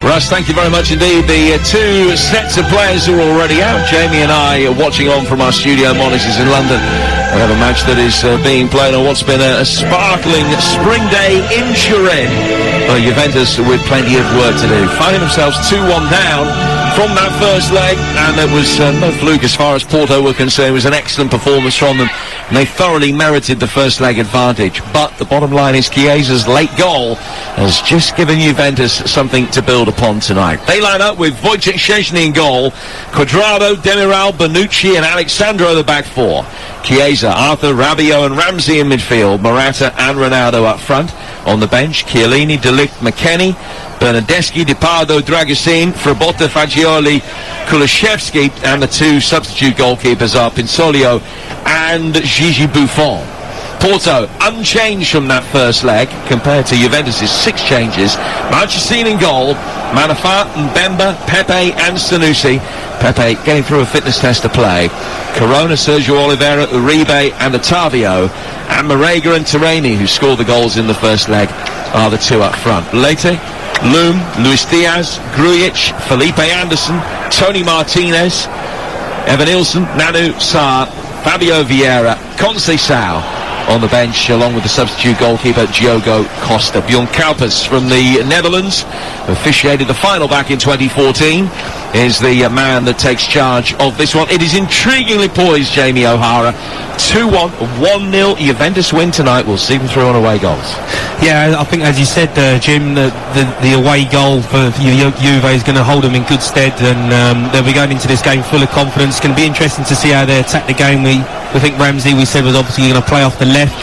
Russ, thank you very much indeed. The two sets of players are already out. Jamie and I are watching on from our studio monitors in London. We have a match that is being played on what's been a sparkling spring day in Turin. Juventus with plenty of work to do. Finding themselves 2-1 down from that first leg, and it was no fluke as far as Porto were concerned. It was an excellent performance from them, and they thoroughly merited the first leg advantage. But the bottom line is Chiesa's late goal has just given Juventus something to build upon tonight. They line up with Wojciech Szczęsny in goal, Cuadrado, Demiral, Bonucci and Alexandro the back four. Chiesa, Arthur, Rabiot and Ramsey in midfield, Morata and Ronaldo up front. On the bench, Chiellini, De Ligt, McKennie, Bernardeschi, Di Pardo, Dragusin, Frabotta, Fagioli, Kulusevski, and the two substitute goalkeepers are Pinsolio and Gigi Buffon. Porto unchanged from that first leg compared to Juventus' 6 changes. Marchesine in goal, Manafat, Mbemba, Pepe and Sanusi. Pepe getting through a fitness test to play. Corona, Sergio Oliveira, Uribe and Otavio. And Marega and Taremi, who scored the goals in the first leg, are the two up front. Lete, Loom, Luis Diaz, Grujic, Felipe Anderson, Tony Martinez, Evan Nilsson, Nanu, Sarr, Fabio Vieira, Conceição on the bench, along with the substitute goalkeeper Diogo Costa. Bjorn Kuipers from the Netherlands, who officiated the final back in 2014, is the man that takes charge of this one. It is intriguingly poised, Jamie O'Hara. 2-1, 1-0 Juventus win tonight. We'll see them through on away goals. Yeah, I think, as you said, Jim, the away goal for Juve is going to hold them in good stead, and they'll be going into this game full of confidence. It's going to be interesting to see how they attack the game. We think Ramsey, we said, was obviously going to play off the left,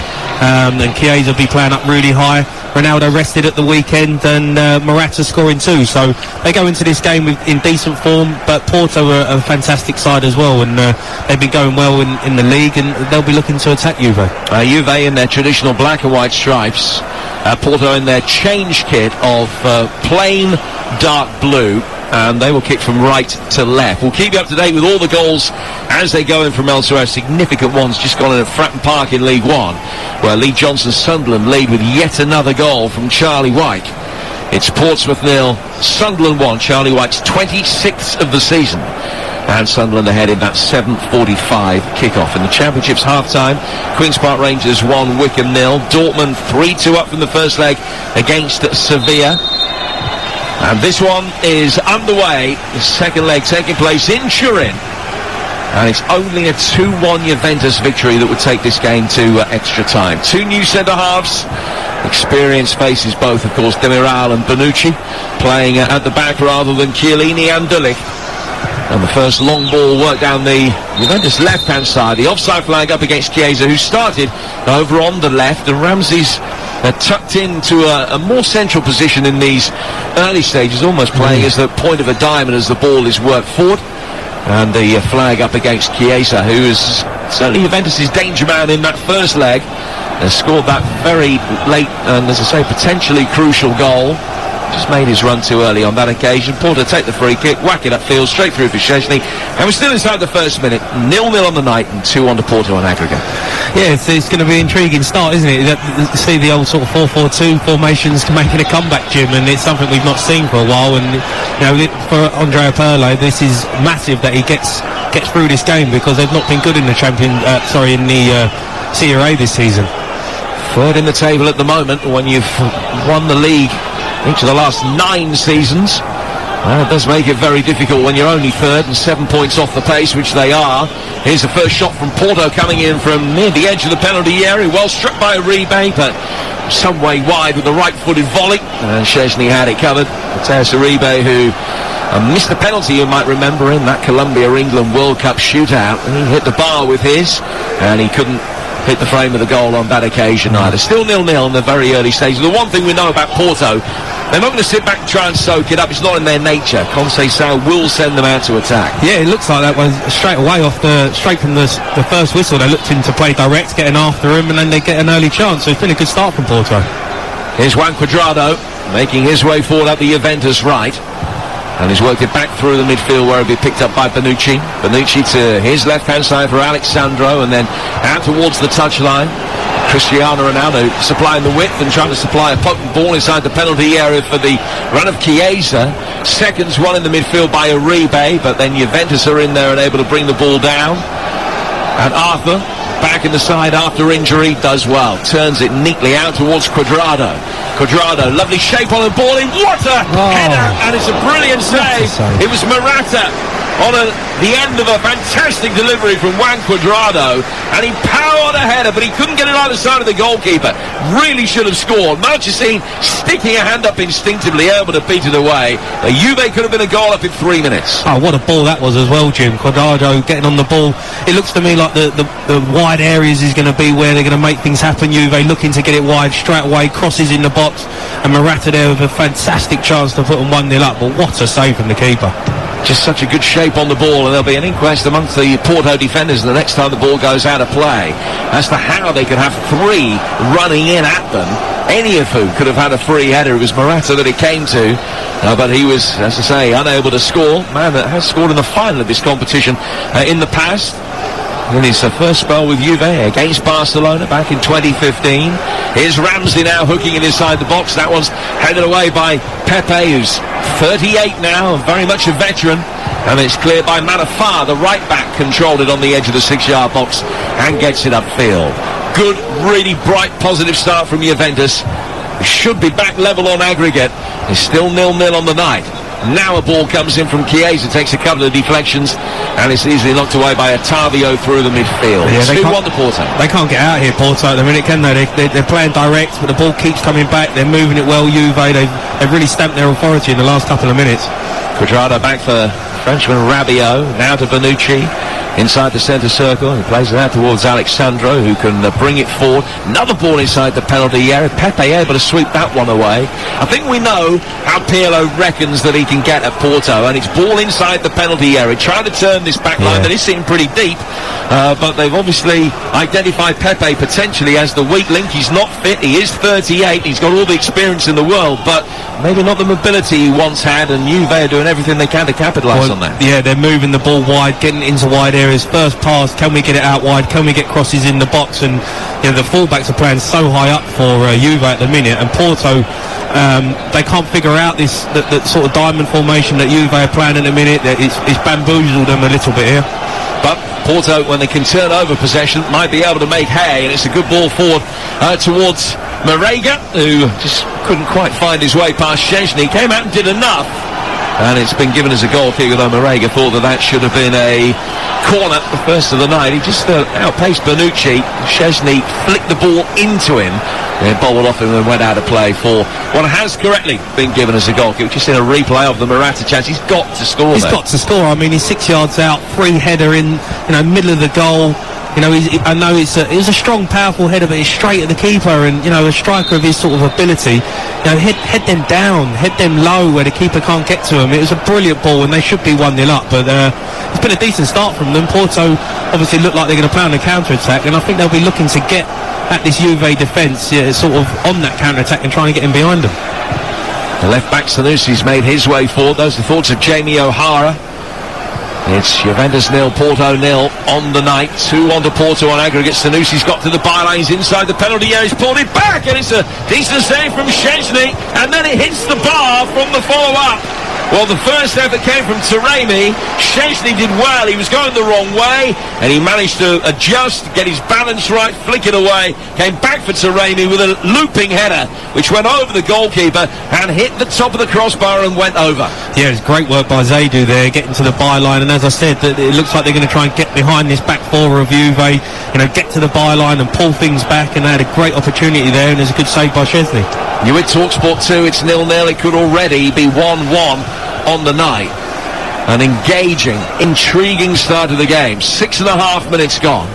and Chiesa will be playing up really high. Ronaldo rested at the weekend, and Morata scoring too. So they go into this game in decent form, but Porto are a fantastic side as well, and they've been going well in the league, and they'll be looking to attack Juve. Juve in their traditional black and white stripes, Porto in their change kit of plain dark blue, and they will kick from right to left. We'll keep you up to date with all the goals as they go in from elsewhere. Significant ones just gone in at Fratton Park in League One, where Lee Johnson's Sunderland lead with yet another goal from Charlie White. It's Portsmouth 0, Sunderland 1, Charlie White's 26th of the season. And Sunderland ahead in that 7:45 kickoff. In the Championship's half-time, Queen's Park Rangers 1, Wycombe 0. Dortmund 3-2 up from the first leg against Sevilla. And this one is underway, the second leg taking place in Turin. And it's only a 2-1 Juventus victory that would take this game to extra time. Two new centre-halves, experienced faces both, of course, Demiral and Bonucci, playing at the back rather than Chiellini and De Ligt. And the first long ball worked down the Juventus left-hand side. The offside flag up against Chiesa, who started over on the left, and Ramsey's tucked into a more central position in these early stages, almost playing as the point of a diamond as the ball is worked forward. And the flag up against Chiesa, who is certainly Juventus' danger man in that first leg, has scored that very late and, as I say, potentially crucial goal. Just made his run too early on that occasion. Porto take the free kick, whack it upfield, straight through for Szczęsny, and we're still inside the first minute. 0-0 on the night and 2-1 to Porto on aggregate. Yeah, it's going to be an intriguing start, isn't it? See the old sort of 4-4-2 formations making a comeback, Jim, and it's something we've not seen for a while. And for Andrea Pirlo, this is massive that he gets through this game, because they've not been good in the Serie A this season. Third in the table at the moment when you've won the league each of the last 9 seasons. It does make it very difficult when you're only third and 7 points off the pace, which they are. Here's the first shot from Porto coming in from near the edge of the penalty area. Well struck by Uribe, but some way wide with the right-footed volley. And Szczęsny had it covered. Mateus Uribe, who missed the penalty, you might remember, in that Colombia-England World Cup shootout. And he hit the bar with his, and he couldn't hit the frame of the goal on that occasion either. Still 0-0 in the very early stages. The one thing we know about Porto, they're not going to sit back and try and soak it up. It's not in their nature. Conceição will send them out to attack. Yeah, it looks like that one straight away straight from the first whistle. They looked in to play direct, getting after him, and then they get an early chance. So it's been a good start from Porto. Here's Juan Cuadrado making his way forward up the Juventus right. And he's worked it back through the midfield, where he'll be picked up by Bonucci. Bonucci to his left-hand side for Alexandro, and then out towards the touchline. Cristiano Ronaldo supplying the width and trying to supply a potent ball inside the penalty area for the run of Chiesa. Seconds won in the midfield by Uribe, but then Juventus are in there and able to bring the ball down. And Arthur, back in the side after injury, does well. Turns it neatly out towards Cuadrado. Cuadrado, lovely shape on the ball in. What a header! And it's a brilliant save. It was Morata on the end of a fantastic delivery from Juan Cuadrado, and he powered a header, but he couldn't get it either side of the goalkeeper. Really should have scored. Marchesín sticking a hand up instinctively, able to beat it away. The Juve could have been a goal up in 3 minutes. Oh, what a ball that was as well, Jim. Cuadrado getting on the ball. It looks to me like the wide areas is going to be where they're going to make things happen. Juve looking to get it wide straight away, crosses in the box, and Morata there with a fantastic chance to put them 1-0 up. But what a save from the keeper. Just such a good shape on the ball, and there'll be an inquest amongst the Porto defenders the next time the ball goes out of play as to how they could have three running in at them, any of whom could have had a free header. It was Morata that it came to, but he was, as I say, unable to score. Man that has scored in the final of this competition in the past. In his first spell with Juve against Barcelona back in 2015. Here's Ramsey now hooking it inside the box. That one's headed away by Pepe, who's 38 now, very much a veteran. And it's cleared by Manafá, the right back, controlled it on the edge of the 6-yard box and gets it upfield. Good, really bright, positive start from Juventus. Should be back level on aggregate. It's still 0-0 on the night. Now a ball comes in from Chiesa, takes a couple of deflections, and it's easily knocked away by Otavio through the midfield. Yeah, 2-1 to Porto. They can't get out here, Porto, at the minute, can they? They're playing direct, but the ball keeps coming back. They're moving it well, Juve. They've really stamped their authority in the last couple of minutes. Cuadrado back for Frenchman Rabiot, now to Bonucci. Inside the centre circle, he plays it out towards Alexandro, who can bring it forward. Another ball inside the penalty area. Pepe able to sweep that one away. I think we know how Pirlo reckons that he can get at Porto, and it's ball inside the penalty area. Trying to turn this back line that is sitting pretty deep, but they've obviously identified Pepe potentially as the weak link. He's not fit. He is 38. He's got all the experience in the world, but maybe not the mobility he once had, and Juve are doing everything they can to capitalise on that. Yeah, they're moving the ball wide, getting into wide areas. First pass, can we get it out wide? Can we get crosses in the box? And you know, the fullbacks are playing so high up for Juve at the minute, and Porto, they can't figure out that sort of diamond formation that Juve are playing at the minute. It's bamboozled them a little bit here. But Porto, when they can turn over possession, might be able to make hay, and it's a good ball forward towards Marega, who just couldn't quite find his way past Szczęsny. Came out and did enough, and it's been given as a goal kick, although Marega thought that should have been a corner, the first of the night. He just outpaced Bonucci. Szczęsny flicked the ball into him, then bobbled off him and went out of play for what has correctly been given as a goal kick. Just in a replay of the Morata chance. He's got to score. He's got to score. I mean, he's 6 yards out, free header in, middle of the goal. You know, I know it was a strong, powerful header, but it's straight at the keeper, and, a striker of his sort of ability, head them down, head them low where the keeper can't get to them. It was a brilliant ball, and they should be 1-0 up, but it's been a decent start from them. Porto obviously look like they're going to play on a counter-attack, and I think they'll be looking to get at this Juve defence, sort of on that counter-attack and trying to get in behind them. The left-back Sanusi's made his way forward. Those are the thoughts of Jamie O'Hara. It's Juventus 0, Porto 0 on the night. 2-1 to Porto on aggregate. Sanusi's got to the bylines inside the penalty area. He's pulled it back, and it's a decent save from Szczęsny, and then it hits the bar from the follow-up. Well, the first effort came from Taremi. Szczęsny did well. He was going the wrong way, and he managed to adjust, get his balance right, flick it away. Came back for Taremi with a looping header, which went over the goalkeeper and hit the top of the crossbar and went over. Yeah, it's great work by Zaidu there, getting to the byline. And as I said, it looks like they're going to try and get behind this back four of Juve, get to the byline and pull things back. And they had a great opportunity there, and there's a good save by Szczęsny. You with TalkSport 2, it's 0-0. It could already be 1-1 on the night. An engaging, intriguing start to the game. 6.5 minutes gone.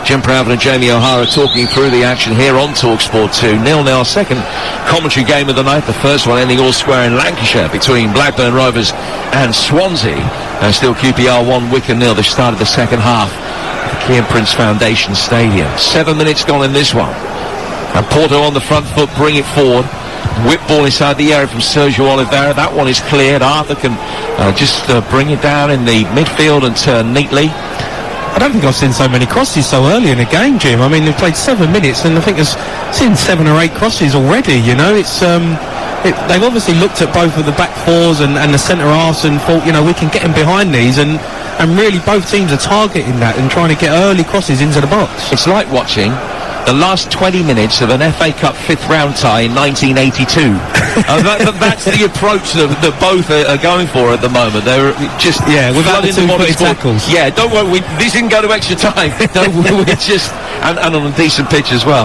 Jim Proudman and Jamie O'Hara talking through the action here on TalkSport 2. 0-0, second commentary game of the night. The first one ending all square in Lancashire between Blackburn Rovers and Swansea. And still QPR 1, Wycombe 0. The start of the second half at the Kian Prince Foundation Stadium. 7 minutes gone in this one. And Porto on the front foot, bring it forward. Whip ball inside the area from Sergio Oliveira. That one is cleared. Arthur can just bring it down in the midfield and turn neatly. I don't think I've seen so many crosses so early in a game, Jim. I mean, they've played 7 minutes, and I think I've seen 7 or 8 crosses already. You know, it's they've obviously looked at both of the back fours and the centre halves and thought, you know, we can get them behind these, and really both teams are targeting that and trying to get early crosses into the box. It's like watching the last 20 minutes of an FA Cup 5th round tie in 1982. That's the approach that both are going for at the moment. They're just without the 2-footed tackles. Yeah, don't worry, this didn't go to extra time. We're just and on a decent pitch as well.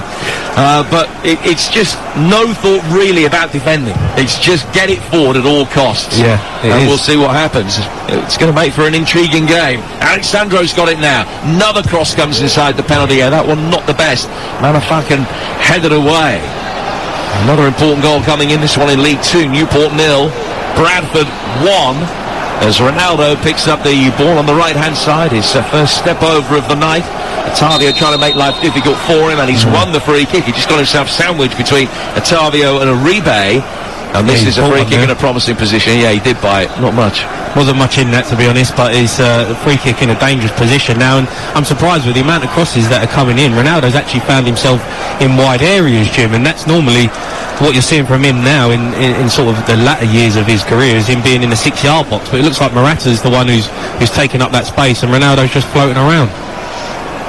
But it's just no thought really about defending. It's just get it forward at all costs. Yeah, and we'll see what happens. It's going to make for an intriguing game. Alexandro's got it now. Another cross comes inside the penalty area. That one not the best. Manifakan headed away. Another important goal coming in, this one in League 2. Newport 0, Bradford 1. As Ronaldo picks up the ball on the right-hand side, his first step over of the night. Ottavio trying to make life difficult for him, and he's won the free kick. He just got himself sandwiched between Ottavio and Uribe. And this is a free kick in a promising position. Yeah, he did buy it. Not much. Wasn't much in that, to be honest, but it's a free kick in a dangerous position now. And I'm surprised with the amount of crosses that are coming in. Ronaldo's actually found himself in wide areas, Jim, and that's normally what you're seeing from him now in sort of the latter years of his career, is him being in the 6-yard box. But it looks like Morata's the one who's taking up that space, and Ronaldo's just floating around.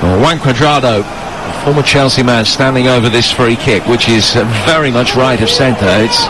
Well, Juan Cuadrado, former Chelsea man, standing over this free kick, which is very much right of centre. It's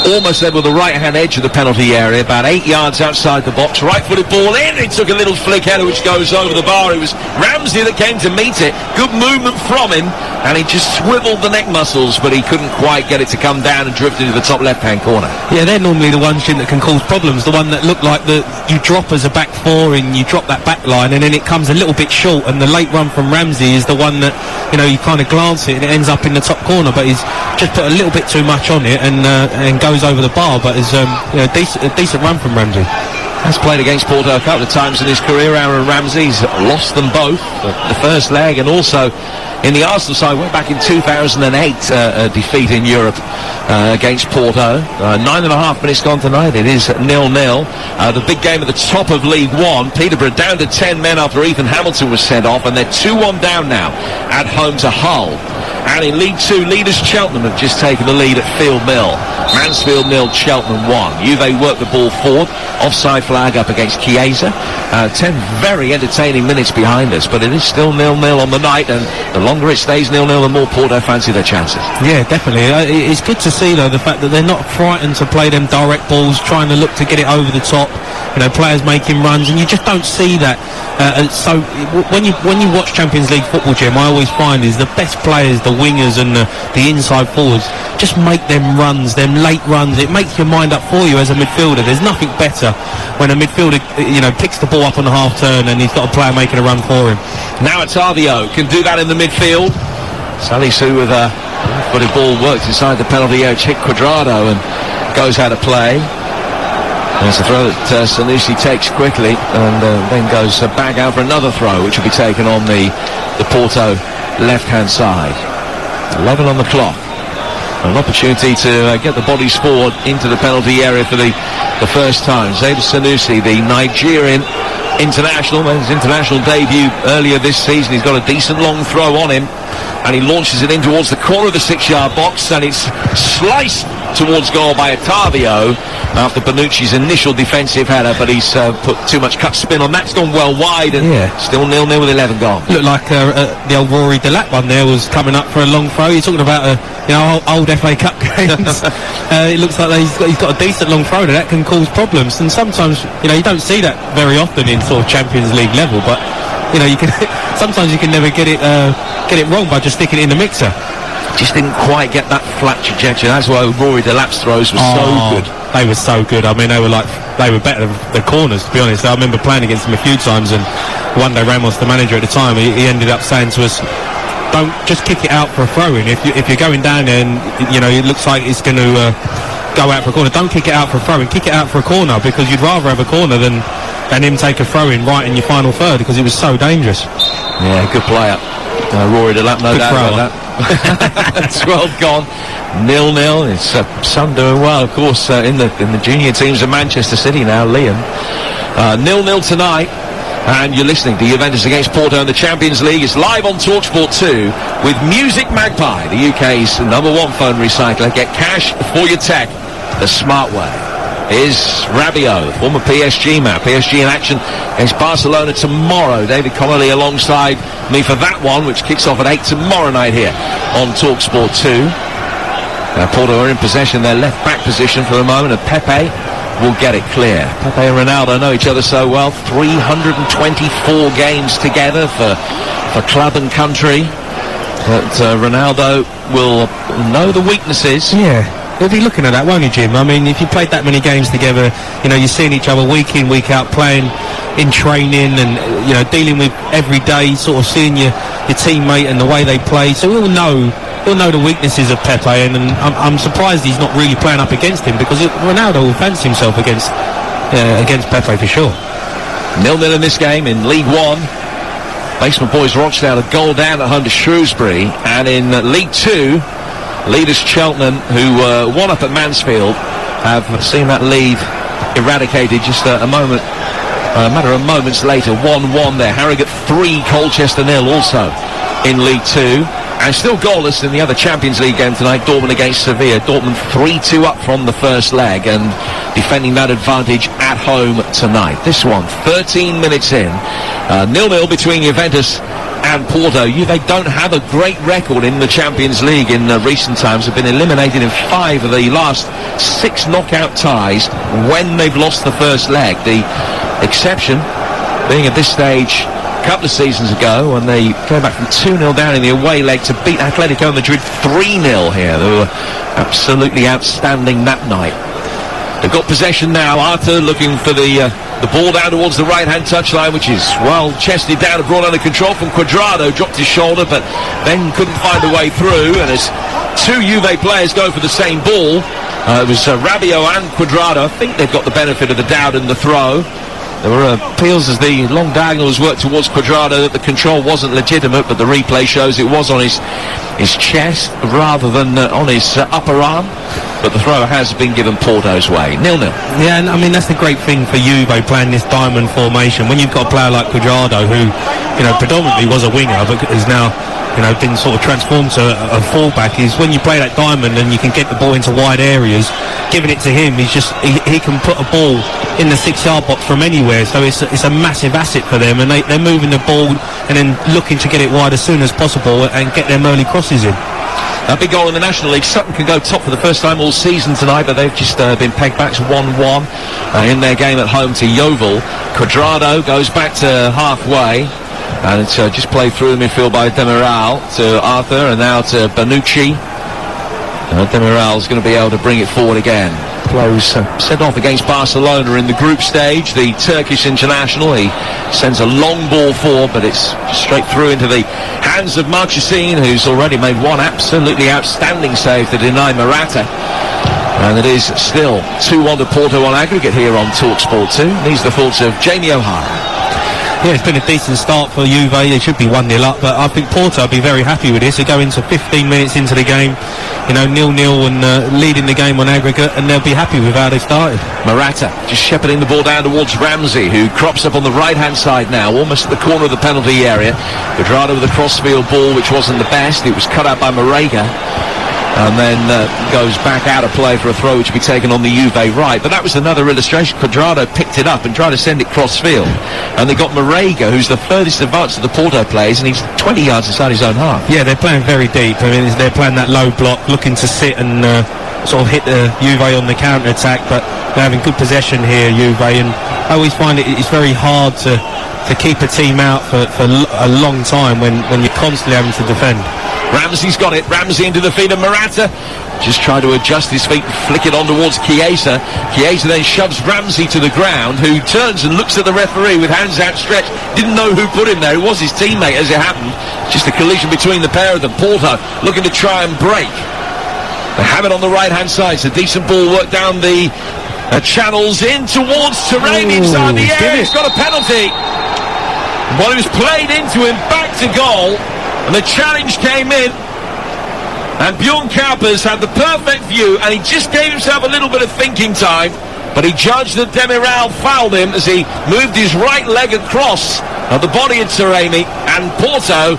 almost there with the right-hand edge of the penalty area, about 8 yards outside the box. Right-footed ball in. It took a little flick header which goes over the bar. It was Ramsey that came to meet it. Good movement from him, and he just swiveled the neck muscles, but he couldn't quite get it to come down and drift into the top left-hand corner. Yeah, they're normally the ones, Jim, that can cause problems. The one that look like you drop as a back four and you drop that back line, and then it comes a little bit short, and the late run from Ramsey is the one that, you know, you kind of glance at it and it ends up in the top corner, but he's just put a little bit too much on it and goes over the bar. But it's a decent run from Ramsey. Has played against Porto a couple of times in his career. Aaron Ramsey's lost them both, the first leg, and also in the Arsenal side went back in 2008, a defeat in Europe against Porto. 9.5 minutes gone tonight. It is 0-0. The big game at the top of League One. Peterborough down to 10 men after Ethan Hamilton was sent off, and they're 2-1 down now at home to Hull. And in League 2, leaders Cheltenham have just taken the lead at Field Mill. Mansfield 0, Cheltenham 1. Juve work the ball forward. Offside flag up against Chiesa. 10 very entertaining minutes behind us, but it is still 0-0 on the night, and the longer it stays 0-0, the more Porto fancy their chances. Yeah, definitely. It's good to see, though, the fact that they're not frightened to play them direct balls, trying to look to get it over the top. You know, players making runs, and you just don't see that. So when you watch Champions League football, Jim, I always find is the best players, the wingers and the inside forwards, just make them runs, them late runs. It makes your mind up for you as a midfielder. There's nothing better when a midfielder, you know, picks the ball up on the half turn and he's got a player making a run for him. Now Ottavio can do that in the midfield. Salisu with a footed ball works inside the penalty area. Hit Cuadrado and goes out of play. There's a throw that Sanusi takes quickly and then goes back out for another throw, which will be taken on the Porto left-hand side. 11 on the clock. An opportunity to get the bodies forward into the penalty area for the first time. Zaid Sanusi, the Nigerian international, made his international debut earlier this season. He's got a decent long throw on him, and he launches it in towards the corner of the 6-yard box, and it's sliced towards goal by Ottavio after Bonucci's initial defensive header, but he's put too much cut spin on. That's gone well wide, and still 0-0 with 11 gone. Looked like the old Rory Delap one there was coming up for a long throw. You're talking about old FA Cup games. It looks like he's got a decent long throw that can cause problems, and sometimes you don't see that very often in sort of Champions League level, but you can sometimes you can never get it wrong by just sticking it in the mixer. Just didn't quite get that flat trajectory. That's why Rory Delap's throws were so good. They were so good. I mean, they were better than the corners, to be honest. I remember playing against them a few times, and one day Ramos, the manager at the time, he ended up saying to us, don't just kick it out for a throw-in. If you're going down there and it looks like it's going to go out for a corner, don't kick it out for a throw-in, kick it out for a corner, because you'd rather have a corner than him take a throw-in right in your final third, because it was so dangerous. Yeah, good player. Rory Delap, no doubt about that. 12 gone, 0-0. It's Son doing well, of course, in the junior teams of Manchester City now. Liam 0-0 tonight. And you're listening to Juventus against Porto in the Champions League. It's live on TalkSport 2 with Music Magpie, the UK's #1 phone recycler. Get cash for your tech the smart way. Here's Rabiot, former PSG man. PSG in action against Barcelona tomorrow. David Connolly alongside me for that one, which kicks off at 8 tomorrow night here on TalkSport 2. Porto are in possession, their left-back position for the moment, and Pepe will get it clear. Pepe and Ronaldo know each other so well. 324 games together for club and country. But Ronaldo will know the weaknesses. Yeah. He'll be looking at that, won't he, Jim? I mean, if you played that many games together, you're seeing each other week in, week out, playing in training and, dealing with every day, sort of seeing your teammate and the way they play. So he'll know the weaknesses of Pepe, and I'm surprised he's not really playing up against him, because Ronaldo will fancy himself against Pepe for sure. 0-0 in this game in League One. Basement boys Rochdale a goal down at home to Shrewsbury, and in League Two, leaders Cheltenham, who won up at Mansfield, have seen that lead eradicated just a matter of moments later. 1-1 there. Harrogate 3, Colchester 0 also in League Two. And still goalless in the other Champions League game tonight, Dortmund against Sevilla. Dortmund 3-2 up from the first leg and defending that advantage at home tonight. This one, 13 minutes in, 0-0 between Juventus and Porto. They don't have a great record in the Champions League in recent times. Have been eliminated in 5 of the last 6 knockout ties when they've lost the first leg. The exception being at this stage a couple of seasons ago when they came back from 2-0 down in the away leg to beat Atletico Madrid 3-0 here. They were absolutely outstanding that night. They've got possession now. Arthur looking for the ball down towards the right-hand touchline, which is well chested down and brought under control from Cuadrado. Dropped his shoulder, but then couldn't find a way through. And as 2 Juve players go for the same ball, it was Rabiot and Cuadrado. I think they've got the benefit of the doubt in the throw. There were appeals as the long diagonal was worked towards Cuadrado that the control wasn't legitimate, but the replay shows it was on his chest rather than on his upper arm. But the throw has been given Porto's way. 0-0. Yeah, and I mean, that's the great thing for Juve playing this diamond formation. When you've got a player like Cuadrado, who, predominantly was a winger, but is now, been sort of transformed to a fullback, is when you play that diamond and you can get the ball into wide areas, giving it to him, he can put a ball in the 6-yard box from anywhere. So it's a massive asset for them, and they're moving the ball and then looking to get it wide as soon as possible and get them early crosses in. A big goal in the National League. Sutton can go top for the first time all season tonight, but they've just been pegged back to 1-1 in their game at home to Yeovil. Cuadrado goes back to halfway, and it's just played through the midfield by Demiral to Arthur, and now to Bonucci. Demiral's going to be able to bring it forward again. Close sent off against Barcelona in the group stage. The Turkish international, he sends a long ball forward, but it's just straight through into the hands of Marchesine, who's already made one absolutely outstanding save to deny Morata. And it is still 2-1 to Porto on aggregate here on TalkSport 2. These are the thoughts of Jamie O'Hara. Yeah, it's been a decent start for Juve. They should be 1-0 up, but I think Porto will be very happy with this. They go into 15 minutes into the game, 0-0 and leading the game on aggregate, and they'll be happy with how they started. Morata just shepherding the ball down towards Ramsey, who crops up on the right-hand side now, almost at the corner of the penalty area. Cuadrado with a crossfield ball, which wasn't the best. It was cut out by Marega, and then goes back out of play for a throw which will be taken on the Juve right. But that was another illustration. Cuadrado picked it up and tried to send it cross-field, and they got Marega, who's the furthest advanced of the Porto players, and he's 20 yards inside his own half. Yeah, they're playing very deep. I mean, they're playing that low block, looking to sit and sort of hit the Juve on the counter-attack, but they're having good possession here, Juve, and I always find it's very hard to keep a team out for a long time when you're constantly having to defend. Ramsey's got it. Ramsey into the feet of Morata. Just try to adjust his feet and flick it on towards Chiesa. Chiesa then shoves Ramsey to the ground, who turns and looks at the referee with hands outstretched. Didn't know who put him there. It was his teammate as it happened. Just a collision between the pair of them. Porto looking to try and break. They have it on the right-hand side. It's a decent ball worked down the channels in towards Terrain inside the area. He's got a penalty. Well, it was played into him back to goal. And the challenge came in, and Bjorn Kuipers had the perfect view, and he just gave himself a little bit of thinking time, but he judged that Demiral fouled him as he moved his right leg across the body of Taremi, and Porto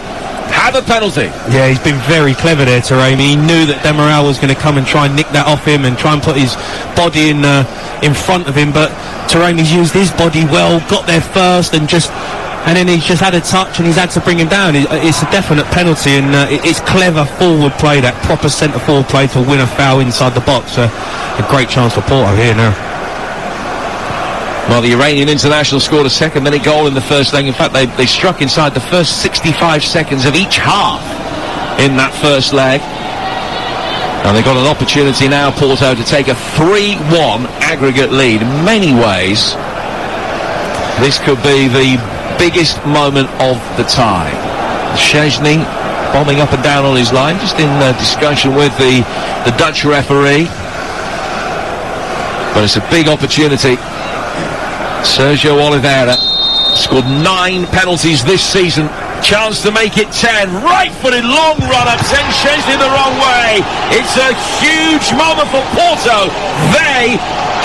have a penalty. Yeah, he's been very clever there, Taremi. He knew that Demiral was going to come and try and nick that off him and try and put his body in front of him, but Taremi's used his body well, got there first, and then he's just had a touch and he's had to bring him down. It's a definite penalty, and it's clever forward play, that proper centre-forward play to win a foul inside the box. A great chance for Porto here now. Well, the Iranian international scored a second-minute goal in the first leg. In fact, they struck inside the first 65 seconds of each half in that first leg. And they've got an opportunity now, Porto, to take a 3-1 aggregate lead. In many ways, this could be the biggest moment of the tie. Szczęsny bombing up and down on his line, just in discussion with the Dutch referee. But it's a big opportunity. Sergio Oliveira scored 9 penalties this season. Chance to make it 10. Right-footed long run-up, sends Szczęsny the wrong way. It's a huge moment for Porto. They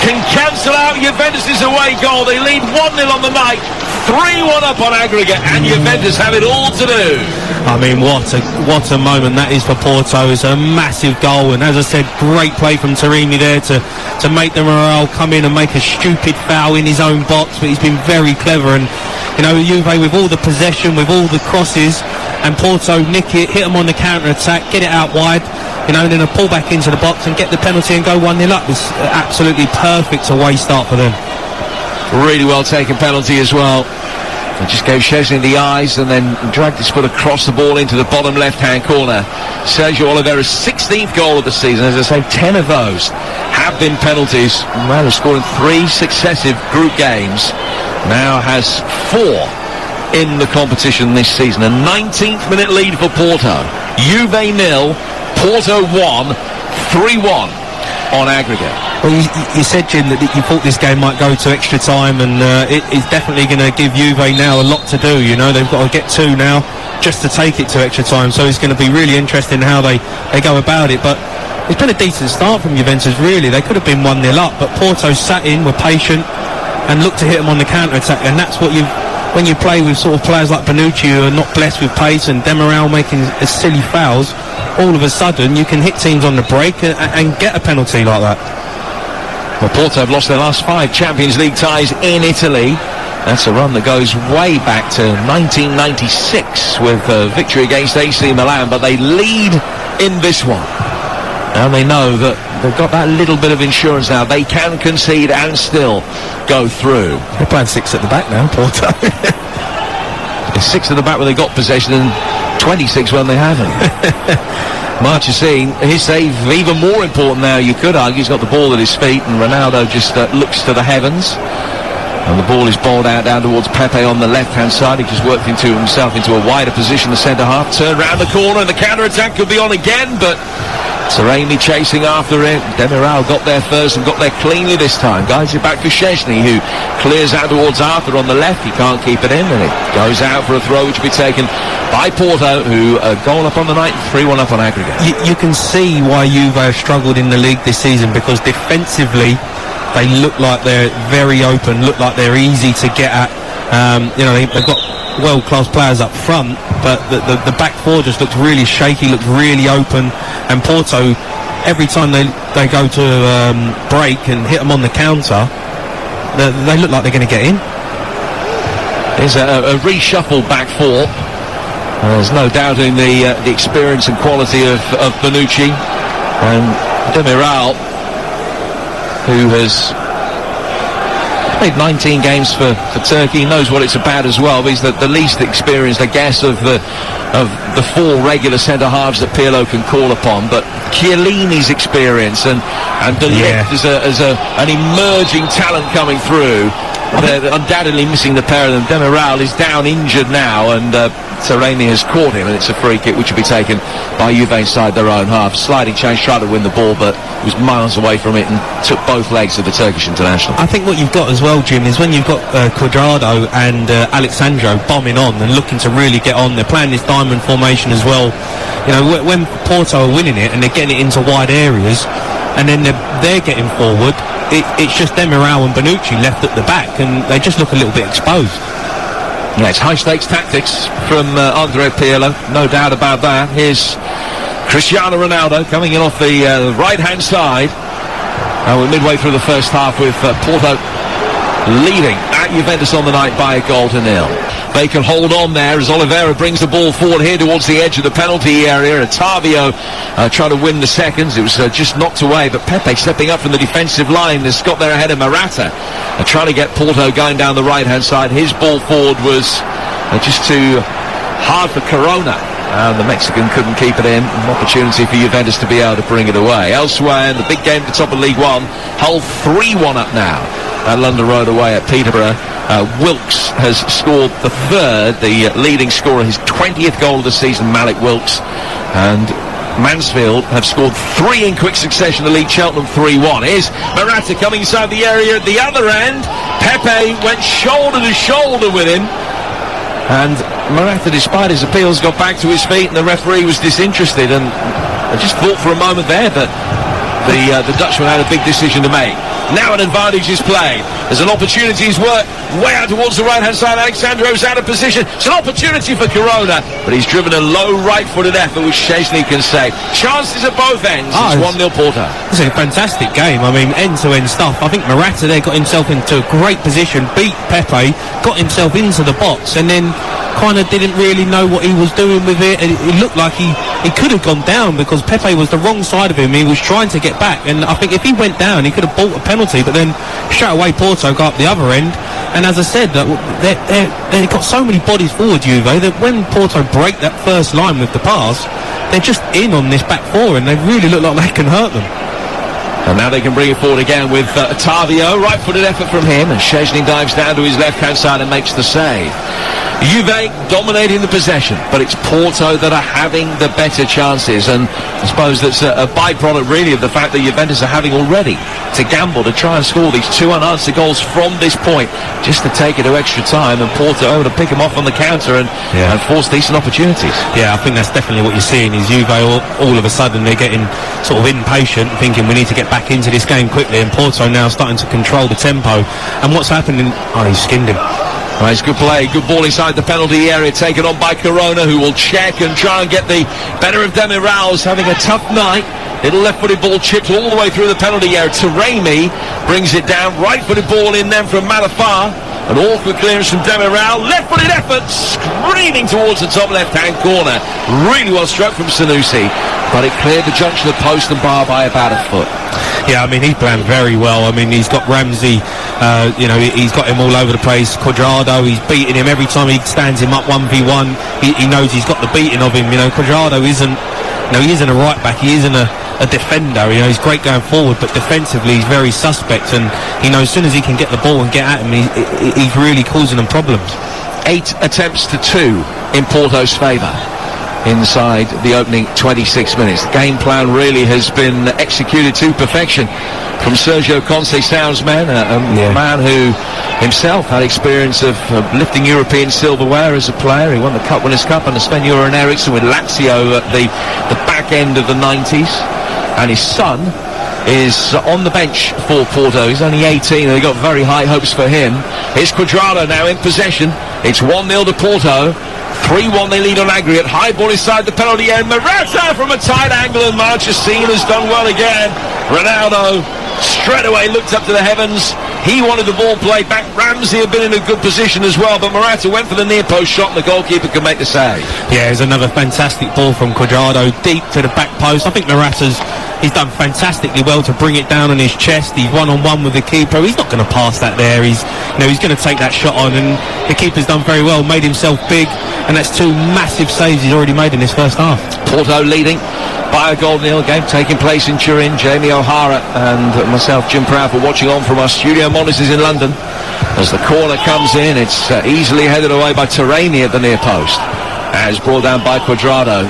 can cancel out Juventus' away goal. They lead 1-0 on the night. 3-1 up on aggregate, and Juventus have it all to do. I mean, what a moment that is for Porto. It's a massive goal, and as I said, great play from Taremi there to make the Morale come in and make a stupid foul in his own box, but he's been very clever. And you know, Juve with all the possession, with all the crosses, and Porto nick it, hit them on the counter-attack, get it out wide, you know, and then a pull back into the box and get the penalty and go 1-0 up. It's absolutely perfect away start for them. Really well taken penalty as well. He just gave Szczęsny the eyes and then dragged his foot across the ball into the bottom left-hand corner. Sergio Oliveira's 16th goal of the season. As I say, 10 of those have been penalties. Well, he's scored in 3 successive group games. Now has 4 in the competition this season. A 19th minute lead for Porto. Juve 0, Porto 1, 3-1 on aggregate. Well, you said, Jim, that you thought this game might go to extra time, and it's definitely going to give Juve now a lot to do. You know, they've got to get 2 now just to take it to extra time, so it's going to be really interesting how they go about it. But it's been a decent start from Juventus, really. They could have been 1-0 up, but Porto sat in, were patient, and looked to hit them on the counter-attack, and that's what when you play with sort of players like Bonucci who are not blessed with pace, and Demiral making silly fouls, all of a sudden you can hit teams on the break and get a penalty like that. Well, Porto have lost their last 5 Champions League ties in Italy. That's a run that goes way back to 1996 with a victory against AC Milan, but they lead in this one. And they know that they've got that little bit of insurance now. They can concede and still go through. They're playing 6 at the back now, Porto. It's 6 at the back when they got possession and 26 when they haven't. Marchesín, his save even more important now, you could argue. He's got the ball at his feet, and Ronaldo just looks to the heavens. And the ball is bowled out down towards Pepe on the left-hand side. He just worked himself into a wider position, the centre-half. Turned round the corner, and the counter-attack could be on again, but Taremi chasing after it. Demiral got there first and got there cleanly this time. Guides it back for Szczęsny, who clears out towards Arthur on the left. He can't keep it in, and it goes out for a throw, which will be taken by Porto, who are goal up on the night, 3-1 up on aggregate. You can see why Juve have struggled in the league this season, because defensively they look like they're very open, look like they're easy to get at. You know, they've got world-class players up front, but the back four just looks really shaky, looks really open, and Porto, every time they go to break and hit them on the counter, they look like they're going to get in. There's a reshuffled back four. There's no doubting the experience and quality of Bonucci, and Demiral, who has played 19 games for Turkey, knows what it's about as well. He's the least experienced, I guess, of the 4 regular centre-halves that Pirlo can call upon. But Chiellini's experience and De Ligt as an emerging talent coming through. They're undoubtedly missing the pair of them. Demiral is down injured now, and Taremi has caught him, and it's a free kick which will be taken by Juve inside their own half. Sliding change, tried to win the ball, but was miles away from it and took both legs of the Turkish international. I think what you've got as well, Jim, is when you've got Cuadrado and Alexandro bombing on and looking to really get on, they're playing this diamond formation as well. You know, when Porto are winning it and they're getting it into wide areas, and then they're getting forward, it's just Demiral and Bonucci left at the back, and they just look a little bit exposed. Yeah, it's high-stakes tactics from Andre Pirlo, no doubt about that. Here's Cristiano Ronaldo coming in off the right-hand side. We're midway through the first half with Porto leading at Juventus on the night by 1-0. They can hold on there as Oliveira brings the ball forward here towards the edge of the penalty area. Ottavio trying to win the seconds. It was just knocked away, but Pepe stepping up from the defensive line has got there ahead of Morata. Trying to get Porto going down the right-hand side. His ball forward was just too hard for Corona. And the Mexican couldn't keep it in. An opportunity for Juventus to be able to bring it away. Elsewhere in the big game at the top of League One, Hull 3-1 up now at London Road away at Peterborough. Wilkes has scored the third, the leading scorer, his 20th goal of the season, Malik Wilkes. And Mansfield have scored 3 in quick succession to lead Cheltenham 3-1. Here's Morata coming inside the area at the other end. Pepe went shoulder to shoulder with him. And Morata, despite his appeals, got back to his feet, and the referee was disinterested. And I just thought for a moment there that the Dutchman had a big decision to make. Now an advantage is played. There's an opportunity, he's worked way out towards the right-hand side. Alexandro's out of position. It's an opportunity for Corona, but he's driven a low right-footed effort, which Szczęsny can save. Chances at both ends. It's 1-0 Porto. It's a fantastic game. I mean, end-to-end stuff. I think Morata there got himself into a great position, beat Pepe, got himself into the box, and then kind of didn't really know what he was doing with it. It looked like he could have gone down because Pepe was the wrong side of him. He was trying to get back, and I think if he went down, he could have bought a penalty, but then straight away Porto got up the other end. And as I said, they've got so many bodies forward, Juve, that when Porto break that first line with the pass, they're just in on this back four, and they really look like they can hurt them. And now they can bring it forward again with Ottavio. Right-footed effort from him, and Szczęsny dives down to his left-hand side and makes the save. Juve dominating the possession, but it's Porto that are having the better chances, and I suppose that's a byproduct really of the fact that Juventus are having already to gamble to try and score these 2 unanswered goals from this point, just to take it to extra time, and Porto able to pick them off on the counter and force decent opportunities. Yeah, I think that's definitely what you're seeing is Juve all of a sudden they're getting sort of impatient, thinking we need to get back into this game quickly, and Porto now starting to control the tempo. And what's happening? Oh, he skinned him. Right, it's good play, good ball inside the penalty area, taken on by Corona, who will check and try and get the better of Demiral's having a tough night. Little left-footed ball chipped all the way through the penalty area. Taremi brings it down, right-footed ball in then from Malafar. An awkward clearance from Demiral, left-footed effort, screaming towards the top left-hand corner. Really well struck from Sanusi, but it cleared the junction of post and bar by about a foot. Yeah, I mean, he's playing very well. I mean, he's got Ramsey, he's got him all over the place. Cuadrado, he's beating him every time he stands him up 1v1. He knows he's got the beating of him. Cuadrado isn't, he isn't a right-back, he isn't a defender. He's great going forward, but defensively he's very suspect, and as soon as he can get the ball and get at him, he's really causing them problems. 8 attempts to 2 in Porto's favour inside the opening 26 minutes. The game plan really has been executed to perfection from Sergio Conceição's man, a man who himself had experience of lifting European silverware as a player. He won the Cup Winners' Cup under Sven Göran Eriksson with Lazio at the back end of the 90s. And his son is on the bench for Porto. He's only 18 and they've got very high hopes for him. Here's Cuadrado now in possession. It's 1-0 to Porto. 3-1 they lead on aggregate. High ball inside the penalty area. Morata from a tight angle, and Marchesín has done well again. Ronaldo straight away looked up to the heavens. He wanted the ball played back. Ramsey had been in a good position as well, but Morata went for the near post shot and the goalkeeper could make the save. Yeah, it's another fantastic ball from Cuadrado, deep to the back post. I think he's done fantastically well to bring it down on his chest. He's one-on-one with the keeper. He's not going to pass that there. He's going to take that shot on, and the keeper's done very well, made himself big, and that's 2 massive saves he's already made in this first half. Porto leading by a 1-0. Game taking place in Turin. Jamie O'Hara and myself, Jim Proudfoot, watching on from our studio monitors in London. As the corner comes in, it's easily headed away by Taremi at the near post. As brought down by Cuadrado,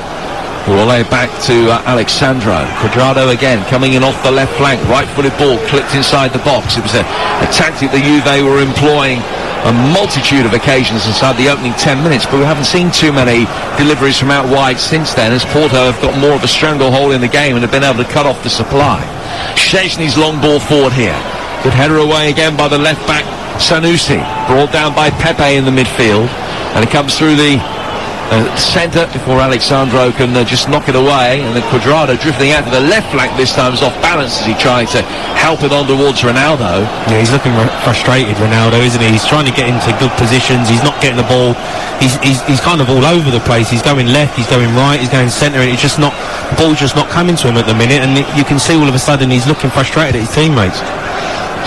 who will lay it back to Alexandro. Cuadrado again coming in off the left flank. Right-footed ball clipped inside the box. It was a tactic that Juve were employing a multitude of occasions inside the opening 10 minutes, but we haven't seen too many deliveries from out wide since then, as Porto have got more of a stranglehold in the game and have been able to cut off the supply. Szczęsny's long ball forward here. Good header away again by the left back Sanusi, brought down by Pepe in the midfield, and it comes through the centre before Alexandro can just knock it away, and then Cuadrado drifting out to the left flank this time is off balance as he tried to help it on towards Ronaldo. Yeah, he's looking frustrated, Ronaldo, isn't he? He's trying to get into good positions, he's not getting the ball, he's kind of all over the place. He's going left, he's going right, he's going centre, and it's just not, the ball's just not coming to him at the minute, and you can see all of a sudden he's looking frustrated at his teammates.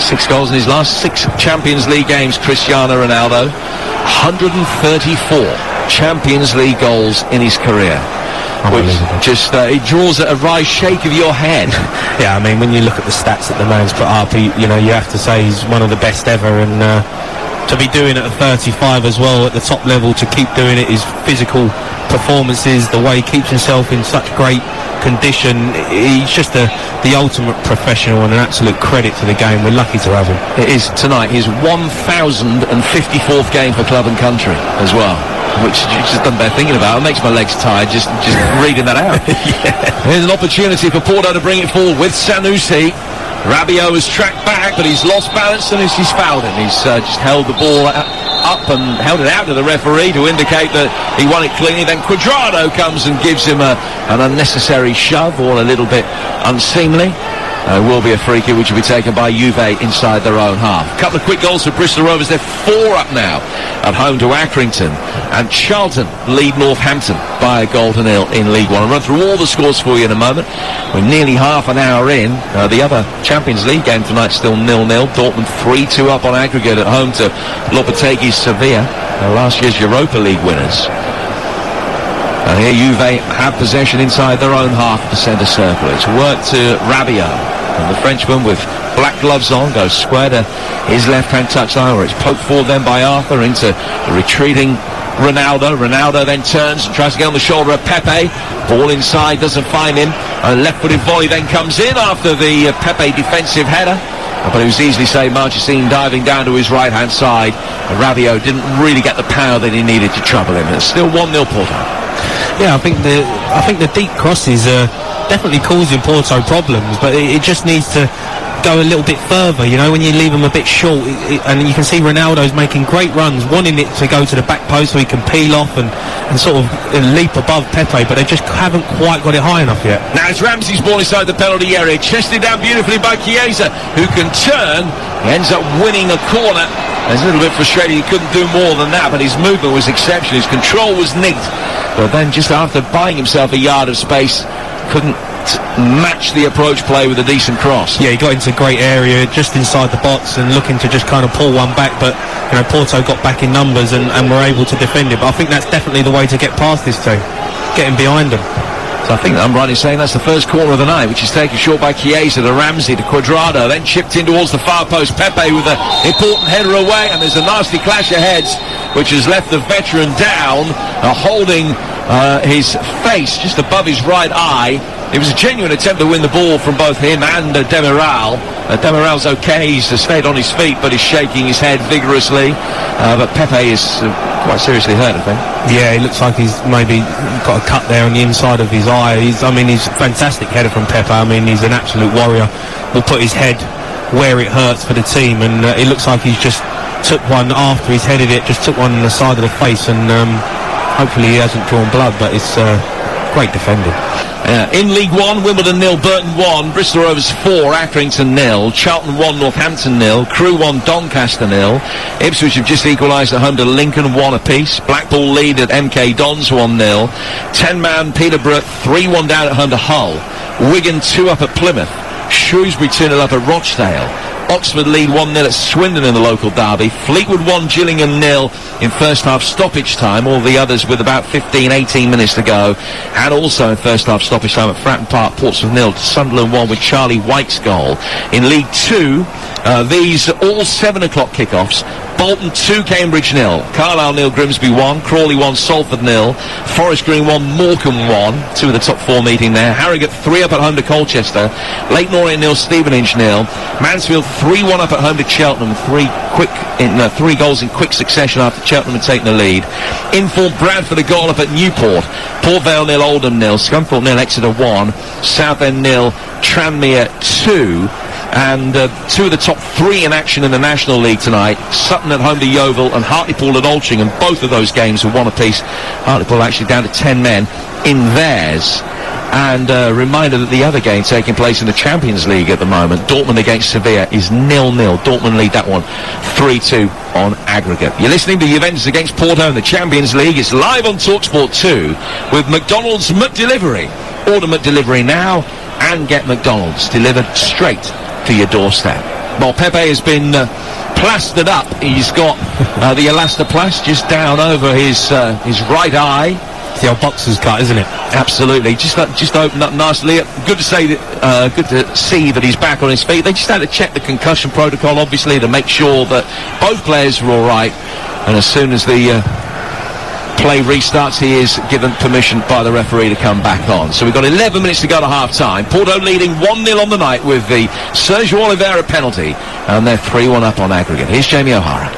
6 goals in his last 6 Champions League games, Cristiano Ronaldo. 134 Champions League goals in his career, which just it draws a wry shake of your head. Yeah, I mean, when you look at the stats that the man's put up, you have to say he's one of the best ever, and to be doing it at 35 as well at the top level, to keep doing it, his physical performances, the way he keeps himself in such great condition, he's just the ultimate professional and an absolute credit to the game. We're lucky to have him. It is tonight his 1054th game for club and country as well, which just doesn't bear thinking about. It makes my legs tired just reading that out. Yeah. Here's an opportunity for Porto to bring it forward with Sanusi. Rabiot has tracked back, but he's lost balance and he's fouled him. He's just held the ball up and held it out to the referee to indicate that he won it cleanly. Then Cuadrado comes and gives him an unnecessary shove, or a little bit unseemly. Will be a free kick which will be taken by Juve inside their own half. A couple of quick goals for Bristol Rovers. They're 4 up now at home to Accrington, and Charlton lead Northampton by 1-0 in League One. I'll run through all the scores for you in a moment. We're nearly half an hour in. The other Champions League game tonight still 0-0. Dortmund 3-2 up on aggregate at home to Lopetegui's Sevilla, last year's Europa League winners. And here Juve have possession inside their own half of the centre circle. It's worked to Rabiot, and the Frenchman with black gloves on goes square to his left-hand touchline, where it's poked forward then by Arthur into the retreating Ronaldo. Ronaldo then turns and tries to get on the shoulder of Pepe. Ball inside, doesn't find him. A left-footed volley then comes in after the Pepe defensive header. But it was easily saved. Marchesín diving down to his right-hand side. And Rabiot didn't really get the power that he needed to trouble him. It's still 1-0 Porto. Yeah, I think the deep crosses are definitely causing Porto problems, but it just needs to go a little bit further, when you leave them a bit short, and you can see Ronaldo's making great runs, wanting it to go to the back post so he can peel off and sort of leap above Pepe, but they just haven't quite got it high enough yet. Now it's Ramsey's ball inside the penalty area, chested down beautifully by Chiesa, who can turn. He ends up winning a corner. He's a little bit frustrated, he couldn't do more than that, but his movement was exceptional, his control was neat, but then just after buying himself a yard of space, couldn't match the approach play with a decent cross. Yeah, he got into a great area just inside the box and looking to just kind of pull one back, but Porto got back in numbers and were able to defend it. But I think that's definitely the way to get past this team, getting behind them. So I think I'm right in saying that's the first corner of the night, which is taken short by Chiesa to Ramsey to Cuadrado, then chipped in towards the far post. Pepe with an important header away, and there's a nasty clash of heads which has left the veteran down, holding his face just above his right eye. It was a genuine attempt to win the ball from both him and Demiral. Demiral's okay, he's stayed on his feet, but he's shaking his head vigorously. But Pepe is quite seriously hurt, I think. Yeah, it looks like he's maybe got a cut there on the inside of his eye. He's a fantastic header from Pepe. He's an absolute warrior. Will put his head where it hurts for the team, and it looks like he's just took one after he's headed it, just took one on the side of the face, and hopefully he hasn't drawn blood, but it's great defending. In League One, Wimbledon 0, Burton 1, Bristol Rovers 4, Accrington 0, Charlton 1, Northampton 0, Crewe 1, Doncaster 0, Ipswich have just equalised at home to Lincoln 1 apiece, Blackpool lead at MK Dons 1-0, 10-man Peterborough 3-1 down at home to Hull, Wigan 2 up at Plymouth, Shrewsbury 2-0 up at Rochdale, Oxford lead 1-0 at Swindon in the local derby, Fleetwood 1, Gillingham 0 in first half stoppage time, all the others with about 15-18 minutes to go, and also in first half stoppage time at Fratton Park, Portsmouth 0 to Sunderland 1 with Charlie White's goal. In League 2, these all 7 o'clock kickoffs. Bolton 2, Cambridge 0, Carlisle 0, Grimsby 1, Crawley 1, Salford 0, Forest Green 1, Morecambe 1, 2 of the top 4 meeting there, Harrogate 3 up at home to Colchester, Leyton Orient 0, Stevenage 0, Mansfield 3-1 up at home to Cheltenham, 3 goals in quick succession after Cheltenham had taken the lead. Inform Bradford a goal up at Newport, Port Vale 0, Oldham 0, Scunthorpe 0, Exeter 1, Southend 0, Tranmere 2, And two of the top three in action in the National League tonight. Sutton at home to Yeovil and Hartlepool at Altrincham. And both of those games are one apiece. Hartlepool actually down to 10 men in theirs. And a reminder that the other game taking place in the Champions League at the moment, Dortmund against Sevilla, is 0-0. Dortmund lead that one 3-2 on aggregate. You're listening to Juventus against Porto in the Champions League. It's live on TalkSport 2 with McDonald's McDelivery. Order McDelivery now and get McDonald's delivered straight to your doorstep. Well, Pepe has been plastered up. He's got the elastoplast just down over his right eye. It's the old boxer's cut, isn't it? Absolutely. Just opened up nicely. Good to see that he's back on his feet. They just had to check the concussion protocol, obviously, to make sure that both players were all right. And as soon as the play restarts, he is given permission by the referee to come back on. So we've got 11 minutes to go to half-time. Porto leading 1-0 on the night with the Sergio Oliveira penalty, and they're 3-1 up on aggregate. Here's Jamie O'Hara.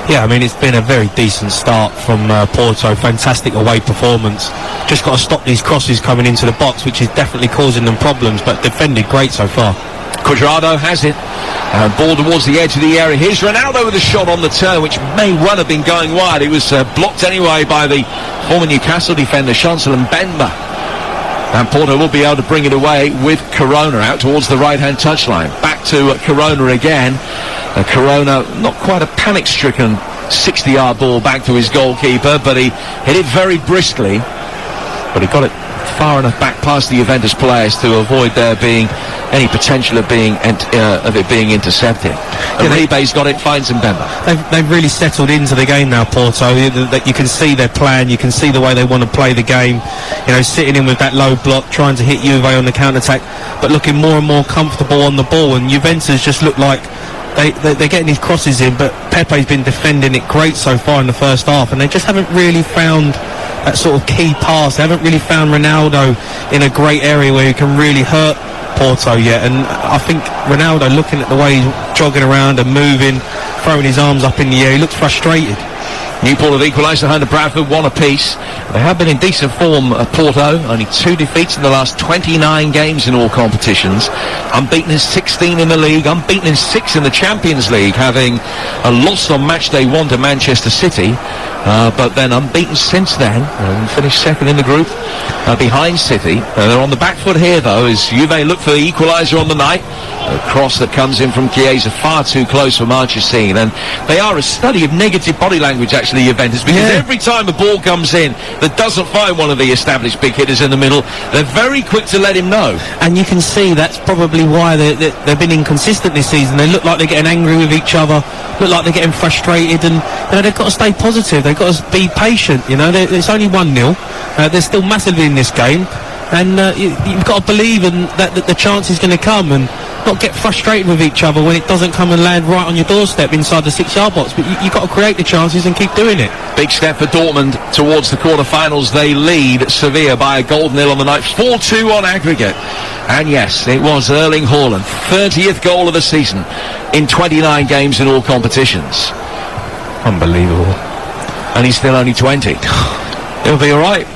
Yeah, I mean, it's been a very decent start from Porto. Fantastic away performance. Just got to stop these crosses coming into the box, which is definitely causing them problems, but defended great so far. Cuadrado has it. Ball towards the edge of the area. Here's Ronaldo with a shot on the turn, which may well have been going wide. It was blocked anyway by the former Newcastle defender, Chancel Mbemba. And Porto will be able to bring it away with Corona out towards the right-hand touchline. Back to Corona again. Corona, not quite a panic-stricken 60-yard ball back to his goalkeeper, but he hit it very briskly. But he got it far enough back past the Juventus players to avoid there being any potential of it being intercepted. Uribe's got it, finds Mbemba. They've really settled into the game now, Porto. You can see their plan, you can see the way they want to play the game. You know, sitting in with that low block, trying to hit Juve on the counter-attack, but looking more and more comfortable on the ball. And Juventus just look like they're getting these crosses in, but Pepe's been defending it great so far in the first half, and they just haven't really found that sort of key pass. They haven't really found Ronaldo in a great area where he can really hurt Porto yet. And I think Ronaldo, looking at the way he's jogging around and moving, throwing his arms up in the air, he looks frustrated. Newport have equalised behind the Bradford, one apiece. They have been in decent form at Porto, only 2 defeats in the last 29 games in all competitions. Unbeaten in 16 in the league, unbeaten in 6 in the Champions League, having a loss on match day 1 to Manchester City, but then unbeaten since then, and finished second in the group behind City. They're on the back foot here though, as Juve look for the equaliser on the night. A cross that comes in from Chiesa, far too close for Marchesine, and they are a study of negative body language actually, Juventus, because every time a ball comes in that doesn't find one of the established big hitters in the middle, they're very quick to let him know. And you can see that's probably why they've been inconsistent this season. They look like they're getting angry with each other, look like they're getting frustrated, and they've got to stay positive, they've got to be patient. It's only 1-0, they're still massively in this game, and you've got to believe that the chance is going to come, and not get frustrated with each other when it doesn't come and land right on your doorstep inside the 6-yard box. But you've got to create the chances and keep doing it. Big step for Dortmund towards the quarter-finals. They lead Sevilla by a goal nil on the night, 4-2 on aggregate. And yes, it was Erling Haaland, 30th goal of the season in 29 games in all competitions. Unbelievable. And he's still only 20. He'll be all right.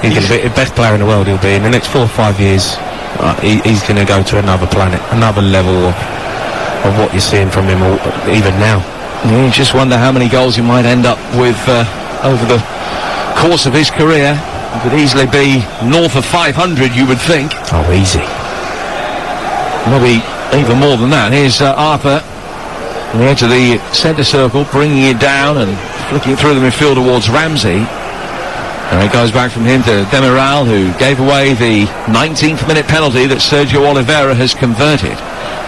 He's going to be the best player in the world. He'll be in the next 4 or 5 years. He's going to go to another planet, another level of what you're seeing from him even now. Yeah, you just wonder how many goals he might end up with over the course of his career. It could easily be north of 500, you would think. Oh, easy. Maybe even more than that. Here's Arthur on the edge of the centre circle, bringing it down and flicking it through the midfield towards Ramsey. And it goes back from him to Demiral, who gave away the 19th minute penalty that Sergio Oliveira has converted.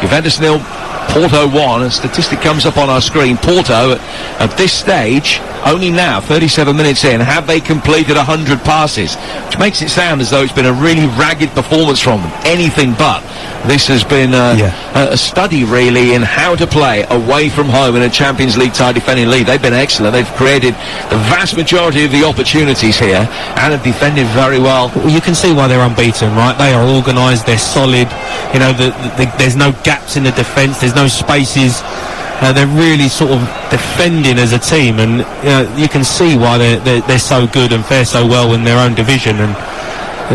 Juventus 0, Porto 1. A statistic comes up on our screen. Porto, at this stage, only now, 37 minutes in, have they completed 100 passes, which makes it sound as though it's been a really ragged performance from them. Anything but. This has been a study, really, in how to play away from home in a Champions League tie defending league. They've been excellent. They've created the vast majority of the opportunities here and have defended very well. Well, you can see why they're unbeaten, right? They are organised, they're solid. There's no gaps in the defence, there's no spaces. They're really sort of defending as a team, and you can see why they're so good and fare so well in their own division, and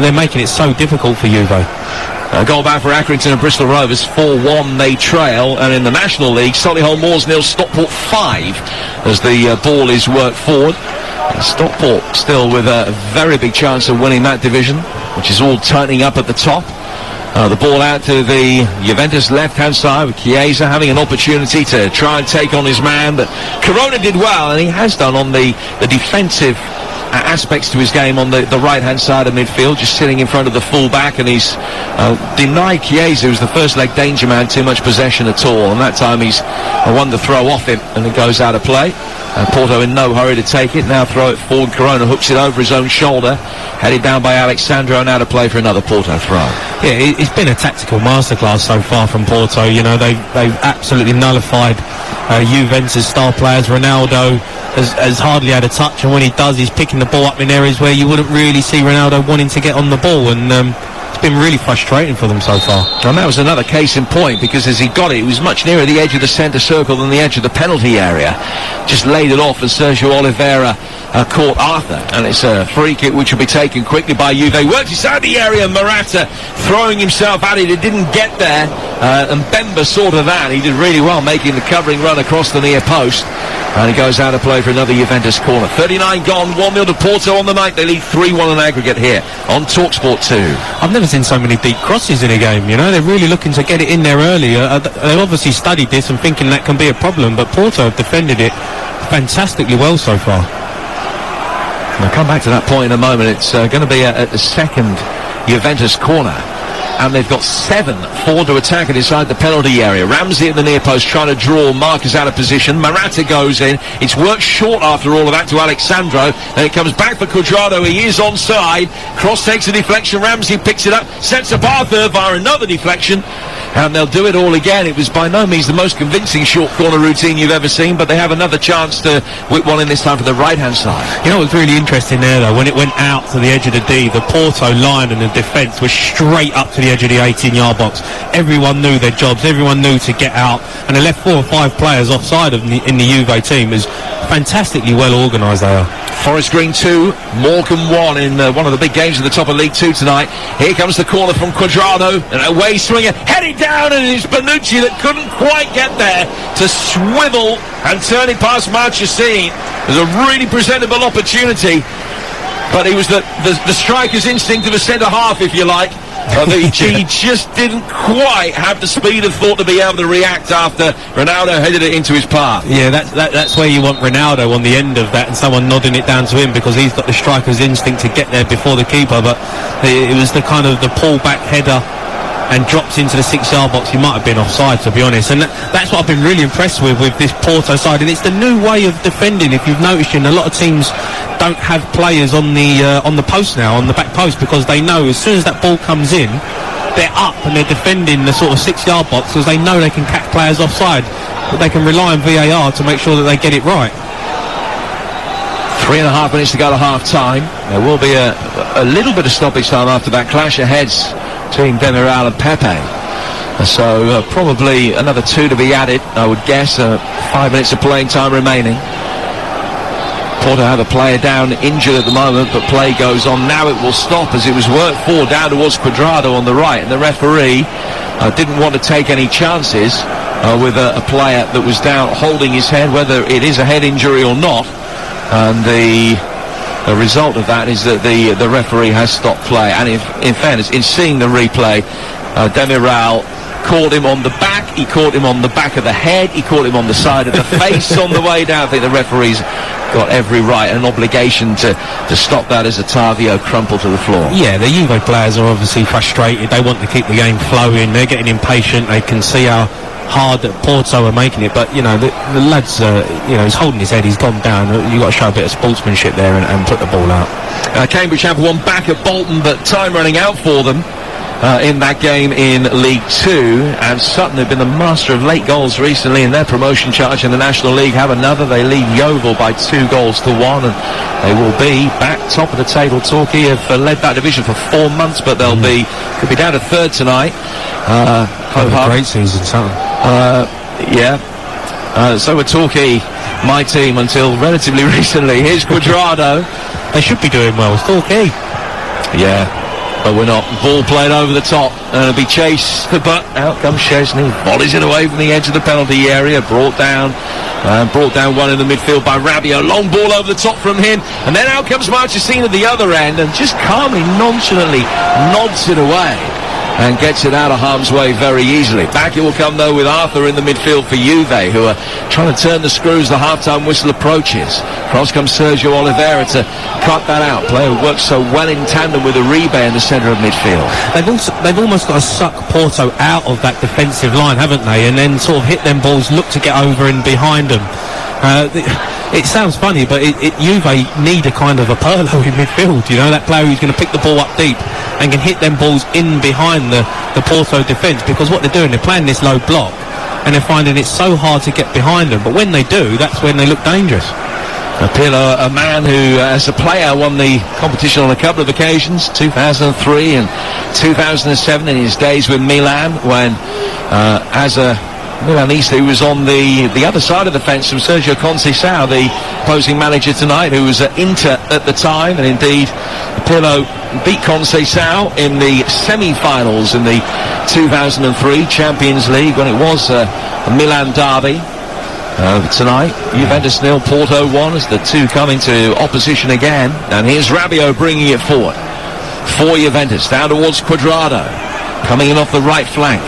they're making it so difficult for Juve. Goal back for Accrington and Bristol Rovers, 4-1 they trail, and in the National League, Solihull Moors 0, Stockport 5, as the ball is worked forward. Stockport still with a very big chance of winning that division, which is all tightening up at the top. The ball out to the Juventus left-hand side with Chiesa having an opportunity to try and take on his man, but Corona did well, and he has done on the defensive aspects to his game on the right-hand side of midfield, just sitting in front of the full-back, and he's denied Chiesa, who's the first-leg danger man, too much possession at all, and that time he's won the throw off him, and it goes out of play. Porto in no hurry to take it, now throw it forward. Corona hooks it over his own shoulder, headed down by Alexandro, now to play for another Porto throw. Yeah, it's been a tactical masterclass so far from Porto. You know, they've absolutely nullified Juventus star players. Ronaldo has hardly had a touch, and when he does, he's picking the ball up in areas where you wouldn't really see Ronaldo wanting to get on the ball, and it's been really frustrating for them so far. And that was another case in point, because as he got it, he was much nearer the edge of the centre circle than the edge of the penalty area. Just laid it off, and Sergio Oliveira caught Arthur, and it's a free kick which will be taken quickly by Juve. Worked inside the area, Morata throwing himself at it. It didn't get there, and Bemba saw to that. He did really well, making the covering run across the near post, and he goes out of play for another Juventus corner. 39 gone, 1-0 to Porto on the night. They lead 3-1 in aggregate here on TalkSport 2. I've never seen so many deep crosses in a game, you know. They're really looking to get it in there early. They've obviously studied this and thinking that can be a problem, but Porto have defended it fantastically well so far. I'll come back to that point in a moment. It's going to be a second Juventus corner, and they've got 7 forward to attack it inside the penalty area. Ramsey at the near post trying to draw Marcus out of position. Morata goes in. It's worked short after all of that to Alexandro, and it comes back for Cuadrado. He is onside. Cross takes a deflection. Ramsey picks it up, sets up Arthur via another deflection, and they'll do it all again. It was by no means the most convincing short corner routine you've ever seen, but they have another chance to whip one in this time for the right-hand side. You know what's really interesting there, though? When it went out to the edge of the D, the Porto line and the defence was straight up to the edge of the 18-yard box. Everyone knew their jobs. Everyone knew to get out, and they left 4 or 5 players offside in the Juve team. Is fantastically well organised they are. Forest Green 2, Morecambe 1 in one of the big games at the top of League 2 tonight. Here comes the corner from Cuadrado, and away swinger, headed down, and it's Bonucci that couldn't quite get there to swivel and turn it past Marchesine. It was a really presentable opportunity, but it was the striker's instinct of a centre-half, if you like. He just didn't quite have the speed of thought to be able to react after Ronaldo headed it into his path. Yeah, that's where you want Ronaldo on the end of that, and someone nodding it down to him, because he's got the striker's instinct to get there before the keeper. But it was the kind of the pull-back header and dropped into the 6-yard box. He might have been offside, to be honest, and that's what I've been really impressed with this Porto side, and it's the new way of defending. If you've noticed, a lot of teams don't have players on the post now, on the back post, because they know as soon as that ball comes in, they're up and they're defending the sort of 6-yard box, because they know they can catch players offside, but they can rely on VAR to make sure that they get it right. 3.5 minutes to go to half-time. There will be a little bit of stoppage time after that clash of heads between Demiral and Pepe. So probably another 2 to be added, I would guess. 5 minutes of playing time remaining. Porto have a player down, injured at the moment, but play goes on. Now it will stop as it was worked forward down towards Cuadrado on the right, and the referee didn't want to take any chances with a player that was down holding his head, whether it is a head injury or not. And the result of that is that the referee has stopped play. And in fairness, in seeing the replay, Demiral caught him on the back, he caught him on the back of the head, he caught him on the side of the face on the way down. I think the referee's got every right and obligation to stop that as Ottavio crumpled to the floor. Yeah, the Juve players are obviously frustrated. They want to keep the game flowing. They're getting impatient. They can see how hard that Porto are making it, but the lad's he's holding his head, he's gone down. You've got to show a bit of sportsmanship there and put the ball out. Cambridge have won back at Bolton, but time running out for them in that game in League 2, and Sutton have been the master of late goals recently in their promotion charge in the National League. Have another. They lead Yeovil by 2 goals to 1, and they will be back top of the table. Torquay have led that division for 4 months, but they'll could be down to 3rd tonight. Had a great season, Sutton. So were Torquay, my team, until relatively recently. Here's Cuadrado. They should be doing well. It's Torquay. Yeah. But we're not. Ball played over the top, and it'll be chased, but out comes Szczesny, volleys it away from the edge of the penalty area, brought down one in the midfield by Rabiot, long ball over the top from him, and then out comes Marchesín at the other end, and just calmly, nonchalantly nods it away, and gets it out of harm's way very easily. Back it will come, though, with Arthur in the midfield for Juve, who are trying to turn the screws. The half-time whistle approaches. Cross comes Sergio Oliveira to cut that out. Player who works so well in tandem with Uribe in the centre of midfield. They've almost got to suck Porto out of that defensive line, haven't they? And then sort of hit them balls, look to get over and behind them. It sounds funny, but Juve need a kind of a Pirlo in midfield, you know, that player who's going to pick the ball up deep and can hit them balls in behind the Porto defence, because what they're doing, they're playing this low block and they're finding it so hard to get behind them, but when they do, that's when they look dangerous. Pirlo, a man who, as a player, won the competition on a couple of occasions, 2003 and 2007 in his days with Milan, when as a Milanista, who was on the other side of the fence from Sergio Conceição, the opposing manager tonight, who was at Inter at the time, and indeed Pirlo beat Conceição in the semi-finals in the 2003 Champions League, when it was a Milan derby. Tonight, Juventus 0, Porto 1, as the two come into opposition again, and here's Rabiot bringing it forward for Juventus, down towards Cuadrado, coming in off the right flank.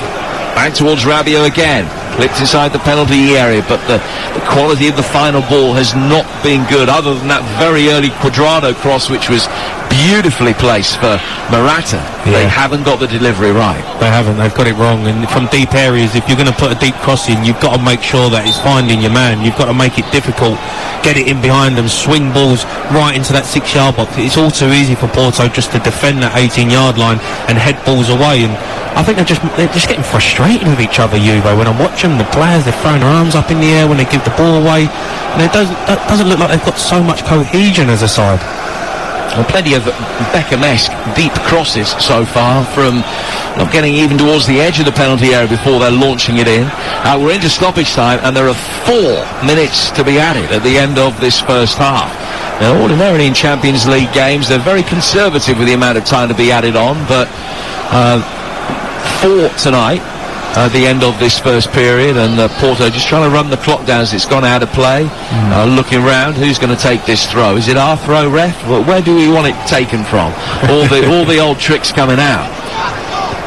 Back towards Rabiot again, clipped inside the penalty area, but the quality of the final ball has not been good, other than that very early Cuadrado cross, which was beautifully placed for Morata. Yeah. They haven't got the delivery right. They haven't, they've got it wrong, and from deep areas, if you're going to put a deep cross in, you've got to make sure that it's finding your man, you've got to make it difficult, get it in behind them, swing balls right into that 6-yard box. It's all too easy for Porto just to defend that 18-yard line and head balls away, and I think they're just getting frustrated with each other, Juve. When I'm watching the players, they're throwing their arms up in the air when they give the ball away, and it doesn't look like they've got so much cohesion as a side. Well, plenty of Beckham-esque deep crosses so far, from not getting even towards the edge of the penalty area before they're launching it in. We're into stoppage time, and there are 4 minutes to be added at the end of this first half. Now, ordinarily in Champions League games, they're very conservative with the amount of time to be added on, but 4 tonight at the end of this first period, and Porto just trying to run the clock down as it's gone out of play. Looking round, who's going to take this throw? Is it our throw, ref? Well, where do we want it taken from? all the old tricks coming out.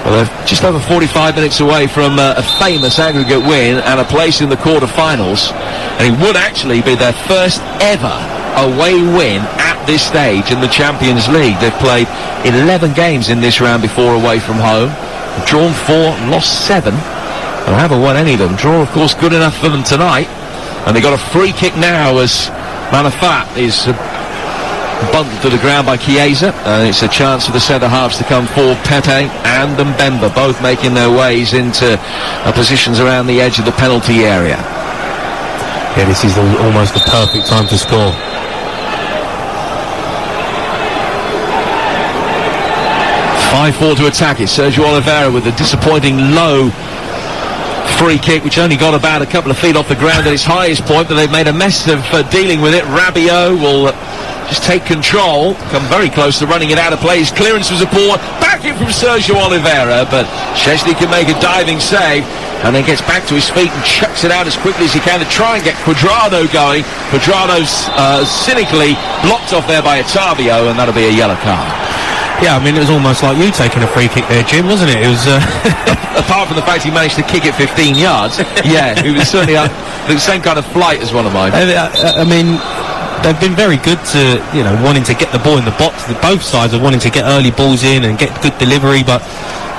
Well, they're just over 45 minutes away from a famous aggregate win and a place in the quarter-finals, and it would actually be their first ever away win at this stage in the Champions League. They've played 11 games in this round before away from home. Drawn 4, lost 7, and haven't won any of them. Draw, of course, good enough for them tonight, and they got a free kick now as Manafat is bumped to the ground by Chiesa, and it's a chance for the centre-halves to come for Pepe and Mbemba, both making their ways into positions around the edge of the penalty area. Yeah, this is almost the perfect time to score. 5-4 to attack it. Sergio Oliveira with a disappointing low free kick, which only got about a couple of feet off the ground at its highest point, but they've made a mess of dealing with it. Rabiot will just take control, come very close to running it out of play. His clearance was a poor, back in from Sergio Oliveira, but Szczesny can make a diving save, and then gets back to his feet and chucks it out as quickly as he can to try and get Cuadrado going. Cuadrado's cynically blocked off there by Otavio, and that'll be a yellow card. Yeah, I mean, it was almost like you taking a free kick there, Jim, wasn't it? It was apart from the fact he managed to kick it 15 yards. Yeah, it was certainly the same kind of flight as one of mine. I mean, they've been very good to, wanting to get the ball in the box. Both sides are wanting to get early balls in and get good delivery, but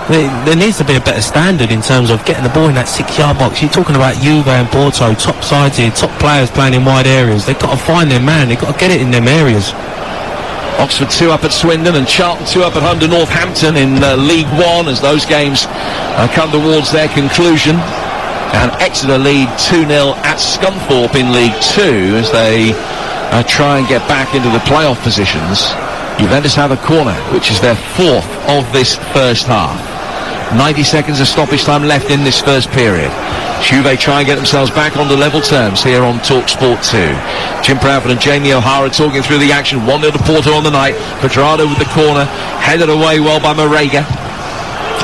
there needs to be a better standard in terms of getting the ball in that 6-yard box. You're talking about Juve and Porto, top sides here, top players playing in wide areas. They've got to find their man. They've got to get it in them areas. Oxford 2 up at Swindon and Charlton 2 up at Under Northampton in League 1 as those games come towards their conclusion. And Exeter lead 2-0 at Scunthorpe in League 2 as they try and get back into the playoff positions. Juventus have a corner, which is their 4th of this first half. 90 seconds of stoppage time left in this first period. Juve try and get themselves back onto level terms here on TalkSport 2. Jim Proudfoot and Jamie O'Hara talking through the action. 1-0 to Porto on the night. Quadrado with the corner, headed away well by Marega.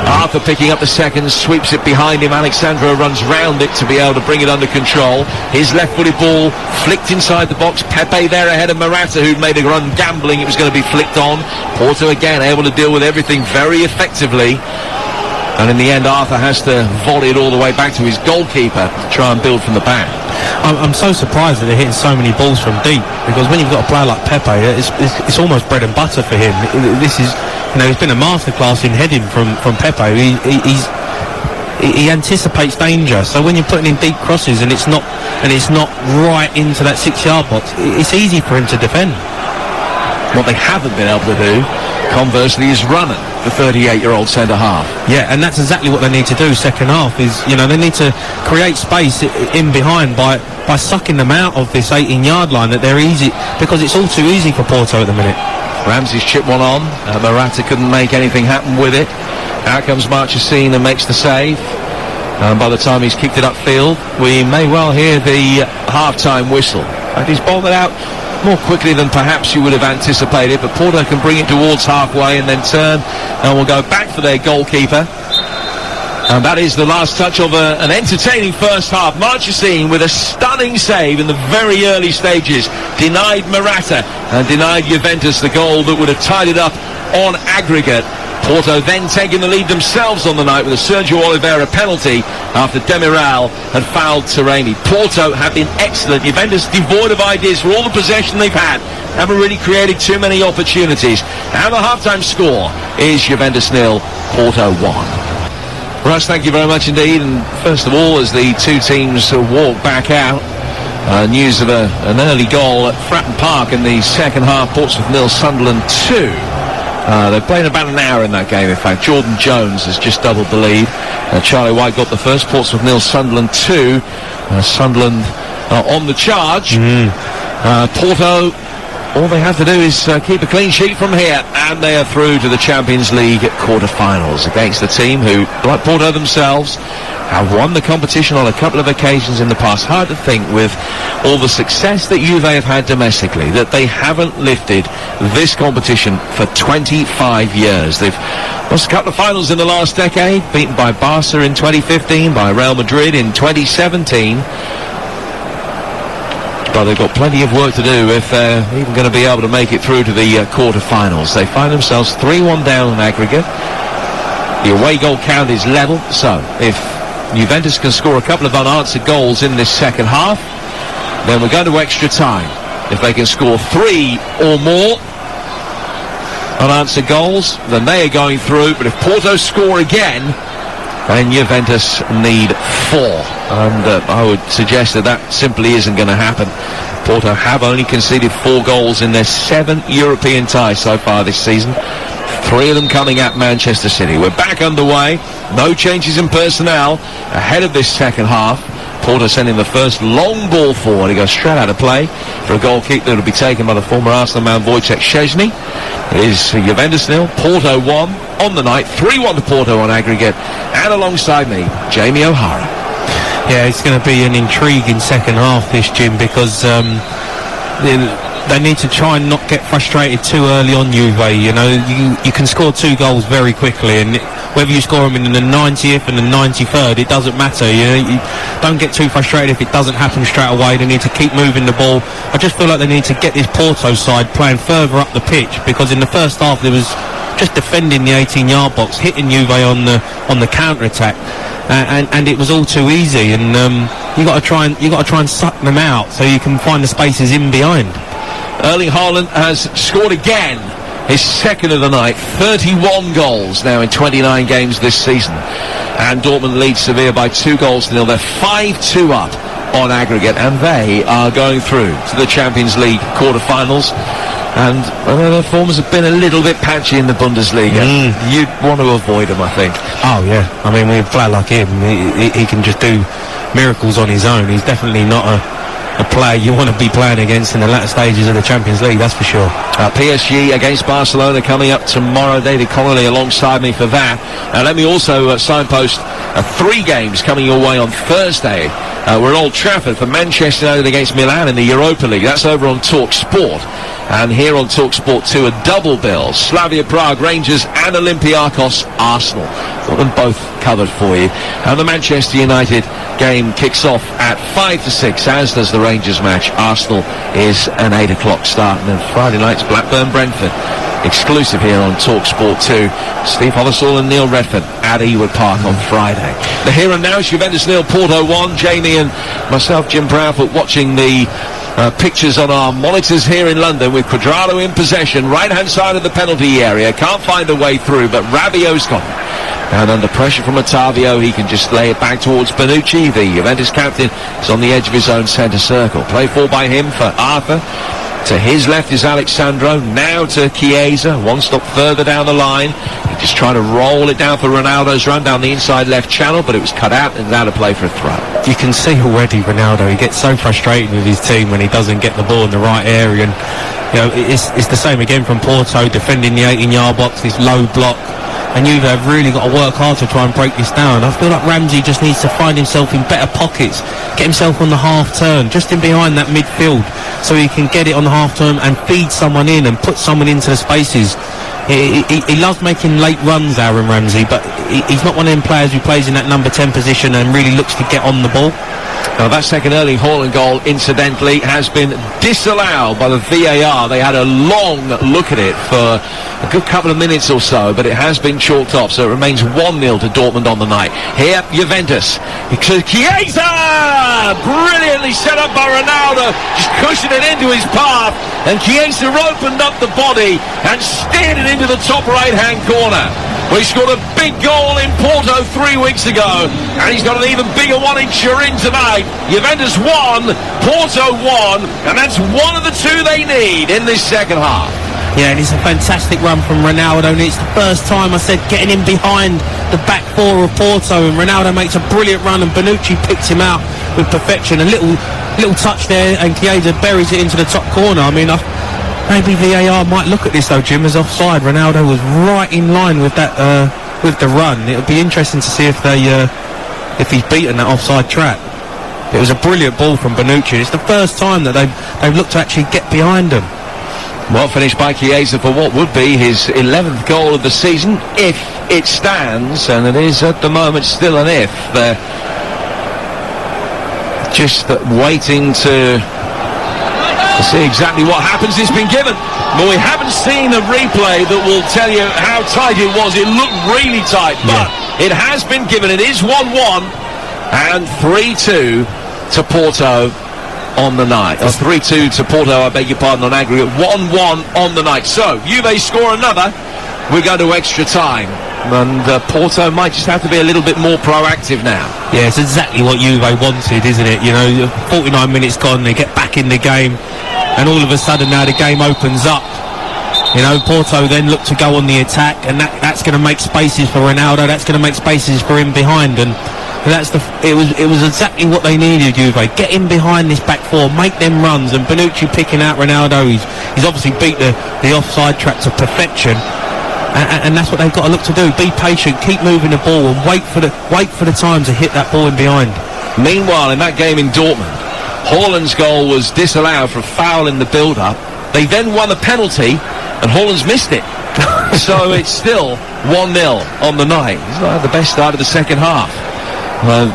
Arthur picking up the seconds, sweeps it behind him. Alexandro runs round it to be able to bring it under control. His left-footed ball flicked inside the box. Pepe there ahead of Morata, who'd made a run gambling it was going to be flicked on. Porto again able to deal with everything very effectively. And in the end, Arthur has to volley it all the way back to his goalkeeper to try and build from the back. I'm so surprised that they're hitting so many balls from deep, because when you've got a player like Pepe, it's almost bread and butter for him. This is, it's been a masterclass in heading from Pepe. He anticipates danger, so when you're putting in deep crosses and it's not right into that 6-yard box, it's easy for him to defend. What they haven't been able to do, conversely, is run it, the 38-year-old centre-half. Yeah, and that's exactly what they need to do second half, is, they need to create space in behind by sucking them out of this 18-yard line, that they're easy, because it's all too easy for Porto at the minute. Ramsey's chip one on. Morata couldn't make anything happen with it. Out comes Marchesine and makes the save. And by the time he's kicked it upfield, we may well hear the half-time whistle. And he's bowled it out more quickly than perhaps you would have anticipated, but Porto can bring it towards halfway and then turn and will go back for their goalkeeper. And that is the last touch of an entertaining first half. Marchesine with a stunning save in the very early stages denied Morata and denied Juventus the goal that would have tied it up on aggregate. Porto then taking the lead themselves on the night with a Sergio Oliveira penalty after Demiral had fouled Taremi. Porto have been excellent. Juventus devoid of ideas for all the possession they've had. Haven't really created too many opportunities. And the half-time score is Juventus 0, Porto 1. Russ, thank you very much indeed. And first of all, as the two teams walk back out, news of an early goal at Fratton Park in the second half. Portsmouth 0, Sunderland 2. They've played about an hour in that game, in fact. Jordan Jones has just doubled the lead. Charlie White got the first. Portsmouth 0, Sunderland 2. Sunderland on the charge. Porto, all they have to do is keep a clean sheet from here, and they are through to the Champions League quarter-finals against the team who, like Porto themselves, have won the competition on a couple of occasions in the past. Hard to think, with all the success that Juve have had domestically, that they haven't lifted this competition for 25 years. They've lost a couple of finals in the last decade, beaten by Barca in 2015, by Real Madrid in 2017. But they've got plenty of work to do if they're even going to be able to make it through to the quarter-finals. They find themselves 3-1 down in aggregate. The away goal count is level, so if Juventus can score a couple of unanswered goals in this second half, then we're going to extra time. If they can score 3 or more unanswered goals, then they are going through. But if Porto score again, then Juventus need 4. And I would suggest that simply isn't going to happen. Porto have only conceded 4 goals in their 7 European ties so far this season. 3 of them coming at Manchester City. We're back underway. No changes in personnel ahead of this second half. Porto sending the first long ball forward. He goes straight out of play for a goal kick that will be taken by the former Arsenal man Wojciech Szczesny. It is Juventus 0, Porto 1 on the night. 3-1 to Porto on aggregate. And alongside me, Jamie O'Hara. Yeah, it's going to be an intriguing second half, this, Jim, because they need to try and not get frustrated too early on, Juve. You can score 2 goals very quickly, and whether you score them in the 90th and the 93rd, it doesn't matter. You don't get too frustrated if it doesn't happen straight away. They need to keep moving the ball. I just feel like they need to get this Porto side playing further up the pitch, because in the first half there was just defending the 18-yard box, hitting Juve on the counter-attack, and it was all too easy. And you got to try and suck them out so you can find the spaces in behind. Erling Haaland has scored again, his second of the night. 31 goals now in 29 games this season. And Dortmund leads Sevilla by 2 goals to 0. They're 5-2 up on aggregate, and they are going through to the Champions League quarter-finals. And their forms have been a little bit patchy in the Bundesliga. You'd want to avoid them, I think. Oh, yeah. I mean, with a player like him, he can just do miracles on his own. He's definitely not a a player you want to be playing against in the latter stages of the Champions League, that's for sure. PSG against Barcelona coming up tomorrow. David Connolly alongside me for that. Let me also signpost 3 games coming your way on Thursday. We're at Old Trafford for Manchester United against Milan in the Europa League. That's over on Talk Sport. And here on Talk Sport 2, a double bill. Slavia Prague, Rangers and Olympiacos, Arsenal. Got them both covered for you. And the Manchester United game kicks off at 5 to 6, as does the Rangers match. Arsenal is an 8 o'clock start. And then Friday night's Blackburn-Brentford. Exclusive here on Talk Sport 2. Steve Hollisall and Neil Redford at Ewood Park on Friday. The here and now is Juventus 0, Porto 1. Jamie and myself, Jim Proudfoot, watching the pictures on our monitors here in London with Cuadrado in possession, right-hand side of the penalty area. Can't find a way through, but Rabiot's got it. And under pressure from Ottavio, he can just lay it back towards Bonucci. The Juventus captain is on the edge of his own centre circle. Play for by him for Arthur. To his left is Alexandro, now to Chiesa, one stop further down the line. He just trying to roll it down for Ronaldo's run down the inside left channel, but it was cut out and out of play for a throw. You can see already Ronaldo, he gets so frustrated with his team when he doesn't get the ball in the right area. And you know, it's the same again from Porto, defending the 18-yard box, this low block. And Juve have really got to work hard to try and break this down. I feel like Ramsey just needs to find himself in better pockets, get himself on the half turn, just in behind that midfield, so he can get it on the half turn and feed someone in and put someone into the spaces. He loves making late runs, Aaron Ramsey, but he's not one of them players who plays in that number 10 position and really looks to get on the ball. Now that second Erling Haaland goal, incidentally, has been disallowed by the VAR. They had a long look at it for a good couple of minutes or so, but it has been chalked off, so it remains 1-0 to Dortmund on the night. Here, Juventus. Chiesa! Brilliantly set up by Ronaldo, just cushioned it into his path, and Chiesa opened up the body and steered it into the top right-hand corner. Well, he scored a big goal in Porto 3 weeks ago, and he's got an even bigger one in Turin tonight. Juventus 1, Porto 1, and that's one of the 2 they need in this second half. Yeah, and it's a fantastic run from Ronaldo, and it's the first time I said getting in behind the back 4 of Porto, and Ronaldo makes a brilliant run, and Bonucci picks him out with perfection. A little touch there, and Chiesa buries it into the top corner. I mean, maybe VAR might look at this though, Jim, as offside. Ronaldo was right in line with that, with the run. It'll be interesting to see if he's beaten that offside trap. It was a brilliant ball from Bonucci. It's the first time that they've looked to actually get behind him. Well finished by Chiesa for what would be his 11th goal of the season, if it stands, and it is at the moment still an if. They're just waiting to see exactly what happens. It's been given, but we haven't seen a replay that will tell you how tight it was. It looked really tight, but it has been given. It is 1-1 and 3-2 to Porto on the night. 3-2 to Porto, I beg your pardon, on aggregate. 1-1 on the night. So, Juve score another. We're going to extra time. And Porto might just have to be a little bit more proactive now. Yeah, it's exactly what Juve wanted, isn't it? You know, 49 minutes gone, they get back in the game, and all of a sudden now the game opens up. You know, Porto then look to go on the attack, and that's going to make spaces for Ronaldo. That's going to make spaces for him behind, and it was exactly what they needed. Juve get in behind this back 4, make them runs, and Bonucci picking out Ronaldo. He's obviously beat the offside trap to perfection, and that's what they've got to look to do. Be patient, keep moving the ball, and wait for the time to hit that ball in behind. Meanwhile, in that game in Dortmund, Haaland's goal was disallowed for a foul in the build-up. They then won a penalty, and Haaland's missed it. So it's still 1-0 on the night. It's not the best start of the second half.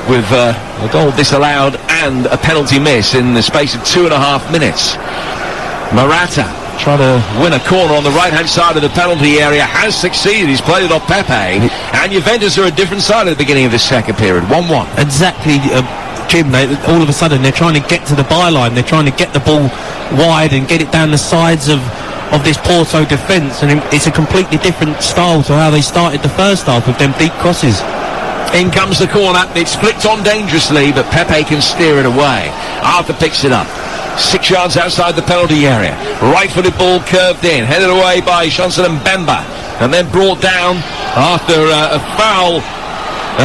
With a goal disallowed and a penalty miss in the space of 2.5 minutes. Morata trying to win a corner on the right-hand side of the penalty area, has succeeded. He's played it off Pepe, and Juventus are a different side at the beginning of this second period. 1-1. Exactly, Jim. All of a sudden they're trying to get to the byline. They're trying to get the ball wide and get it down the sides of this Porto defence, and it's a completely different style to how they started the first half with them deep crosses. In comes the corner. It's flicked on dangerously, but Pepe can steer it away. Arthur picks it up. 6 yards outside the penalty area. Right-footed ball curved in. Headed away by Chancellor Mbemba. And then brought down after a foul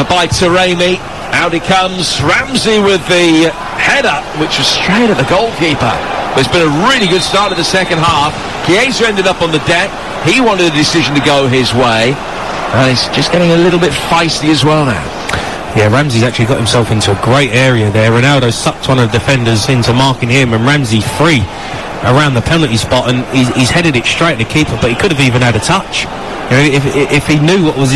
by Taremi. Out he comes. Ramsey with the header, which was straight at the goalkeeper. But it's been a really good start of the second half. Chiesa ended up on the deck. He wanted a decision to go his way. And it's just getting a little bit feisty as well now. Yeah, Ramsey's actually got himself into a great area there. Ronaldo sucked one of the defenders into marking him, and Ramsey free around the penalty spot, and he's headed it straight to the keeper, but he could have even had a touch. You know, if he knew what was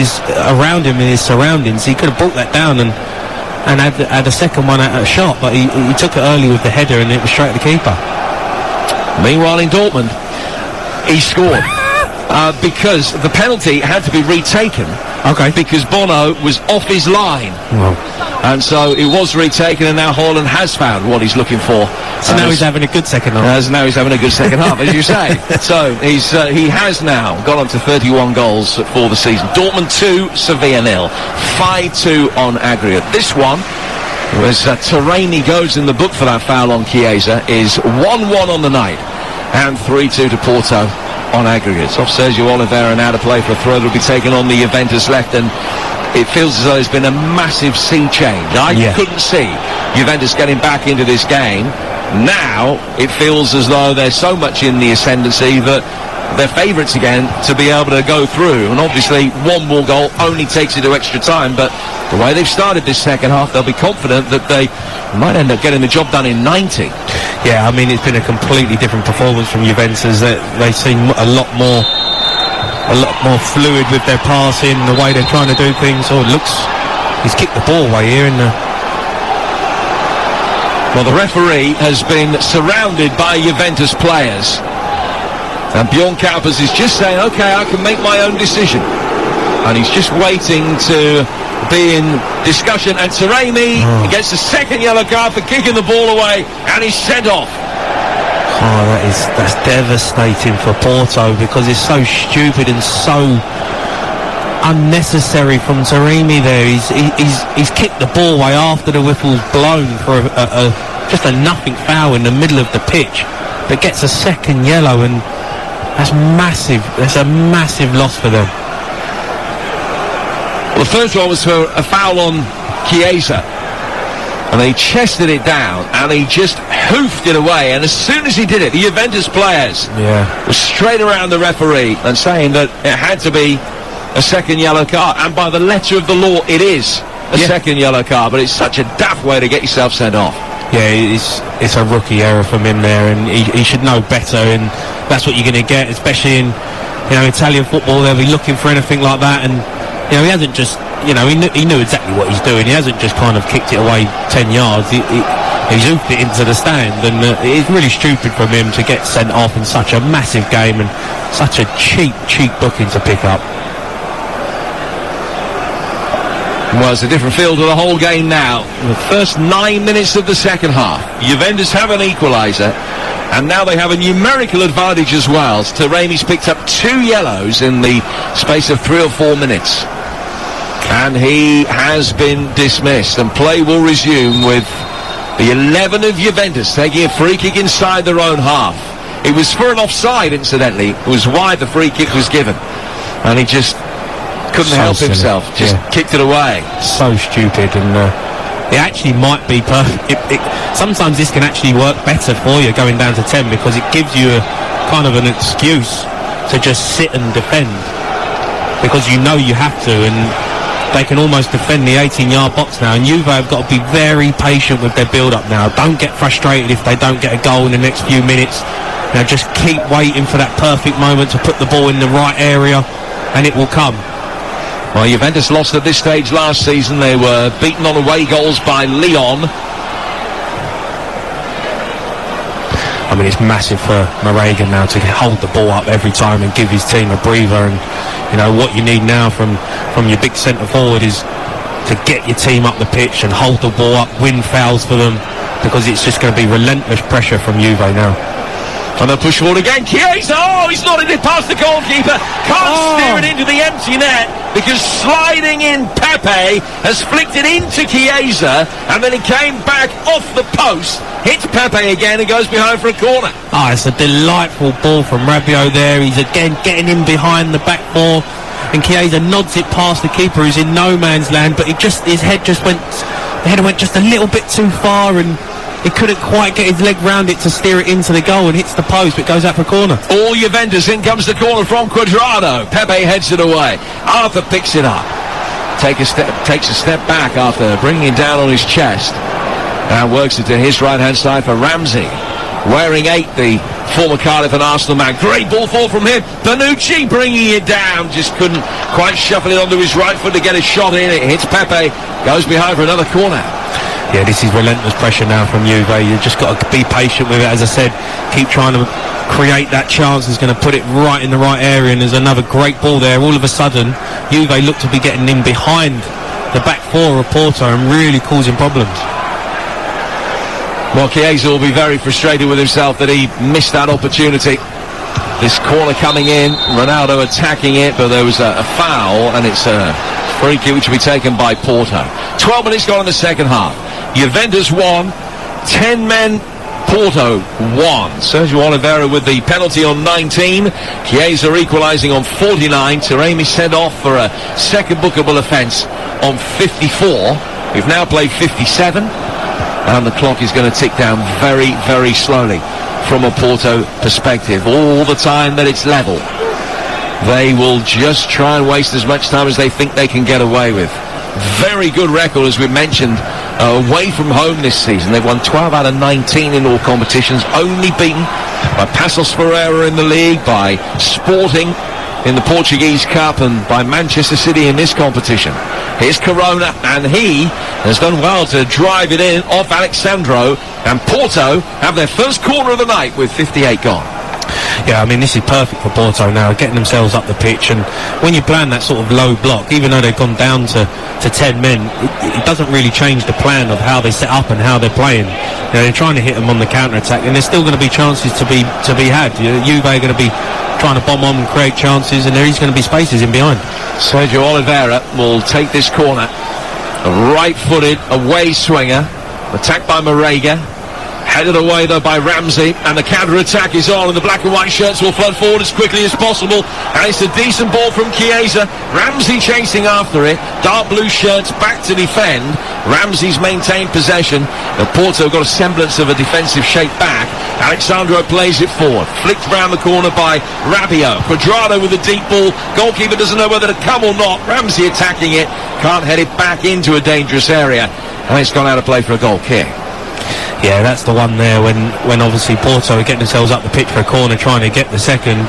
around him in his surroundings, he could have brought that down and had a second one at a shot, but he took it early with the header, and it was straight to the keeper. Meanwhile in Dortmund, he scored because the penalty had to be retaken. Okay. Because Bono was off his line. Well. And so it was retaken, and now Haaland has found what he's looking for. So now he's having a good second half. Now he's having a good second half, as you say. So he has now got up to 31 goals for the season. Dortmund 2, Sevilla 0. 5-2 on aggregate. This one was Taremi goes in the book for that foul on Chiesa, is 1-1 on the night, and 3-2 to Porto on aggregates. Off Sergio Oliveira now to play for a throw that will be taken on the Juventus left, and it feels as though there's been a massive sea change. I couldn't see Juventus getting back into this game. Now it feels as though there's so much in the ascendancy that they're favourites again to be able to go through, and obviously one more goal only takes it to extra time, but the way they've started this second half, they'll be confident that they might end up getting the job done in 90. Yeah, I mean, it's been a completely different performance from Juventus. They seem a lot more fluid with their passing, the way they're trying to do things. Oh, it looks, he's kicked the ball away here, and well, the referee has been surrounded by Juventus players, and Bjorn Kuipers is just saying, okay, I can make my own decision, and he's just waiting to be in discussion, and Taremi gets the second yellow card for kicking the ball away, and he's sent off. Oh, that's devastating for Porto, because it's so stupid and so unnecessary from Taremi there. He's kicked the ball away after the whistle's blown for just a nothing foul in the middle of the pitch, but gets a second yellow, and that's massive. That's a massive loss for them. Well, the first one was for a foul on Chiesa, and he chested it down, and he just hoofed it away, and as soon as he did it, the Juventus players were straight around the referee and saying that it had to be a second yellow card, and by the letter of the law it is a second yellow card, but it's such a daft way to get yourself sent off. Yeah, it's a rookie error from him there, and he should know better, and that's what you're going to get, especially in Italian football. They'll be looking for anything like that, and he hasn't just, he knew exactly what he's doing. He hasn't just kind of kicked it away 10 yards. He's hoofed it into the stand, and it's really stupid from him to get sent off in such a massive game and such a cheap booking to pick up. Well, it's a different feel to the whole game now. In the first 9 minutes of the second half, Juventus have an equaliser, and now they have a numerical advantage as well. Taremi's picked up 2 yellows in the space of 3 or 4 minutes, and he has been dismissed, and play will resume with the 11 of Juventus taking a free kick inside their own half. It was for an offside, incidentally. It was why the free kick was given, and he just couldn't help himself, just kicked it away. So stupid, and it actually might be perfect. Sometimes this can actually work better for you going down to 10, because it gives you a kind of an excuse to just sit and defend, because you have to, and they can almost defend the 18-yard box now, and Juve have got to be very patient with their build-up now. Don't get frustrated if they don't get a goal in the next few minutes. Just keep waiting for that perfect moment to put the ball in the right area, and it will come. Well, Juventus lost at this stage last season. They were beaten on away goals by Lyon. I mean, it's massive for Moraga now to hold the ball up every time and give his team a breather. And what you need now from your big centre forward is to get your team up the pitch and hold the ball up, win fouls for them, because it's just going to be relentless pressure from Juve now. And they'll push forward again. Chiesa, he's not in it past the goalkeeper. Can't steer it into the empty net, because sliding in Pepe has flicked it into Chiesa, and then he came back off the post, hits Pepe again, and goes behind for a corner. It's a delightful ball from Rabiot there. He's again getting in behind the back four, and Chiesa nods it past the keeper, who's in no man's land, but his head went just a little bit too far, and he couldn't quite get his leg round it to steer it into the goal, and hits the post, but goes out for a corner. All Juventus, in comes the corner from Cuadrado. Pepe heads it away. Arthur picks it up. Takes a step back after bringing it down on his chest. And works it to his right-hand side for Ramsey. Wearing 8, the former Cardiff and Arsenal man. Great ball forward from him. Bonucci bringing it down. Just couldn't quite shuffle it onto his right foot to get a shot in. It hits Pepe. Goes behind for another corner. Yeah, this is relentless pressure now from Juve. You've just got to be patient with it. As I said, keep trying to create that chance. Is going to put it right in the right area, and there's another great ball there. All of a sudden, Juve look to be getting in behind the back four of Porto and really causing problems. Well, Chiesa will be very frustrated with himself that he missed that opportunity. This corner coming in, Ronaldo attacking it, but there was a foul, and it's a free kick which will be taken by Porto. 12 minutes gone in the second half. Juventus 1, 10 men, Porto 1. Sergio Oliveira with the penalty on 19. Chiesa equalising on 49. Taremi sent off for a second bookable offence on 54. We've now played 57. And the clock is going to tick down very, very slowly from a Porto perspective. All the time that it's level, they will just try and waste as much time as they think they can get away with. Very good record, as we mentioned, away from home this season. They've won 12 out of 19 in all competitions, only beaten by Passos Ferreira in the league, by Sporting in the Portuguese Cup, and by Manchester City in this competition. Here's Corona, and he has done well to drive it in off Alexandro, and Porto have their first corner of the night with 58 gone. Yeah, I mean, this is perfect for Porto now, getting themselves up the pitch, and when you plan that sort of low block, even though they've gone down to 10 men, it doesn't really change the plan of how they set up and how they're playing. You know, they're trying to hit them on the counter-attack, and there's still going to be chances to be had. Juve are going to be trying to bomb on and create chances, and there is going to be spaces in behind. Sergio Oliveira will take this corner. A right-footed away swinger, attacked by Marega. Headed away though by Ramsey, and the counter-attack is on, and the black and white shirts will flood forward as quickly as possible, and it's a decent ball from Chiesa. Ramsey chasing after it. Dark blue shirts back to defend. Ramsey's maintained possession, and Porto got a semblance of a defensive shape back. Alexandro plays it forward, flicked round the corner by Rabiot. Cuadrado with a deep ball. Goalkeeper doesn't know whether to come or not. Ramsey attacking it, can't head it back into a dangerous area, and it's gone out of play for a goal kick. Yeah, that's the one there when obviously Porto are getting themselves up the pitch for a corner, trying to get the second,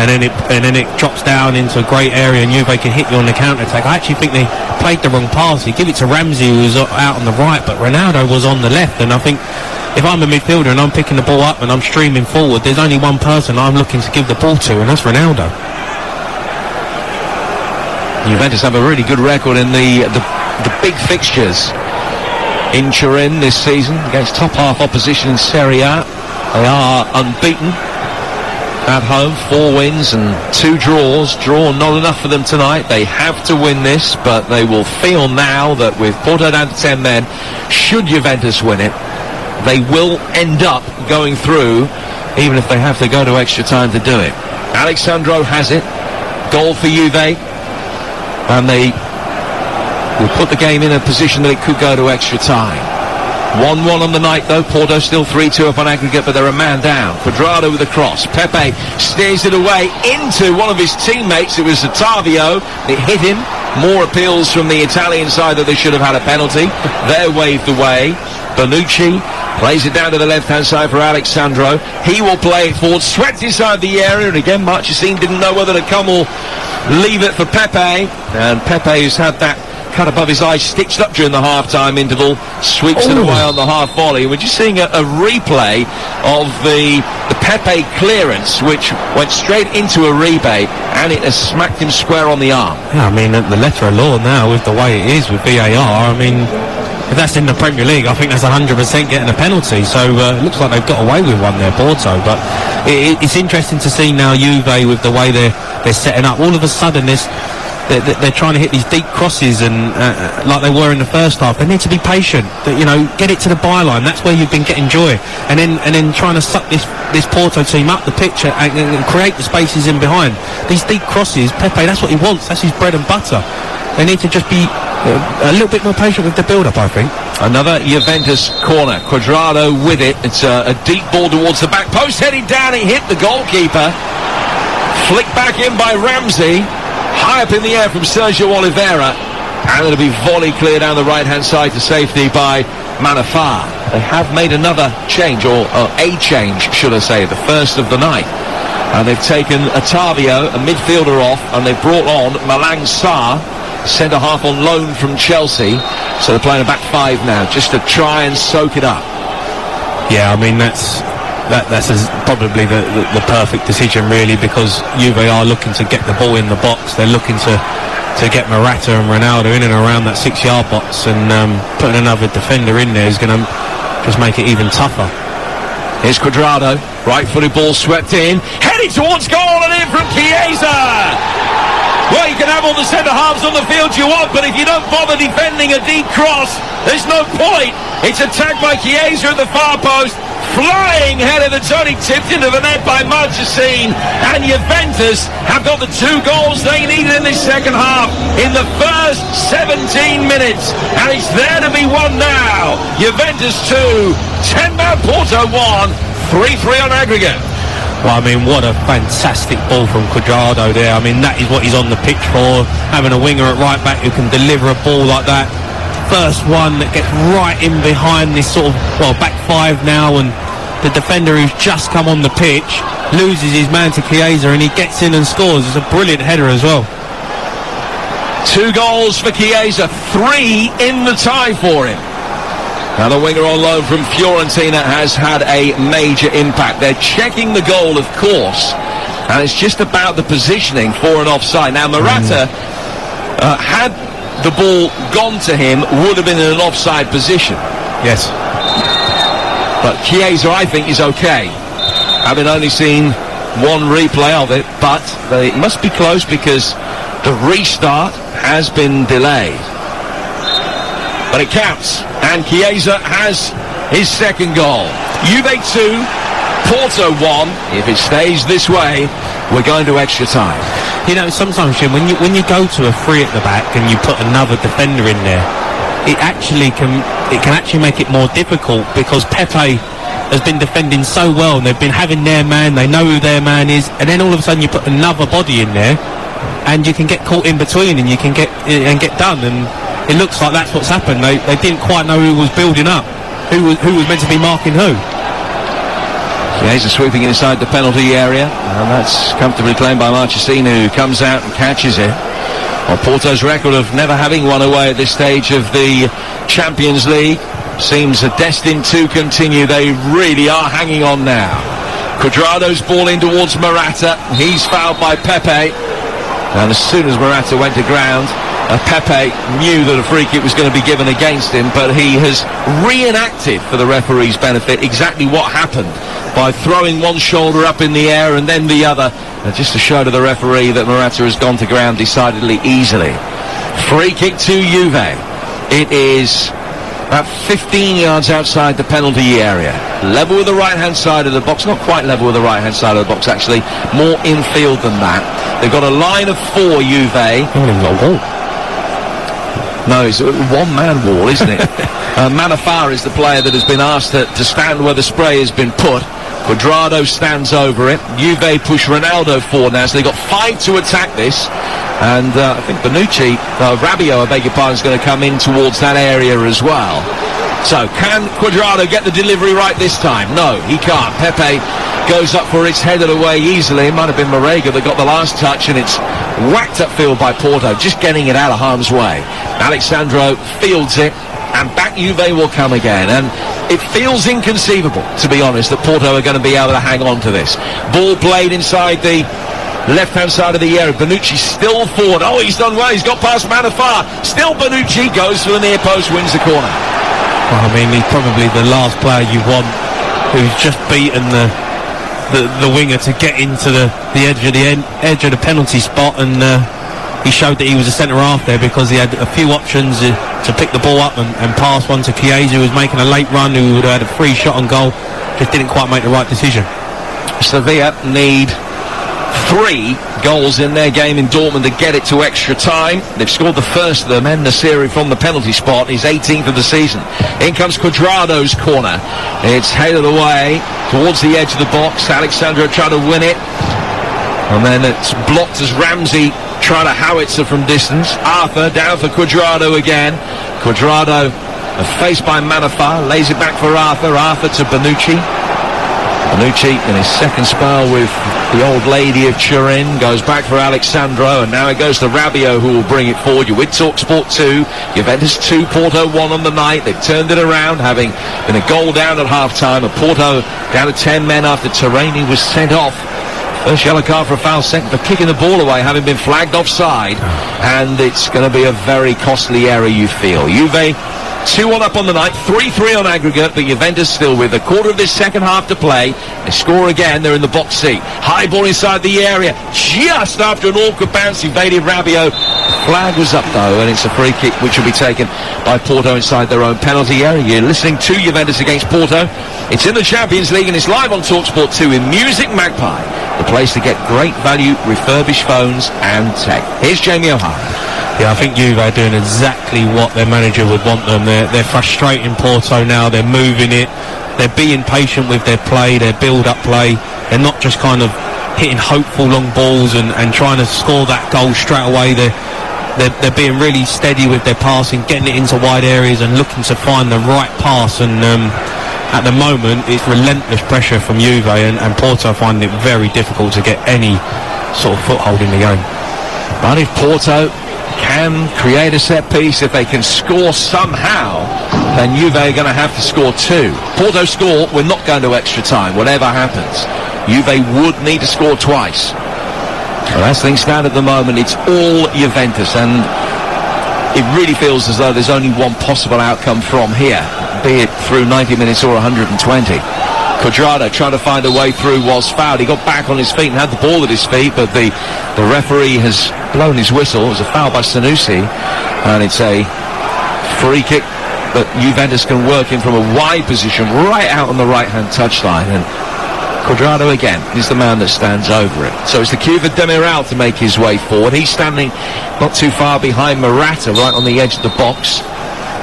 and then it drops down into a great area, and Juve can hit you on the counter-attack. I actually think they played the wrong pass. You give it to Ramsey, who was out on the right, but Ronaldo was on the left, and I think if I'm a midfielder and I'm picking the ball up and I'm streaming forward, there's only one person I'm looking to give the ball to, and that's Ronaldo. Juventus have a really good record in the big fixtures in Turin this season against top half opposition in Serie A. They are unbeaten at home, 4 wins and 2 draws. Draw not enough for them tonight. They have to win this, but they will feel now that with Porto down to 10 men, should Juventus win it, they will end up going through, even if they have to go to extra time to do it. Alexandro has it. Goal for Juve, and they will put the game in a position that it could go to extra time. 1-1 on the night though. Porto still 3-2 up on aggregate, but they're a man down. Cuadrado with a cross. Pepe steers it away into one of his teammates. It was Ottavio. It hit him. More appeals from the Italian side that they should have had a penalty. They're waved away. Bonucci plays it down to the left-hand side for Alexandro. He will play it forward. Swept inside the area, and again Marchesín didn't know whether to come or leave it for Pepe. And Pepe, who's had that cut above his eye stitched up during the half-time interval, sweeps it away on the half volley. We're just seeing a replay of the Pepe clearance, which went straight into Uribe, and it has smacked him square on the arm. Yeah, I mean, the letter of law now, with the way it is with VAR, I mean, if that's in the Premier League, I think that's 100% getting a penalty. So it looks like they've got away with one there, Porto. But it's interesting to see now Juve with the way they're setting up. All of a sudden, they're trying to hit these deep crosses, and like they were in the first half. They need to be patient. Get it to the byline. That's where you've been getting joy, and then trying to suck this Porto team up the pitch and create the spaces in behind. These deep crosses, Pepe, that's what he wants. That's his bread and butter. They need to just be a little bit more patient with the build-up, I think. Another Juventus corner. Cuadrado with it. It's a deep ball towards the back post. Heading down, it hit the goalkeeper. Flicked back in by Ramsey. High up in the air from Sergio Oliveira. And it'll be volley clear down the right-hand side to safety by Manafar. They have made another change, or a change, should I say, the first of the night. And they've taken Otavio, a midfielder, off, and they've brought on Malang Sarr, centre-half on loan from Chelsea. So they're playing a back five now, just to try and soak it up. Yeah, I mean, that's probably the perfect decision, really, because Juve are looking to get the ball in the box. They're looking to get Morata and Ronaldo in and around that 6-yard box, and putting another defender in there is going to just make it even tougher. Here's Cuadrado, right-footed ball swept in, heading towards goal, and in from Chiesa! Well, you can have all the centre-halves on the field you want, but if you don't bother defending a deep cross, there's no point. It's attacked by Chiesa at the far post. Flying header that's only tipped into the net by Marchesine. And Juventus have got the 2 goals they needed in this second half in the first 17 minutes. And it's there to be won now. Juventus 2, 10-man Porto 1, 3-3 on aggregate. Well, I mean, what a fantastic ball from Cuadrado there. I mean, that is what he's on the pitch for, having a winger at right back who can deliver a ball like that. First one that gets right in behind this sort of, back five now, and the defender who's just come on the pitch loses his man to Chiesa, and he gets in and scores. It's a brilliant header as well. 2 goals for Chiesa, 3 in the tie for him. Now the winger on loan from Fiorentina has had a major impact. They're checking the goal, of course, and it's just about the positioning for an offside. Now Morata, had the ball gone to him, would have been in an offside position. Yes. But Chiesa, I think, is okay, having only seen one replay of it, but it must be close because the restart has been delayed. But it counts, and Chiesa has his second goal. Juve 2, Porto 1. If it stays this way, we're going to extra time. You know, sometimes, Jim, when you go to a free at the back and you put another defender in there, it can actually make it more difficult, because Pepe has been defending so well, and they've been having their man, they know who their man is, and then all of a sudden you put another body in there, and you can get caught in between, and you can get done. And it looks like that's what's happened. They didn't quite know who was building up, who was meant to be marking who. Chiesa sweeping inside the penalty area, and that's comfortably claimed by Marchesine, who comes out and catches it. Well, Porto's record of never having one away at this stage of the Champions League seems destined to continue. They really are hanging on now. Cuadrado's ball in towards Morata. He's fouled by Pepe, and as soon as Morata went to ground, Pepe knew that a free kick was going to be given against him, but he has reenacted, for the referee's benefit, exactly what happened by throwing one shoulder up in the air and then the other, just to show to the referee that Morata has gone to ground decidedly easily. Free kick to Juve. It is about 15 yards outside the penalty area. Level with the right-hand side of the box. Not quite level with the right-hand side of the box, actually. More infield than that. They've got a line of 4, Juve. No, it's a one-man wall, isn't it? Manafar is the player that has been asked to stand where the spray has been put. Cuadrado stands over it. Juve push Ronaldo forward now, so they've got 5 to attack this. And I think Rabiot, I beg your pardon, is going to come in towards that area as well. So, can Cuadrado get the delivery right this time? No, he can't. Pepe goes up for its headed away easily. It might have been Marega that got the last touch, and it's whacked upfield by Porto, just getting it out of harm's way. Alexandro fields it, and back Juve will come again. And it feels inconceivable, to be honest, that Porto are going to be able to hang on to this. Ball played inside the left-hand side of the area. Bonucci still forward. Oh, he's done well. He's got past Manafar. Still Bonucci goes for the near post, wins the corner. Well, I mean, he's probably the last player you want who's just beaten the winger to get into the edge of the penalty spot, and he showed that he was a centre-half there, because he had a few options to pick the ball up and pass one to Chiesa, who was making a late run, who would have had a free shot on goal. Just didn't quite make the right decision. Sevilla need 3 goals in their game in Dortmund to get it to extra time. They've scored the first of them, En-Nesyri from the penalty spot. He's 18th of the season. In comes Cuadrado's corner. It's headed away towards the edge of the box. Alexandro trying to win it. And then it's blocked as Ramsey trying to howitzer from distance. Arthur down for Cuadrado again. Cuadrado faced by Manafar. Lays it back for Arthur. Arthur to Bonucci. Bonucci in his second spell with the old lady of Turin goes back for Alexandro, and now it goes to Rabiot, who will bring it forward. You're with TalkSport 2, Juventus 2, Porto 1 on the night. They've turned it around, having been a goal down at half-time, and Porto down to 10 men after Taremi was sent off. First yellow card for a foul, second for kicking the ball away, having been flagged offside, and it's going to be a very costly error, you feel. Juve 2-1 up on the night, 3-3 on aggregate, but Juventus still with a quarter of this second half to play. They score again, they're in the box seat. High ball inside the area, just after an awkward bounce, evaded Rabiot. Flag was up though, and it's a free kick which will be taken by Porto inside their own penalty area. You're listening to Juventus against Porto. It's in the Champions League and it's live on TalkSport 2 in Music Magpie, the place to get great value refurbished phones and tech. Here's Jamie O'Hara. Yeah, I think Juve are doing exactly what their manager would want them. They're frustrating Porto now. They're moving it. They're being patient with their play, their build-up play. They're not just kind of hitting hopeful long balls and trying to score that goal straight away. They're being really steady with their passing, getting it into wide areas and looking to find the right pass. And at the moment, it's relentless pressure from Juve, and Porto find it very difficult to get any sort of foothold in the game. But if Porto can create a set piece, if they can score somehow, then Juve are going to have to score 2. Porto score, we're not going to extra time, whatever happens. Juve would need to score twice. Well, as things stand at the moment, it's all Juventus, and it really feels as though there's only one possible outcome from here, be it through 90 minutes or 120. Cuadrado trying to find a way through, was fouled. He got back on his feet and had the ball at his feet, but the referee has blown his whistle. It was a foul by Sanusi, and it's a free kick that Juventus can work in from a wide position right out on the right-hand touchline, and Cuadrado again is the man that stands over it. So it's the cue for Demiral to make his way forward. He's standing not too far behind Morata, right on the edge of the box.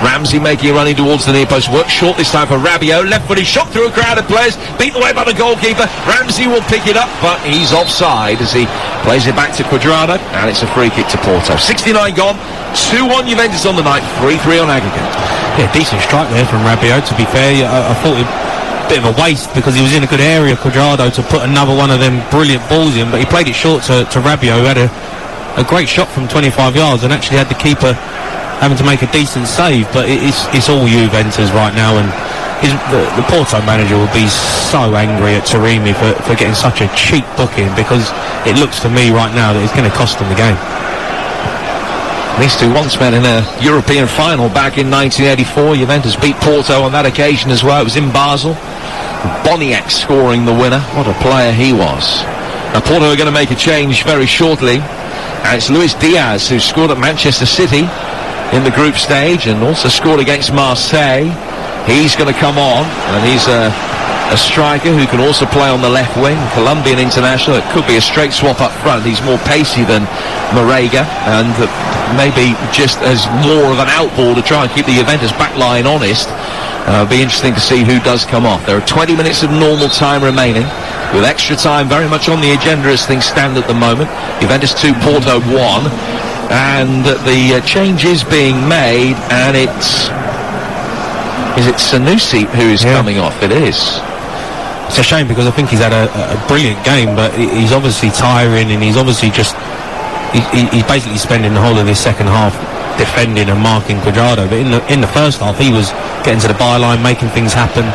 Ramsey making a running towards the near post. Works short this time for Rabiot. Left-footed shot through a crowd of players. Beaten away by the goalkeeper. Ramsey will pick it up, but he's offside as he plays it back to Cuadrado. And it's a free kick to Porto. 69 gone. 2-1 Juventus on the night. 3-3 on aggregate. Yeah, decent strike there from Rabiot, to be fair. I thought it a bit of a waste because he was in a good area, Cuadrado, to put another one of them brilliant balls in, but he played it short to Rabiot, who had a great shot from 25 yards and actually had the keeper having to make a decent save. But it's all Juventus right now, and the Porto manager will be so angry at Taremi for getting such a cheap booking, because it looks to me right now that it's going to cost them the game. These two once met in a European final back in 1984. Juventus beat Porto on that occasion as well. It was in Basel. Boniek scoring the winner. What a player he was. Now Porto are going to make a change very shortly. And it's Luis Diaz, who scored at Manchester City in the group stage and also scored against Marseille. He's going to come on, and he's a striker who can also play on the left wing, Colombian international. It could be a straight swap up front. He's more pacey than Marega, and maybe just as more of an outball to try and keep the Juventus back line honest. It'll be interesting to see who does come off. There are 20 minutes of normal time remaining, with extra time very much on the agenda as things stand at the moment. Juventus 2, Porto 1, and the change is being made, and it's... Is it Sanusi who is coming off? It is. It's a shame, because I think he's had a brilliant game, but he's obviously tiring, and he's obviously just... He's basically spending the whole of this second half defending and marking Cuadrado. But in the first half, he was getting to the byline, making things happen.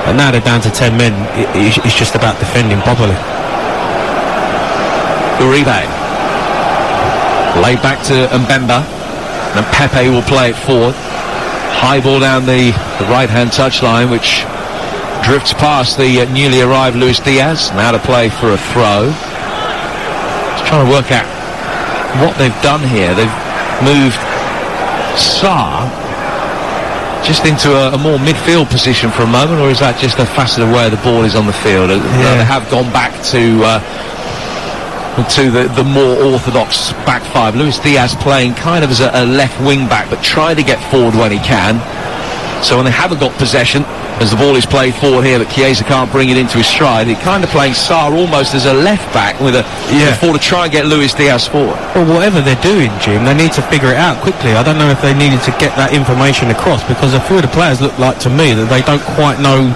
But now they're down to 10 men. It's just about defending properly. Uribe. Laid back to Mbemba. And Pepe will play it forward. High ball down the right-hand touchline, which drifts past the newly arrived Luis Diaz. Now to play for a throw. Just trying to work out what they've done here. They've moved Sarr just into a more midfield position for a moment, or is that just a facet of where the ball is on the field? They have gone back to to the more orthodox back five. Luis Diaz playing kind of as a left wing back, but trying to get forward when he can. So when they haven't got possession, as the ball is played forward here, but Chiesa can't bring it into his stride, he's kind of playing Sarr almost as a left back with to try and get Luis Diaz forward. Well, whatever they're doing, Jim, they need to figure it out quickly. I don't know if they needed to get that information across, because a few of the players look like to me that they don't quite know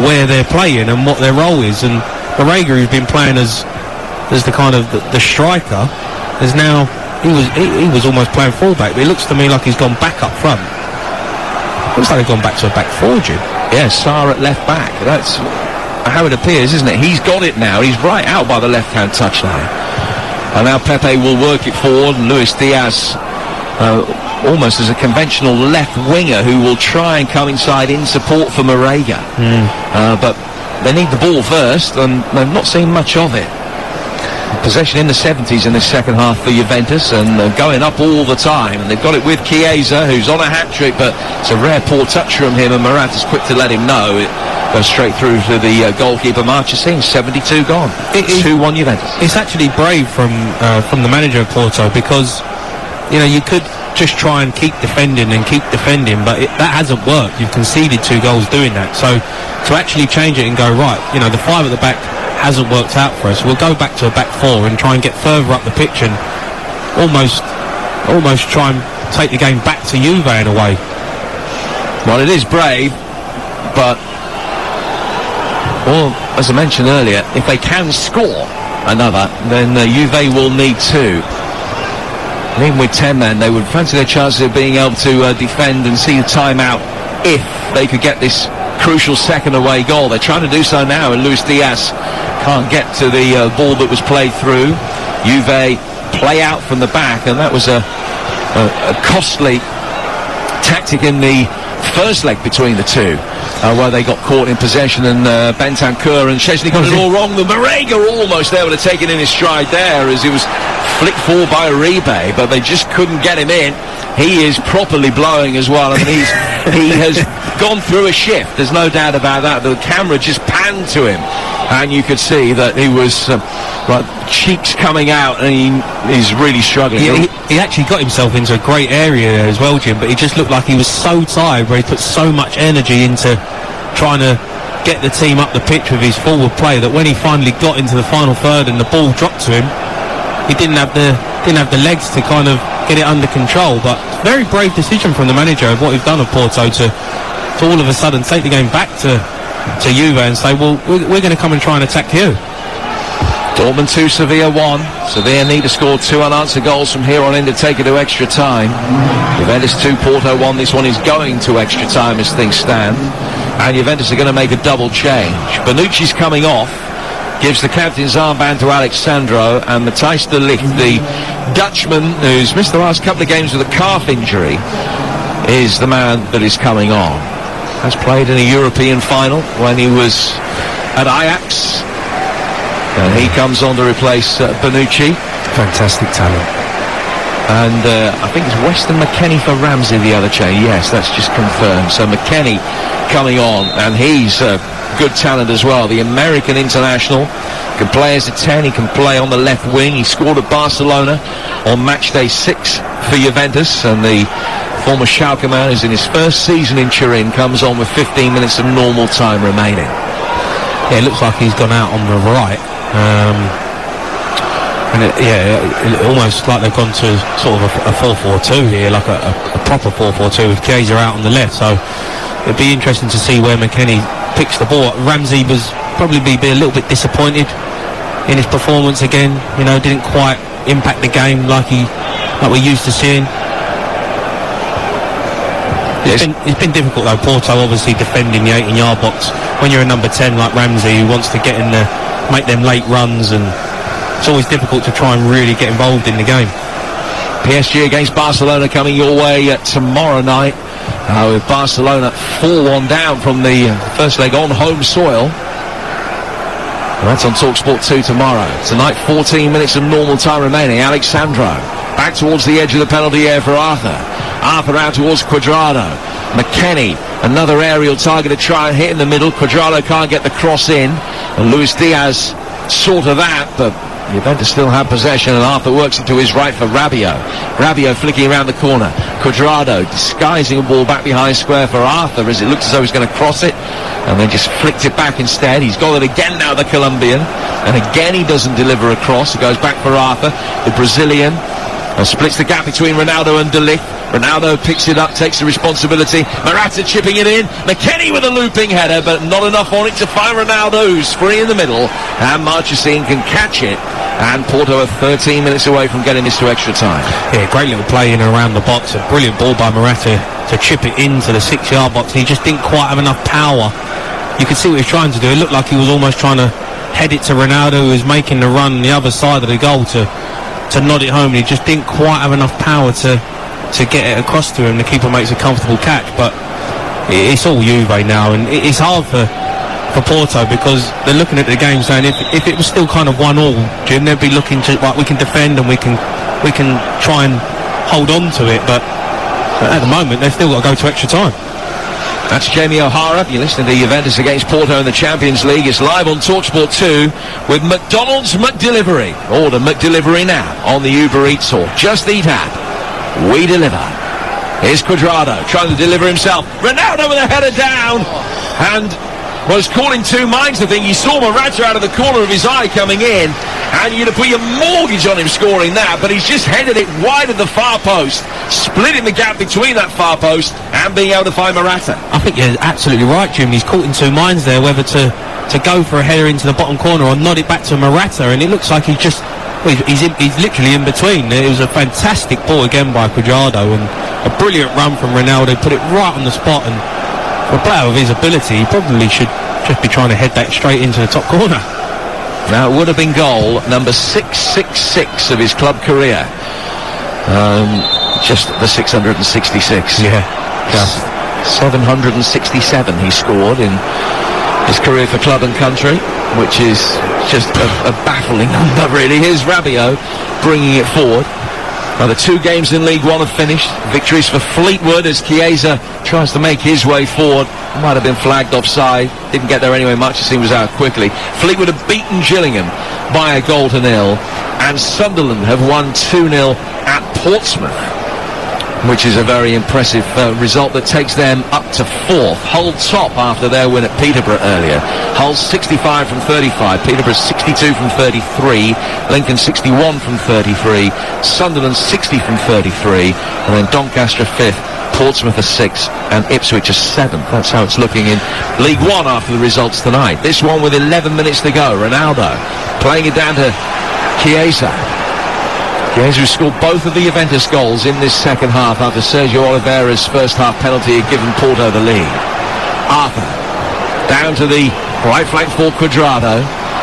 where they're playing and what their role is. And Marega, who's been playing as the kind of the striker, is now he was almost playing fullback, but it looks to me like he's gone back up front. Looks like they've gone back to a back four, Jim. Yeah, Sarr at left back. That's how it appears, isn't it? He's got it now. He's right out by the left-hand touchline. And now Pepe will work it forward. Luis Diaz, almost as a conventional left winger, who will try and come inside in support for Marega. But they need the ball first, and they've not seen much of it. Possession in the 70s in this second half for Juventus, and going up all the time, and they've got it with Chiesa, who's on a hat-trick, but it's a rare poor touch from him, and Morata's quick to let him know. It goes straight through to the goalkeeper, Marchesín. 72 gone. 2-1 Juventus. It's actually brave from the manager of Porto, because you could just try and keep defending, but that hasn't worked. You've conceded 2 goals doing that, so to actually change it and go, right, the 5 at the back hasn't worked out for us, we'll go back to a back 4 and try and get further up the pitch and almost try and take the game back to Juve in a way. Well, it is brave, but as I mentioned earlier, if they can score another, then Juve will need 2. And even with 10 men, they would fancy their chances of being able to defend and see the time out if they could get this crucial second away goal. They're trying to do so now, and Luis Diaz can't get to the ball that was played through. Juve play out from the back, and that was a costly tactic in the first leg between the two, where they got caught in possession, and Bentancur and Szczesny got it all wrong. The Marega almost able to take it in his stride there as he was flicked forward by Uribe, but they just couldn't get him in. He is properly blowing as well. I mean, he has gone through a shift. There's no doubt about that. The camera just panned to him, and you could see that he was cheeks coming out, and he's really struggling. He actually got himself into a great area there as well, Jim, but he just looked like he was so tired, where he put so much energy into trying to get the team up the pitch with his forward play, that when he finally got into the final third and the ball dropped to him, he didn't have the legs to kind of get it under control. But very brave decision from the manager of what he's done of Porto to all of a sudden take the game back to Juve and say, well, we're going to come and try and attack you. Dortmund 2, Sevilla 1. Sevilla need to score 2 unanswered goals from here on in to take it to extra time. Juventus 2, Porto 1. This one is going to extra time as things stand, and Juventus are going to make a double change. Bonucci's coming off, gives the captain's armband to Alexandro, and Matthijs de Ligt, the Dutchman who's missed the last couple of games with a calf injury, is the man that is coming on. Has played in a European final when he was at Ajax, and he comes on to replace Bonucci. Fantastic talent. And I think it's Weston McKennie for Ramsey, the other chain. Yes, that's just confirmed. So McKennie coming on, and he's good talent as well. The American international can play as a 10. He can play on the left wing. He scored at Barcelona on match day 6 for Juventus, and the former Schalke man, who's in his first season in Turin, comes on with 15 minutes of normal time remaining. Yeah, it looks like he's gone out on the right. And it almost like they've gone to sort of a 4-4-2 here, like a proper 4-4-2 with Chiesa out on the left. So it'd be interesting to see where McKennie picks the ball. Ramsey was probably be a little bit disappointed in his performance again. Didn't quite impact the game like we're used to seeing. It's been difficult though. Porto obviously defending the 18-yard box when you're a number 10 like Ramsey, who wants to get in there, make them late runs, and it's always difficult to try and really get involved in the game. PSG against Barcelona coming your way tomorrow night, with Barcelona 4-1 down from the first leg on home soil. And that's on TalkSport 2 tomorrow. Tonight, 14 minutes of normal time remaining. Alexandro back towards the edge of the penalty area for Arthur. Arthur out towards Cuadrado. McKennie, another aerial target to try and hit in the middle. Cuadrado can't get the cross in, and Luis Diaz sort of that, but Juventus still have possession, and Arthur works it to his right for Rabiot. Rabiot flicking around the corner. Cuadrado disguising a ball back behind square for Arthur as it looks as though he's going to cross it, and then just flicked it back instead. He's got it again now, the Colombian, and again he doesn't deliver a cross. It goes back for Arthur, the Brazilian. Splits the gap between Ronaldo and De Ligt. Ronaldo picks it up, takes the responsibility. Morata chipping it in. McKennie with a looping header, but not enough on it to find Ronaldo, who's free in the middle. And Marchesín can catch it. And Porto are 13 minutes away from getting this to extra time. Yeah, great little play in and around the box. A brilliant ball by Morata to chip it into the 6-yard box. He just didn't quite have enough power. You could see what he was trying to do. It looked like he was almost trying to head it to Ronaldo, who was making the run on the other side of the goal to nod it home, and he just didn't quite have enough power to get it across to him. The keeper makes a comfortable catch, but it's all Juve now, and it's hard for Porto, because they're looking at the game saying if it was still kind of 1-1, Jim, they'd be looking to, like, we can defend and we can try and hold on to it, but at the moment they've still got to go to extra time. That's Jamie O'Hara. You're listening to Juventus against Porto in the Champions League. It's live on TalkSport 2 with McDonald's McDelivery. Order McDelivery now on the Uber Eats or Just Eat app. We deliver. Here's Cuadrado trying to deliver himself. Ronaldo with a header down, and was caught in two minds, I think. He saw Morata out of the corner of his eye coming in, and you'd have put your mortgage on him scoring that, but he's just headed it wide of the far post, splitting the gap between that far post and being able to find Morata. I think you're absolutely right, Jim. He's caught in two minds there, whether to go for a header into the bottom corner or nod it back to Morata, and it looks like he's literally in between. It was a fantastic ball again by Cuadrado, and a brilliant run from Ronaldo, put it right on the spot, and for a player of his ability, he probably should just be trying to head that straight into the top corner. Now, it would have been goal number 666 of his club career. Just the 666. Yeah. 767 he scored in his career for club and country, which is just a baffling number, really. Here's Rabiot bringing it forward. Now, the two games in League One have finished. Victories for Fleetwood as Chiesa tries to make his way forward. Might have been flagged offside. Didn't get there anyway much, as he was out quickly. Fleetwood have beaten Gillingham by 1-0. And Sunderland have won 2-0 at Portsmouth, which is a very impressive result that takes them up to 4th. Hull top after their win at Peterborough earlier. Hull 65 from 35, Peterborough 62 from 33, Lincoln 61 from 33, Sunderland 60 from 33, and then Doncaster 5th, Portsmouth are 6th, and Ipswich are 7th. That's how it's looking in League One after the results tonight. This one with 11 minutes to go. Ronaldo playing it down to Chiesa. Chiesa scored both of the Juventus goals in this second half after Sergio Oliveira's first half penalty had given Porto the lead. Arthur down to the right flank for Cuadrado.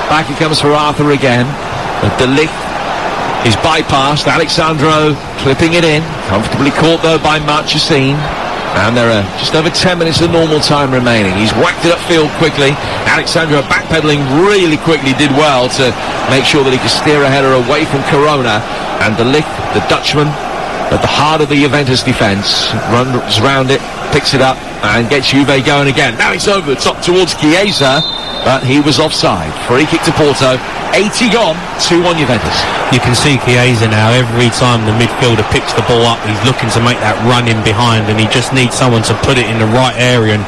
Back it comes for Arthur again. De Ligt is bypassed. Alexandro clipping it in. Comfortably caught though by Marchesín. And there are just over 10 minutes of normal time remaining. He's whacked it upfield quickly. Alexandro backpedaling really quickly, did well to make sure that he could steer a header away from Corona. And De Ligt, the Dutchman, at the heart of the Juventus defence, runs round it, picks it up, and gets Juve going again. Now it's over the top towards Chiesa, but he was offside. Free kick to Porto. 80 gone, 2-1 Juventus. You can see Chiesa now, every time the midfielder picks the ball up, he's looking to make that run in behind, and he just needs someone to put it in the right area. And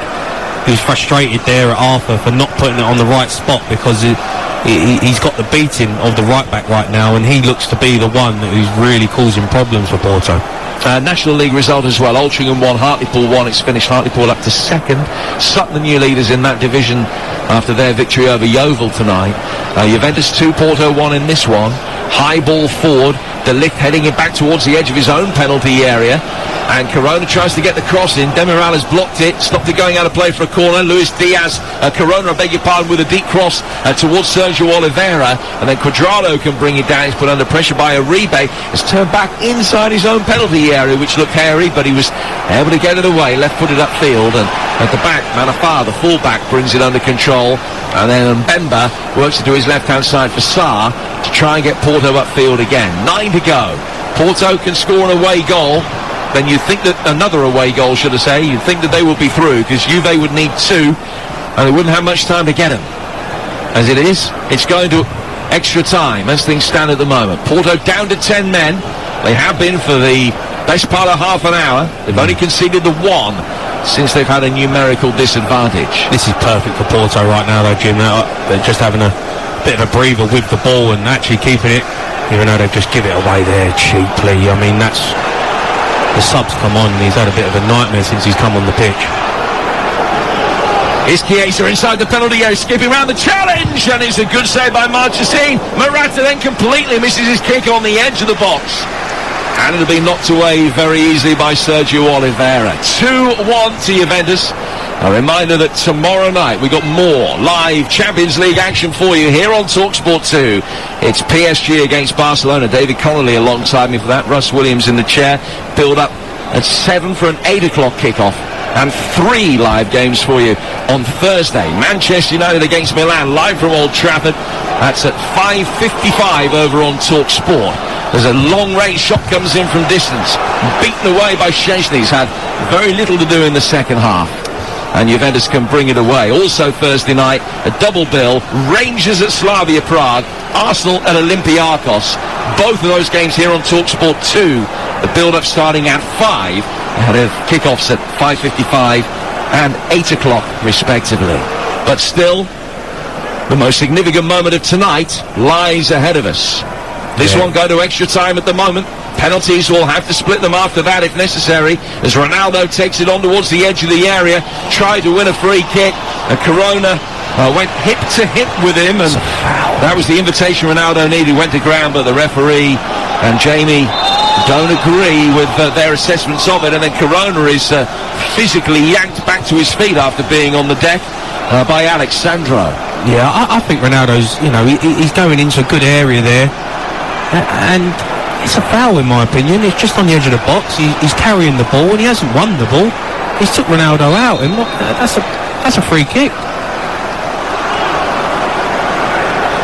he was frustrated there at Arthur for not putting it on the right spot, because he's got the beating of the right back right now, and he looks to be the one who's really causing problems for Porto. National League result as well. Altrincham 1, Hartlepool 1. It's finished Hartlepool up to 2nd. Sutton, the new leaders in that division after their victory over Yeovil tonight. Juventus 2, Porto 1 in this one. High ball forward. De Ligt heading it back towards the edge of his own penalty area. And Corona tries to get the cross in. Demiral has blocked it, stopped it going out of play for a corner. Luis Diaz, Corona, I beg your pardon, with a deep cross towards Sergio Oliveira. And then Cuadrado can bring it down. He's put under pressure by Uribe. It's turned back inside his own penalty area, which looked hairy, but he was able to get it away, left-footed upfield. And at the back, Manafar, the full-back, brings it under control. And then Mbemba works it to his left-hand side for Sarr to try and get Porto upfield again. 9 to go. Porto can score an away goal. Then you'd think that another away goal, should I say, you'd think that they would be through, because Juve would need 2, and they wouldn't have much time to get them. As it is, it's going to extra time as things stand at the moment. Porto down to 10 men. They have been for the best part of half an hour. They've only conceded the one since they've had a numerical disadvantage. This is perfect for Porto right now, though, Jim. They're just having a bit of a breather with the ball and actually keeping it, even though they've just give it away there cheaply. I mean, that's... The sub's come on and he's had a bit of a nightmare since he's come on the pitch. Here's Chiesa inside the penalty area, skipping around the challenge, and it's a good save by Marchesín. Morata then completely misses his kick on the edge of the box. And it'll be knocked away very easily by Sergio Oliveira. 2-1 to Juventus. A reminder that tomorrow night we got more live Champions League action for you here on TalkSport 2. It's PSG against Barcelona. David Connolly alongside me for that. Russ Williams in the chair. Build up at 7 for an 8 o'clock kickoff. And 3 live games for you on Thursday. Manchester United against Milan, live from Old Trafford. That's at 5:55 over on TalkSport. There's a long-range shot comes in from distance. Beaten away by Szczęsny. He's had very little to do in the second half. And Juventus can bring it away. Also Thursday night, a double bill. Rangers at Slavia Prague. Arsenal at Olympiacos. Both of those games here on TalkSport 2. The build-up starting at 5. Ahead of kickoffs at 5:55 and 8 o'clock respectively. But still, the most significant moment of tonight lies ahead of us. This one go to extra time at the moment. Penalties, will have to split them after that if necessary, as Ronaldo takes it on towards the edge of the area, tried to win a free kick, and Corona went hip to hip with him, and that was the invitation Ronaldo needed. Went to ground, but the referee and Jamie don't agree with their assessments of it, and then Corona is physically yanked back to his feet after being on the deck by Alexandro. Yeah, I think Ronaldo's, he's going into a good area there, and it's a foul in my opinion. It's just on the edge of the box. He's carrying the ball and he hasn't won the ball. He's took Ronaldo out, and that's a free kick.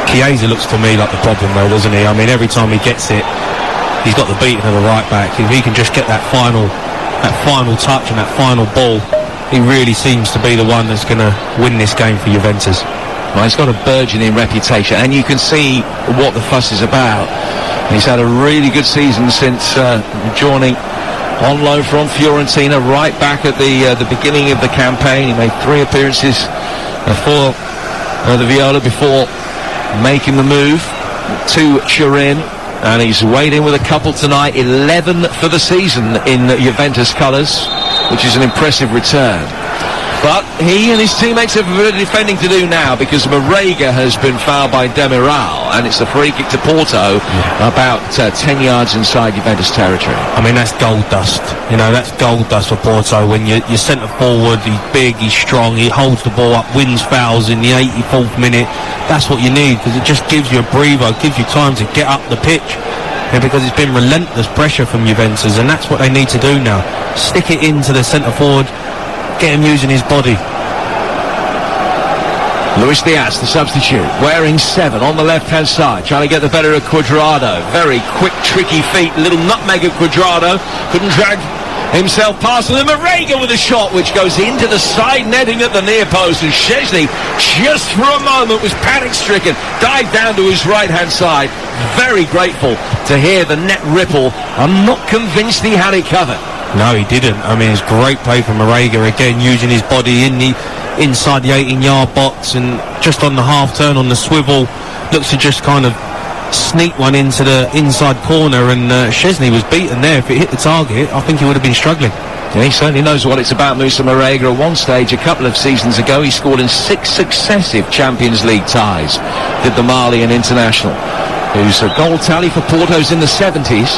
Chiesa looks to me like the problem though, doesn't he? I mean, every time he gets it, he's got the beating of the right back. If he can just get that final touch and that final ball, he really seems to be the one that's going to win this game for Juventus. Well, he's got a burgeoning reputation, and you can see what the fuss is about. He's had a really good season since joining on loan from Fiorentina, right back at the beginning of the campaign. He made 3 appearances for the Viola before making the move to Turin. And he's weighed in with a couple tonight, 11 for the season in Juventus colours, which is an impressive return. But he and his teammates have a bit of defending to do now, because Marega has been fouled by Demiral, and it's a free kick to Porto, about 10 yards inside Juventus territory. I mean, that's gold dust. That's gold dust for Porto. When you're centre forward, he's big, he's strong, he holds the ball up, wins fouls in the 84th minute. That's what you need, because it just gives you a breather, gives you time to get up the pitch. And because it's been relentless pressure from Juventus, and that's what they need to do now. Stick it into the centre forward, get him using his body. Luis Diaz, the substitute, wearing 7 on the left-hand side, trying to get the better of Cuadrado. Very quick, tricky feet, little nutmeg of Cuadrado. Couldn't drag himself past, and then Marega with a shot which goes into the side netting at the near post, and Szczęsny just for a moment was panic-stricken, dived down to his right-hand side. Very grateful to hear the net ripple. I'm not convinced he had it covered. No, he didn't. I mean, it's great play from Marega, again using his body inside the 18-yard box, and just on the half turn on the swivel, looks to just kind of sneak one into the inside corner, and Szczęsny was beaten there. If it hit the target, I think he would have been struggling. Yeah, he certainly knows what it's about, Moussa Marega. At one stage, a couple of seasons ago, he scored in 6 successive Champions League ties. Did the Malian international, whose goal tally for Porto's in the 70s.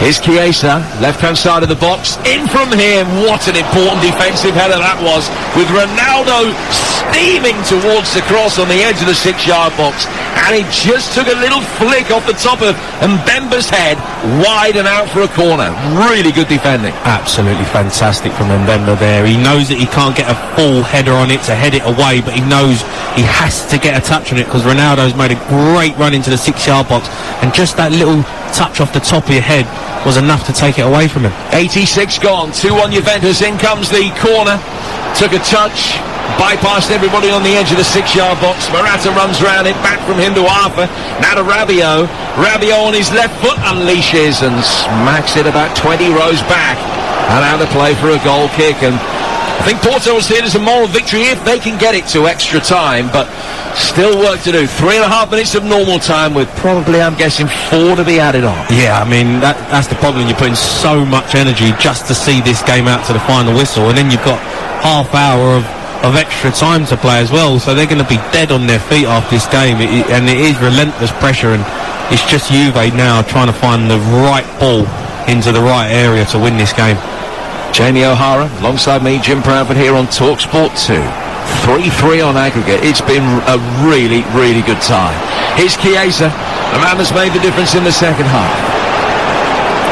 Here's Chiesa, left-hand side of the box. In from here, what an important defensive header that was, with Ronaldo steaming towards the cross on the edge of the 6-yard box. And he just took a little flick off the top of Mbemba's head, wide and out for a corner. Really good defending. Absolutely fantastic from Mbemba there. He knows that he can't get a full header on it to head it away, but he knows he has to get a touch on it, because Ronaldo's made a great run into the 6-yard box, and just that little touch off the top of your head was enough to take it away from him. 86 gone, 2-1 Juventus. In comes the corner. Took a touch. bypassed everybody on the edge of the 6-yard box. Morata runs round it, back from him to Arthur. Now to Rabiot. Rabiot on his left foot unleashes and smacks it about 20 rows back. And out of play for a goal kick. And I think Porto will see it as a moral victory if they can get it to extra time, but still work to do. 3.5 minutes of normal time with probably, I'm guessing, 4 to be added on. Yeah, I mean, that's the problem. You're putting so much energy just to see this game out to the final whistle, and then you've got half hour of extra time to play as well, so they're going to be dead on their feet after this game, and it is relentless pressure, and it's just Juve now trying to find the right ball into the right area to win this game. Jamie O'Hara, alongside me, Jim Proudford here on TalkSport 2. 3-3 on aggregate. It's been a really, really good time. Here's Chiesa, the man that's made the difference in the second half.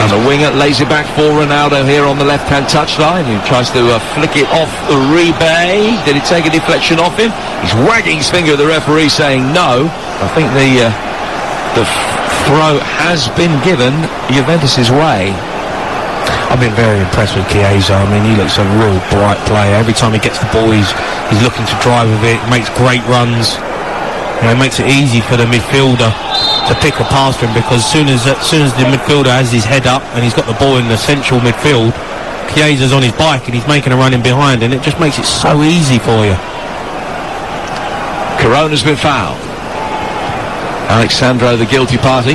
And the winger lays it back for Ronaldo here on the left-hand touchline, who tries to flick it off Uribe. Did he take a deflection off him? He's wagging his finger at the referee saying no. I think the throw has been given Juventus's way. I've been very impressed with Chiesa. I mean, he looks a real bright player. Every time he gets the ball, he's looking to drive with it. Makes great runs. You know, it makes it easy for the midfielder to pick a pass for him, because as soon as the midfielder has his head up and he's got the ball in the central midfield, Chiesa's on his bike and he's making a run in behind, and it just makes it so easy for you. Corona's been fouled. Alexandro, the guilty party.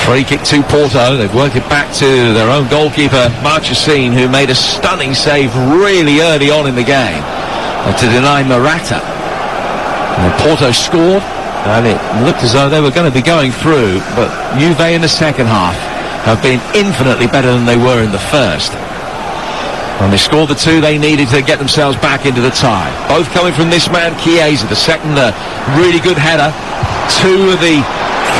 Free kick to Porto. They've worked it back to their own goalkeeper, Marchesine, who made a stunning save really early on in the game to deny Morata. And Porto scored, and it looked as though they were going to be going through, but Juve in the second half have been infinitely better than they were in the first. And they scored the 2 they needed to get themselves back into the tie. Both coming from this man, Chiesa. The second, really good header. 2 of the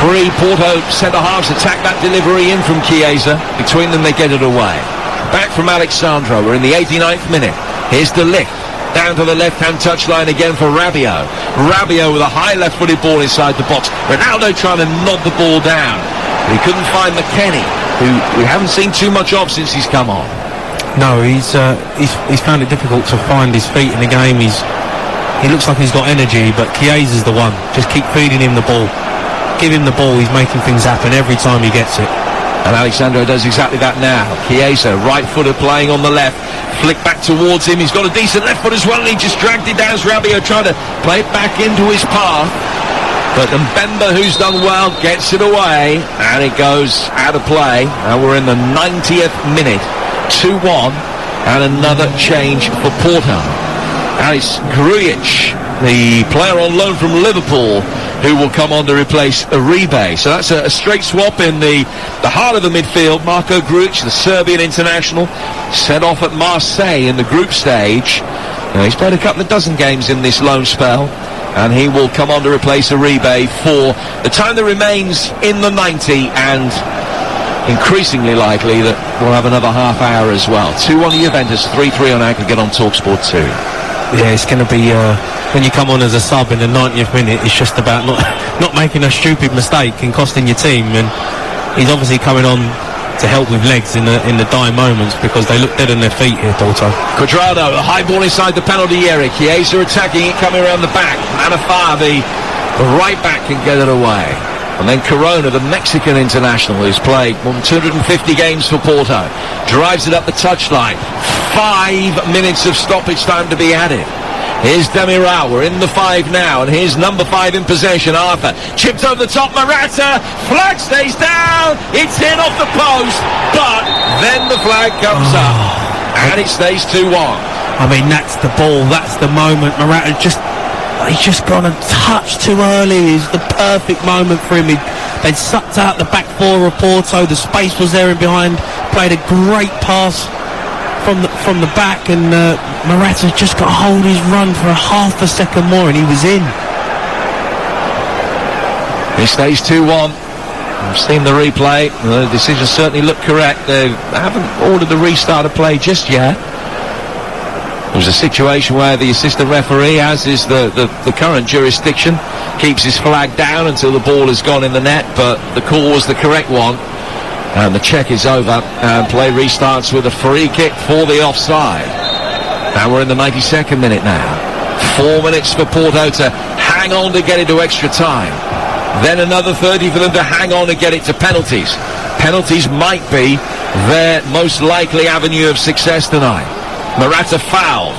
3 Porto centre-halves attack that delivery in from Chiesa. Between them, they get it away. Back from Alexandro. We're in the 89th minute. Here's De Ligt. Down to the left-hand touchline again for Rabiot. Rabiot with a high left-footed ball inside the box. Ronaldo trying to nod the ball down. But he couldn't find McKennie, who we haven't seen too much of since he's come on. No, he's found it difficult to find his feet in the game. He looks like he's got energy, but Chiesa's the one. Just keep feeding him the ball. Give him the ball, he's making things happen every time he gets it. And Alexandro does exactly that now. Chiesa, right-footed, playing on the left. Flick back towards him. He's got a decent left foot as well, and he just dragged it down as Rabiot trying to play it back into his path. But Mbemba, who's done well, gets it away, and it goes out of play. And we're in the 90th minute. 2-1, and another change for Porto. And it's Grujic, the player on loan from Liverpool, who will come on to replace Uribe. So that's a straight swap in the heart of the midfield. Marko Grujic, the Serbian international, sent off at Marseille in the group stage. He's played a couple of dozen games in this loan spell, and he will come on to replace Uribe for the time that remains in the 90, and increasingly likely that we'll have another half hour as well. 2-1 Juventus, 3-3 on aggregate on TalkSport 2. Yeah, it's going to be, when you come on as a sub in the 90th minute, it's just about not making a stupid mistake and costing your team. And he's obviously coming on to help with legs in the dying moments, because they look dead on their feet here, Porto. Cuadrado, a high ball inside the penalty area. Chiesa attacking it, coming around the back. Manafá, the right back, can get it away. And then Corona, the Mexican international, who's played more than 250 games for Porto, drives it up the touchline. 5 minutes of stoppage time to be added. Here's Demiral, we're in the 5 now, and here's number 5 in possession, Arthur. Chipped over the top, Morata, flag stays down, it's in off the post, but then the flag comes up, and it stays 2-1. I mean, that's the ball, that's the moment. Morata he's just gone a touch too early. It's the perfect moment for him. They'd sucked out the back 4 of Porto. The space was there in behind. Played a great pass from the back, and Morata just got to hold his run for a half a second more, and he was in. It stays 2-1. I've seen the replay. The decision certainly looked correct. They haven't ordered the restart of play just yet. It was a situation where the assistant referee, as is the current jurisdiction, keeps his flag down until the ball has gone in the net, but the call was the correct one, and the check is over, and play restarts with a free kick for the offside. And we're in the 92nd minute now. 4 minutes for Porto to hang on to get into extra time. Then another 30 for them to hang on and get it to penalties. Penalties might be their most likely avenue of success tonight. Morata fouled.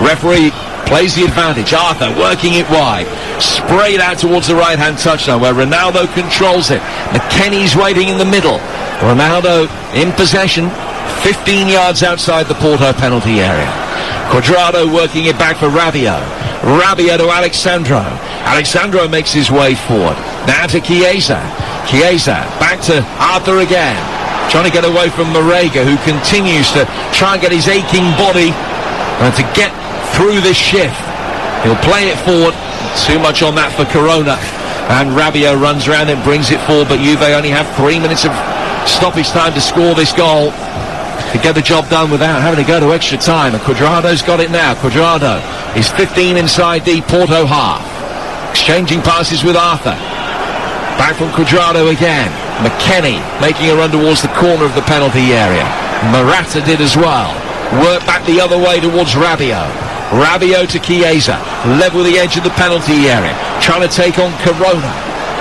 Referee plays the advantage. Arthur working it wide. Sprayed out towards the right-hand touchline where Ronaldo controls it. McKennie's waiting in the middle. Ronaldo in possession, 15 yards outside the Porto penalty area. Cuadrado working it back for Rabiot. Rabiot to Alexandro. Alexandro makes his way forward. Now to Chiesa. Chiesa back to Arthur again. Trying to get away from Marega, who continues to try and get his aching body to get through this shift. He'll play it forward. Too much on that for Corona. And Rabiot runs around and brings it forward, but Juve only have 3 minutes of stoppage time to score this goal, to get the job done without having to go to extra time. And Cuadrado's got it now. Cuadrado is 15 inside the Porto half. Exchanging passes with Arthur. Back from Cuadrado again. McKennie making a run towards the corner of the penalty area. Morata did as well. Work back the other way towards Rabiot. Rabiot to Chiesa. Level the edge of the penalty area. Trying to take on Corona.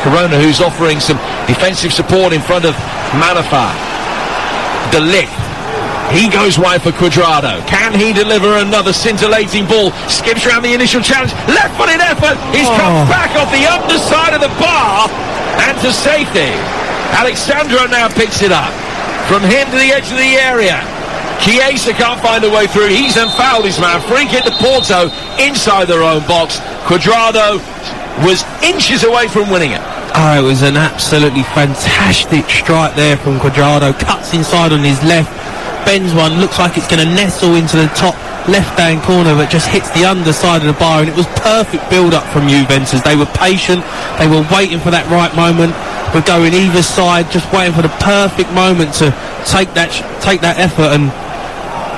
Corona, who's offering some defensive support in front of Manafar. De Ligt. He goes wide for Cuadrado. Can he deliver another scintillating ball? Skips around the initial challenge. Left-footed effort. He's come back off the underside of the bar and to safety. Alexandro now picks it up. From him to the edge of the area. Chiesa can't find a way through. He's unfouled his man. Free kick to Porto inside their own box. Cuadrado was inches away from winning it. Oh, it was an absolutely fantastic strike there from Cuadrado. Cuts inside on his left. Bends one. Looks like it's going to nestle into the top left-hand corner, but just hits the underside of the bar. And it was perfect build-up from Juventus. They were patient. They were waiting for that right moment. We're going either side, just waiting for the perfect moment to take that effort, and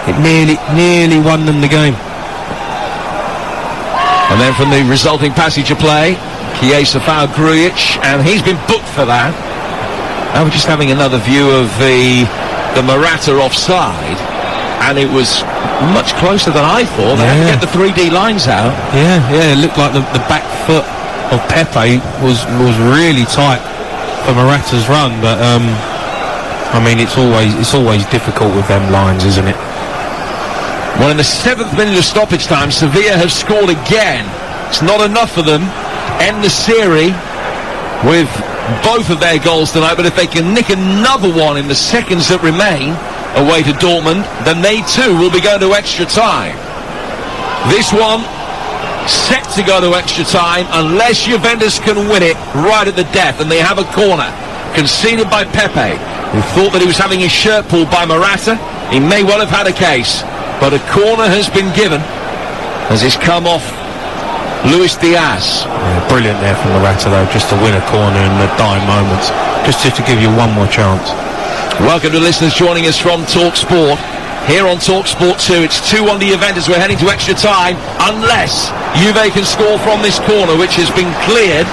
it nearly won them the game. And then from the resulting passage of play, Chiesa fouled Grujic, and he's been booked for that. Now we're just having another view of the Morata offside, and it was much closer than I thought. They had to get the 3D lines out. Yeah, it looked like the back foot of Pepe was really tight for Morata's run, but I mean, it's always difficult with them lines, isn't it? Well, in the 7th minute of stoppage time, Sevilla have scored again. It's not enough for them. End the series with both of their goals tonight, but if they can nick another one in the seconds that remain away to Dortmund, then they too will be going to extra time. This one set to go to extra time unless Juventus can win it right at the death, and they have a corner conceded by Pepe, who thought that he was having his shirt pulled by Morata. He may well have had a case, but a corner has been given as it's come off Luis Diaz. Yeah, brilliant there from Morata though, just to win a corner in the dying moments, just to give you one more chance. Welcome to listeners joining us from TalkSport. Here on TalkSport 2, it's 2-1 to Juventus. We're heading to extra time unless Juve can score from this corner, which has been cleared.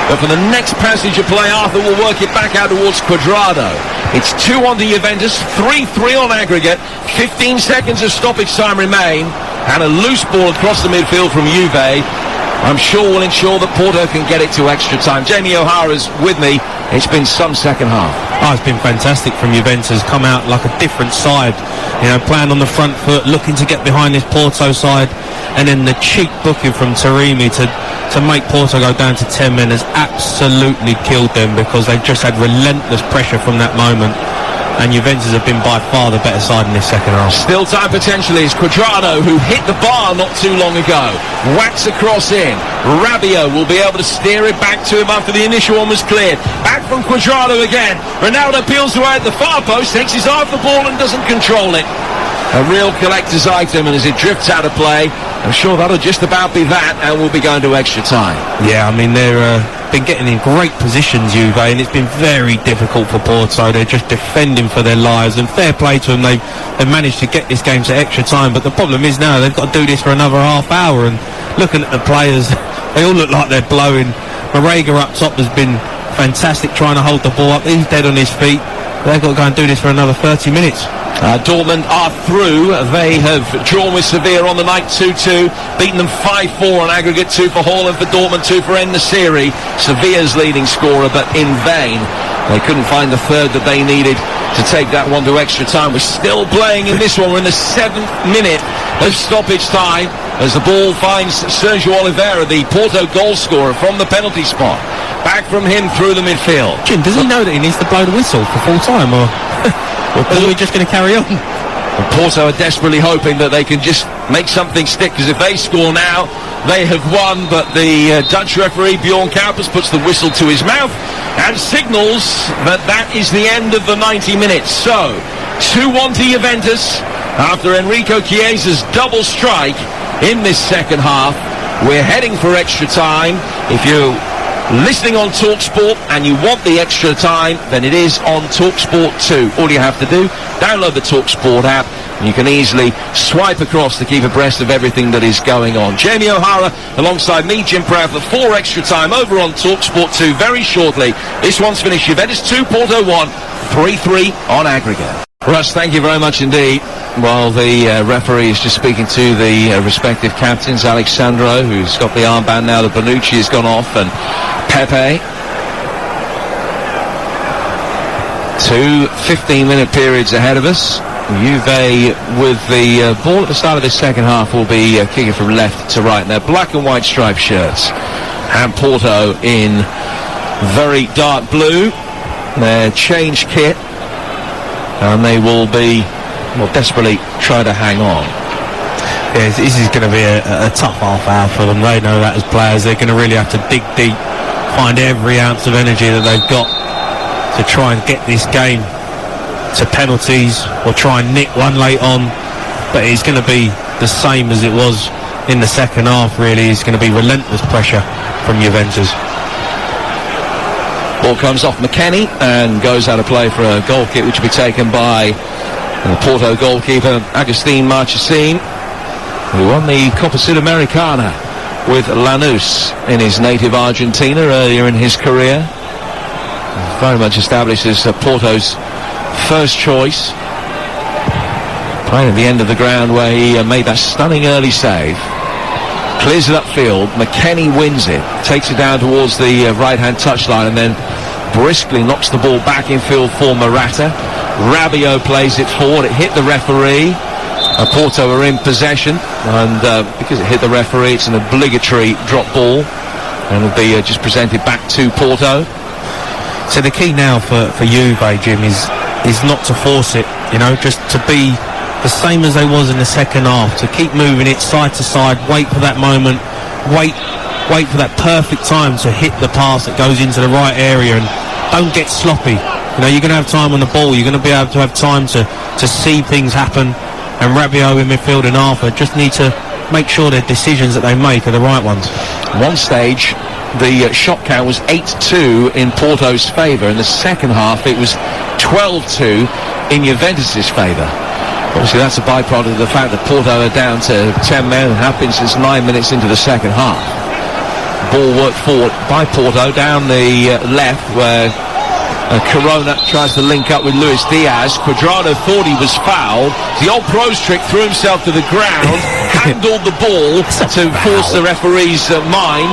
But for the next passage of play, Arthur will work it back out towards Cuadrado. It's 2-1 to Juventus, 3-3 on aggregate, 15 seconds of stoppage time remain, and a loose ball across the midfield from Juve. I'm sure will ensure that Porto can get it to extra time. Jamie O'Hara's with me. It's been some second half. Oh, it's been fantastic from Juventus. Come out like a different side, playing on the front foot, looking to get behind this Porto side, and then the cheap booking from Taremi to make Porto go down to 10 men has absolutely killed them, because they've just had relentless pressure from that moment. And Juventus have been by far the better side in this second half. Still time potentially is Cuadrado, who hit the bar not too long ago. Whacks across in. Rabiot will be able to steer it back to him after the initial one was cleared. Back from Cuadrado again. Ronaldo peels away at the far post, takes his eye off the ball and doesn't control it. A real collector's item, and as it drifts out of play, I'm sure that'll just about be that, and we'll be going to extra time. Yeah, I mean, they're been getting in great positions, Juve, and it's been very difficult for Porto. They're just defending for their lives, and fair play to them. They've managed to get this game to extra time, but the problem is now they've got to do this for another half hour, and looking at the players, they all look like they're blowing. Marega up top has been fantastic trying to hold the ball up. He's dead on his feet. they've got to go and do this for another 30 minutes. Dortmund are through. They have drawn with Sevilla on the night 2-2, beaten them 5-4 on aggregate, 2 for Haaland for Dortmund, 2 for En-Nesyri, Sevilla's leading scorer, but in vain. They couldn't find the third that they needed to take that one to extra time. We're still playing in this one. We're in the 7th minute of stoppage time as the ball finds Sergio Oliveira, the Porto goal scorer, from the penalty spot. Back from him through the midfield. Jim, does he know that he needs to blow the whistle for full time, or are we just going to carry on? And Porto are desperately hoping that they can just make something stick, because if they score now, they have won. But the Dutch referee, Bjorn Kuipers, puts the whistle to his mouth and signals that that is the end of the 90 minutes. So, 2-1 to Juventus after Enrico Chiesa's double strike in this second half. We're heading for extra time. If you're listening on TalkSport and you want the extra time, then it is on TalkSport 2. All you have to do, download the TalkSport app, and you can easily swipe across to keep abreast of everything that is going on. Jamie O'Hara alongside me, Jim Proudfoot, for extra time over on TalkSport 2 very shortly. This one's finished. Juventus 2, Porto 1, 3-3 on aggregate. Russ, thank you very much indeed. While the referee is just speaking to the respective captains, Alexandro, who's got the armband now, the Bonucci has gone off, and Pepe. 2 15-minute periods ahead of us. Juve with the ball at the start of this second half will be kicking from left to right. They're black and white striped shirts, and Porto in very dark blue. Their change kit, and they will be desperately try to hang on. Yeah, this is going to be a tough half hour for them. They know that as players. They're going to really have to dig deep, find every ounce of energy that they've got to try and get this game to penalties or try and nick one late on. But it's going to be the same as it was in the second half, really. It's going to be relentless pressure from Juventus. Ball comes off McKennie and goes out of play for a goal kick, which will be taken by the Porto goalkeeper Agustin Marchesín, who won the Copa Sudamericana with Lanús in his native Argentina earlier in his career. Very much established as Porto's first choice. Playing at the end of the ground where he made that stunning early save. Clears it upfield, McKennie wins it, takes it down towards the right-hand touchline, and then briskly knocks the ball back in field for Morata. Rabiot plays it forward. It hit the referee. Porto are in possession, and because it hit the referee, it's an obligatory drop ball, and it'll be just presented back to Porto. So the key now for Juve, Jim, is not to force it, just to be the same as they was in the second half, to keep moving it side to side, wait for that moment, wait for that perfect time to hit the pass that goes into the right area, and don't get sloppy. You're going to have time on the ball. You're going to be able to have time to see things happen. And Rabiot in midfield and Arthur just need to make sure their decisions that they make are the right ones. One stage, the shot count was 8-2 in Porto's favour. In the second half, it was 12-2 in Juventus' favour. Obviously, that's a byproduct of the fact that Porto are down to 10 men and have been since 9 minutes into the second half. Ball worked forward by Porto down the left, where Corona tries to link up with Luis Diaz. Cuadrado thought he was fouled. The old pros trick, threw himself to the ground, handled the ball to force the referee's mind,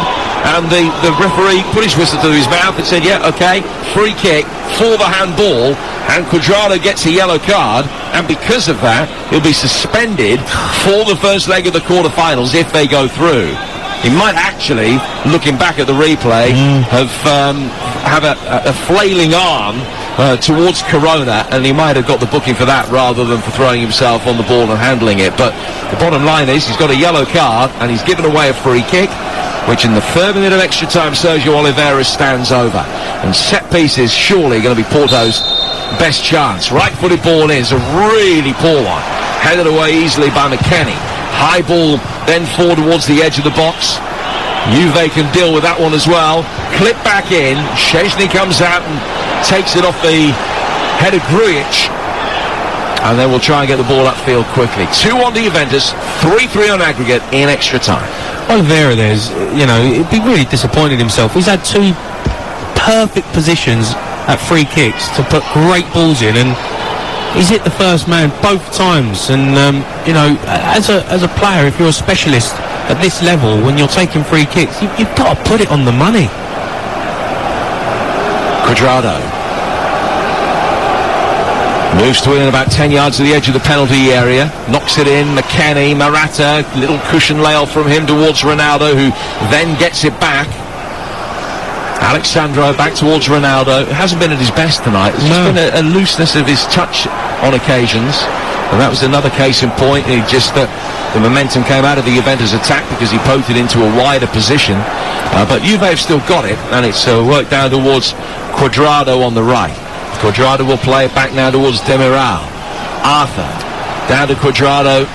and the referee put his whistle to his mouth and said, yeah, okay, free kick for the handball, and Cuadrado gets a yellow card, and because of that, he'll be suspended for the first leg of the quarterfinals if they go through. He might actually, looking back at the replay, have a flailing arm towards Corona, and he might have got the booking for that rather than for throwing himself on the ball and handling it. But the bottom line is he's got a yellow card and he's given away a free kick, which in the third minute of extra time Sergio Oliveira stands over. And set piece is surely going to be Porto's best chance. Right-footed ball is a really poor one, headed away easily by McKennie. High ball then forward towards the edge of the box. Juve can deal with that one as well. Clip back in. Szczęsny comes out and takes it off the head of Grujic. And then we'll try and get the ball upfield quickly. 2-1 to Juventus, 3-3 on aggregate in extra time. Oliveira, he'd be really disappointed himself. He's had 2 perfect positions at free kicks to put great balls in, and he's hit the first man both times. And as a player, if you're a specialist at this level, when you're taking free kicks, you've got to put it on the money. Cuadrado moves to within about 10 yards of the edge of the penalty area, knocks it in. McKennie, Morata, little cushion layoff from him towards Ronaldo, who then gets it back. Alexandro back towards Ronaldo. It hasn't been at his best tonight. There's just been a looseness of his touch on occasions, and that was another case in point. The momentum came out of the Juventus attack because he poked it into a wider position, but Juve have still got it, and it's worked down towards Cuadrado on the right. Cuadrado will play it back now towards Demiral. Arthur down to Cuadrado.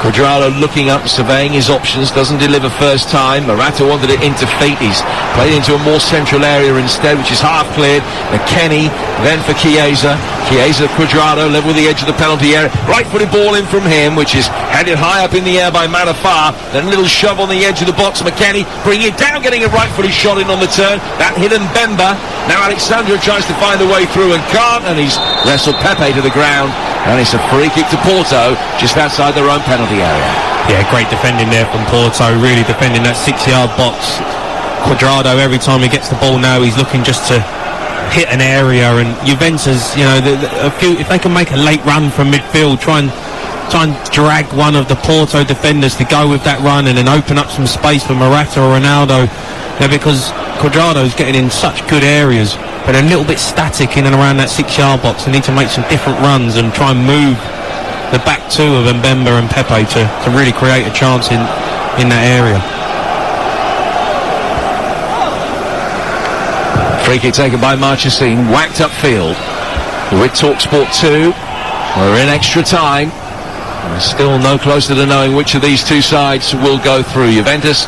Cuadrado looking up, surveying his options, doesn't deliver first time. Morata wanted it into feet. He's played into a more central area instead, which is half cleared. McKennie, then for Chiesa. Chiesa, Cuadrado, level with the edge of the penalty area. Right-footed ball in from him, which is headed high up in the air by Manafar. Then a little shove on the edge of the box. McKennie bringing it down, getting a right-footed shot in on the turn. That hit Mbemba. Now Alexandro tries to find a way through and can't, and he's wrestled Pepe to the ground. And it's a free kick to Porto, just outside their own penalty area. Yeah, great defending there from Porto, really defending that 6-yard box. Cuadrado, every time he gets the ball now, he's looking just to hit an area. And Juventus, if they can make a late run from midfield, try and drag one of the Porto defenders to go with that run and then open up some space for Morata or Ronaldo. Because Cuadrado's getting in such good areas, but a little bit static in and around that 6-yard box. They need to make some different runs and try and move the back two of Mbemba and Pepe to really create a chance in that area. Free kick taken by Marchesine, whacked upfield. With TalkSport 2, we're in extra time. We're still no closer to knowing which of these two sides will go through. Juventus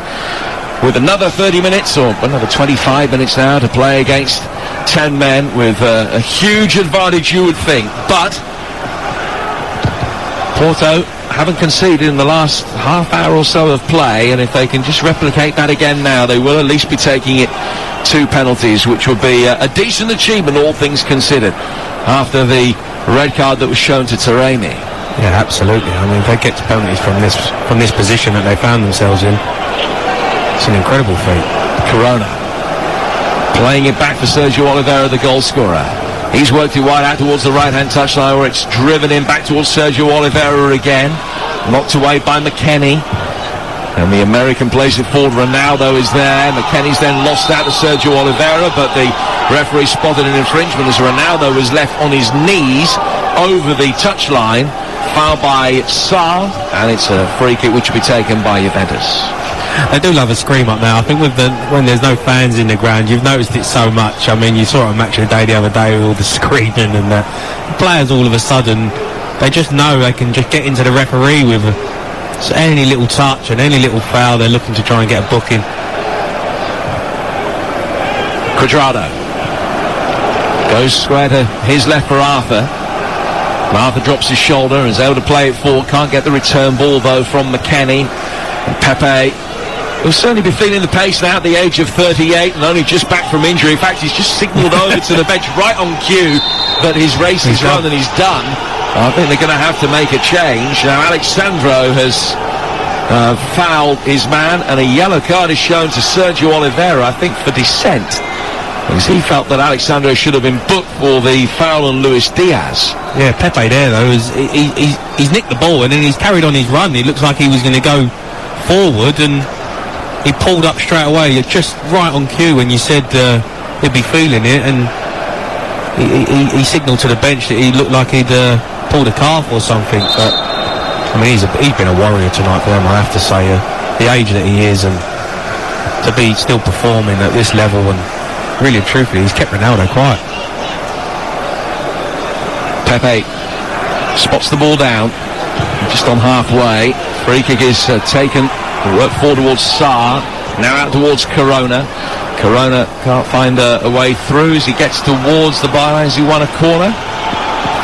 with another 30 minutes or another 25 minutes now to play against 10 men with a huge advantage, you would think. But Porto haven't conceded in the last half hour or so of play, and if they can just replicate that again now, they will at least be taking it 2 penalties, which would be a decent achievement, all things considered, after the red card that was shown to Taremi. Yeah, absolutely. I mean, if they get to penalties from this position that they found themselves in, it's an incredible feat. Corona playing it back for Sergio Oliveira, the goal scorer. He's worked it wide out towards the right-hand touchline, where it's driven in back towards Sergio Oliveira again. Knocked away by McKennie. And the American plays it forward. Ronaldo is there. McKennie's then lost out to Sergio Oliveira, but the referee spotted an infringement as Ronaldo was left on his knees over the touchline. Foul by Sarr, and it's a free kick which will be taken by Juventus. They do love a scream up now. I think when there's no fans in the ground, you've noticed it so much. I mean, you saw it on Match of the Day the other day with all the screaming, and players all of a sudden, they just know they can just get into the referee with any little touch and any little foul. They're looking to try and get a booking. Cuadrado goes square to his left for Arthur. Arthur drops his shoulder and is able to play it forward. Can't get the return ball though from McKennie. And Pepe will certainly be feeling the pace now at the age of 38 and only just back from injury. In fact, he's just signalled over to the bench right on cue that his race is run and he's done. I think they're going to have to make a change. Now Alexandro has fouled his man, and a yellow card is shown to Sergio Oliveira, I think for dissent, because he felt that Alexandro should have been booked for the foul on Luis Diaz. Yeah, Pepe there though, he's nicked the ball and then he's carried on his run. It looks like he was going to go forward, and he pulled up straight away, just right on cue when you said he'd be feeling it, and he signalled to the bench that he looked like he'd pulled a calf or something. But I mean, he's been a warrior tonight for them, I have to say. The age that he is, and to be still performing at this level, and really truthfully, he's kept Ronaldo quiet. Pepe spots the ball down, just on halfway. Free kick is taken. Work forward towards Sarr. Now out towards Corona. Corona can't find a way through as he gets towards the byline. Has he won a corner?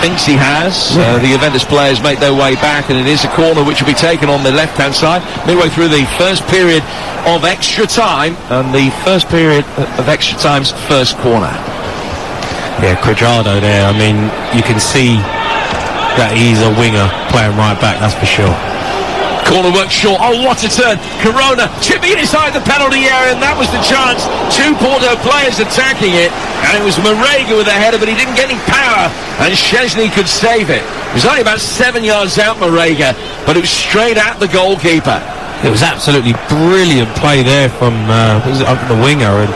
Thinks he has. The Juventus players make their way back, and it is a corner which will be taken on the left-hand side. Midway through the first period of extra time, and the first period of extra time's first corner. Yeah, Cuadrado there, I mean, you can see that he's a winger playing right back, that's for sure. Corner work short. Oh, what a turn. Corona chipping inside the penalty area, and that was the chance. Two Porto players attacking it, and it was Marega with a header, but he didn't get any power, and Szczesny could save it. It was only about 7 yards out, Marega, but it was straight at the goalkeeper. It was absolutely brilliant play there from the winger, and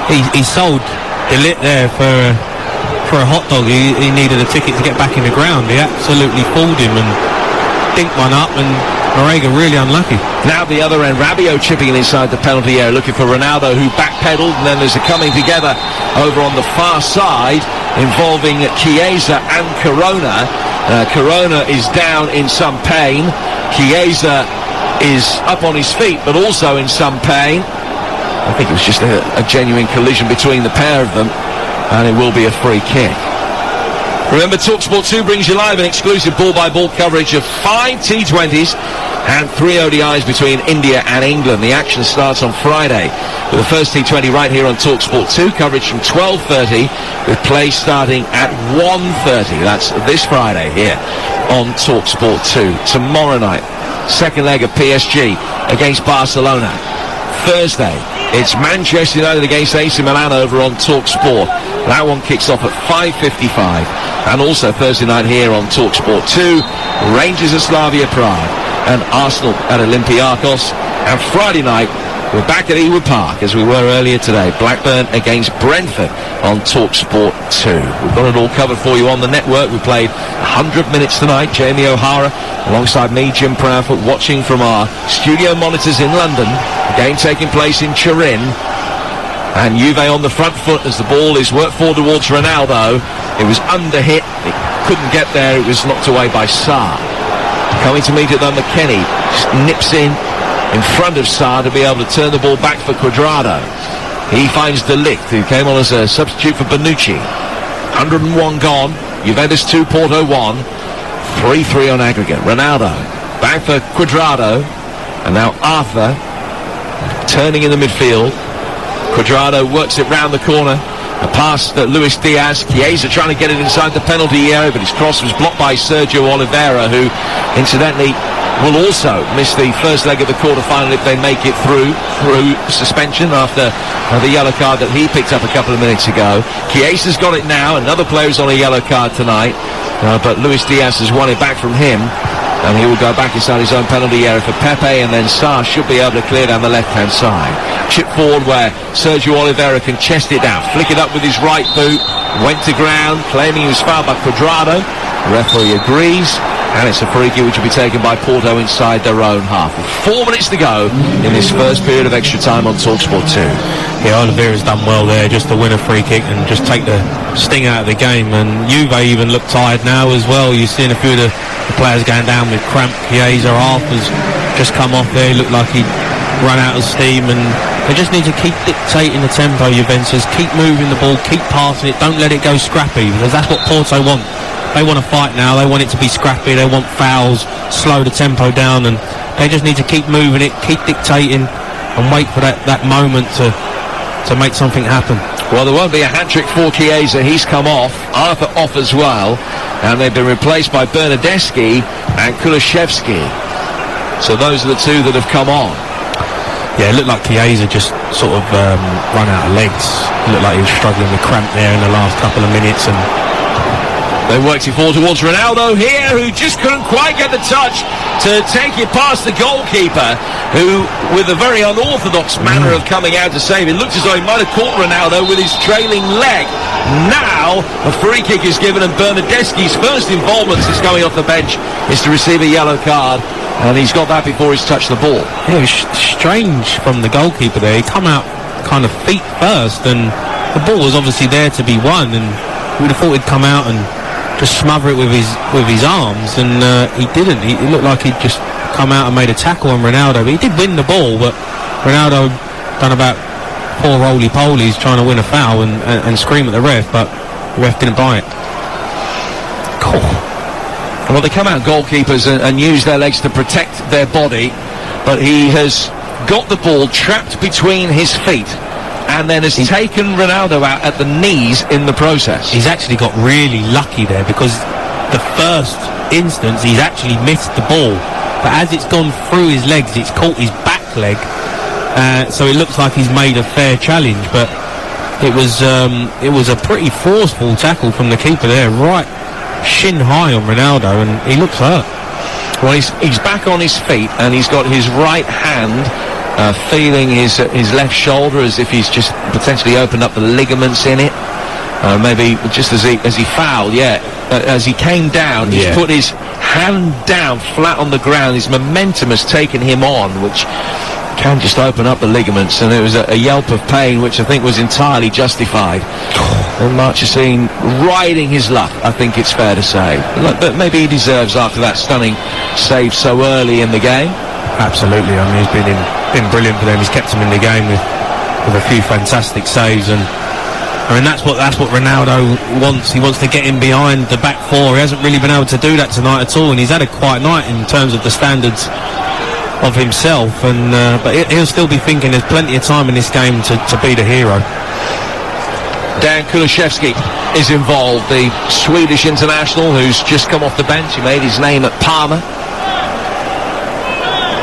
he sold the lit there for a hot dog. He needed a ticket to get back in the ground. He absolutely fooled him and dinked one up, and Marega really unlucky. Now the other end, Rabiot chipping inside the penalty area, looking for Ronaldo, who backpedaled, and then there's a coming together over on the far side involving Chiesa and Corona. Corona is down in some pain. Chiesa is up on his feet, but also in some pain. I think it was just a genuine collision between the pair of them, and it will be a free kick. Remember, TalkSport 2 brings you live an exclusive ball-by-ball coverage of 5 T20s and 3 ODIs between India and England. The action starts on Friday with the first T20 right here on TalkSport 2, coverage from 12:30 with play starting at 1:30. That's this Friday here on TalkSport 2. Tomorrow night, second leg of PSG against Barcelona. Thursday, it's Manchester United against AC Milan over on TalkSport. That one kicks off at 5:55. And also Thursday night here on TalkSport 2, Rangers of Slavia Prague and Arsenal at Olympiacos. And Friday night, we're back at Ewood Park as we were earlier today. Blackburn against Brentford on TalkSport 2. We've got it all covered for you on the network. We played 100 minutes tonight. Jamie O'Hara alongside me, Jim Proudfoot, watching from our studio monitors in London. The game taking place in Turin. And Juve on the front foot as the ball is worked forward towards Ronaldo. It was under hit. It couldn't get there. It was knocked away by Sarr. Coming to meet it though, McKennie just nips in front of Sarr to be able to turn the ball back for Cuadrado. He finds De Ligt, who came on as a substitute for Bonucci. 101 gone. Juventus 2, Porto 1. 3-3 on aggregate. Ronaldo back for Cuadrado. And now Arthur turning in the midfield. Cuadrado works it round the corner. A pass to Luis Diaz. Chiesa trying to get it inside the penalty area, but his cross was blocked by Sergio Oliveira, who incidentally will also miss the first leg of the quarter-final if they make it through suspension after the yellow card that he picked up a couple of minutes ago. Chiesa's got it now. Another player is on a yellow card tonight, but Luis Diaz has won it back from him. And he will go back inside his own penalty area for Pepe, and then Sarr should be able to clear down the left-hand side. Chip forward where Sergio Oliveira can chest it down, flick it up with his right boot, went to ground, claiming he was fouled by Cuadrado. The referee agrees, and it's a free kick which will be taken by Porto inside their own half. With 4 minutes to go in this first period of extra time on TalkSport 2. Yeah, Oliveira's done well there just to win a free kick and just take the sting out of the game. And Juve even look tired now as well. You've seen a few of the players going down with cramp. Chiesa, Arthur's just come off there. He looked like he'd run out of steam, and they just need to keep dictating the tempo, Juventus. Keep moving the ball, keep passing it, don't let it go scrappy, because that's what Porto want. They want to fight now, they want it to be scrappy, they want fouls, slow the tempo down, and they just need to keep moving it, keep dictating, and wait for that moment to make something happen. Well, there won't be a hat-trick for Chiesa. He's come off. Arthur off as well. And they've been replaced by Bernardeschi and Kulishevsky. So those are the two that have come on. Yeah, it looked like Chiesa just sort of run out of legs. It looked like he was struggling with cramp there in the last couple of minutes, and they worked it forward towards Ronaldo here, who just couldn't quite get the touch to take it past the goalkeeper, who, with a very unorthodox manner of coming out to save it, looked as though he might have caught Ronaldo with his trailing leg. Now, a free kick is given, and Bernardeschi's first involvement since coming off the bench is to receive a yellow card, and he's got that before he's touched the ball. Yeah, it was strange from the goalkeeper there. He come out kind of feet first, and the ball was obviously there to be won, and we'd have thought he'd come out and just smother it with his arms, and he didn't. It looked like he'd just come out and made a tackle on Ronaldo, but he did win the ball, but Ronaldo done about 4 roly-polies trying to win a foul and scream at the ref, but the ref didn't buy it. Cool. Well, they come out goalkeepers and use their legs to protect their body, but he has got the ball trapped between his feet and then has taken Ronaldo out at the knees in the process. He's actually got really lucky there, because the first instance he's actually missed the ball, but as it's gone through his legs, it's caught his back leg, so it looks like he's made a fair challenge. But it was a pretty forceful tackle from the keeper there, right shin high on Ronaldo, and he looks hurt. Well, he's back on his feet, and he's got his right hand feeling his left shoulder, as if he's just potentially opened up the ligaments in it. Maybe just as he fouled, as he came down, he's put his hand down flat on the ground. His momentum has taken him on, which can just open up the ligaments, and it was a yelp of pain, which I think was entirely justified. And Marchesine riding his luck, I think it's fair to say. But maybe he deserves, after that stunning save so early in the game. Absolutely. I mean, he's been brilliant for them. He's kept them in the game with a few fantastic saves, and I mean that's what Ronaldo wants. He wants to get in behind the back four. He hasn't really been able to do that tonight at all, and he's had a quiet night in terms of the standards of himself. And but he'll still be thinking there's plenty of time in this game to be the hero. Dan Kulusevski is involved, the Swedish international who's just come off the bench. He made his name at Parma.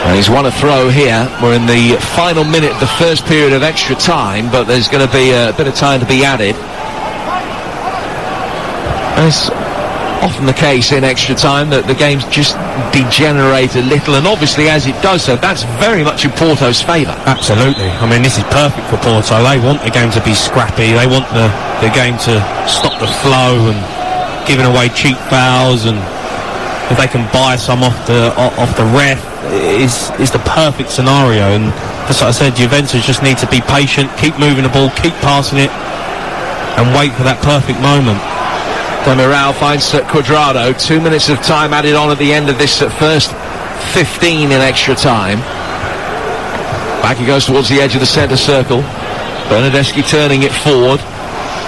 And he's won a throw here. We're in the final minute of the first period of extra time, but there's going to be a bit of time to be added. As often the case in extra time, that the games just degenerate a little, and obviously as it does so, that's very much in Porto's favour. Absolutely. I mean, this is perfect for Porto. They want the game to be scrappy. They want the game to stop the flow and giving away cheap fouls, and if they can buy some off the ref, is the perfect scenario. And just like I said, Juventus just need to be patient, keep moving the ball, keep passing it, and wait for that perfect moment. Demiral finds Cuadrado. 2 minutes of time added on at the end of this first 15 in extra time. Back he goes towards the edge of the centre circle. Bernardeschi turning it forward.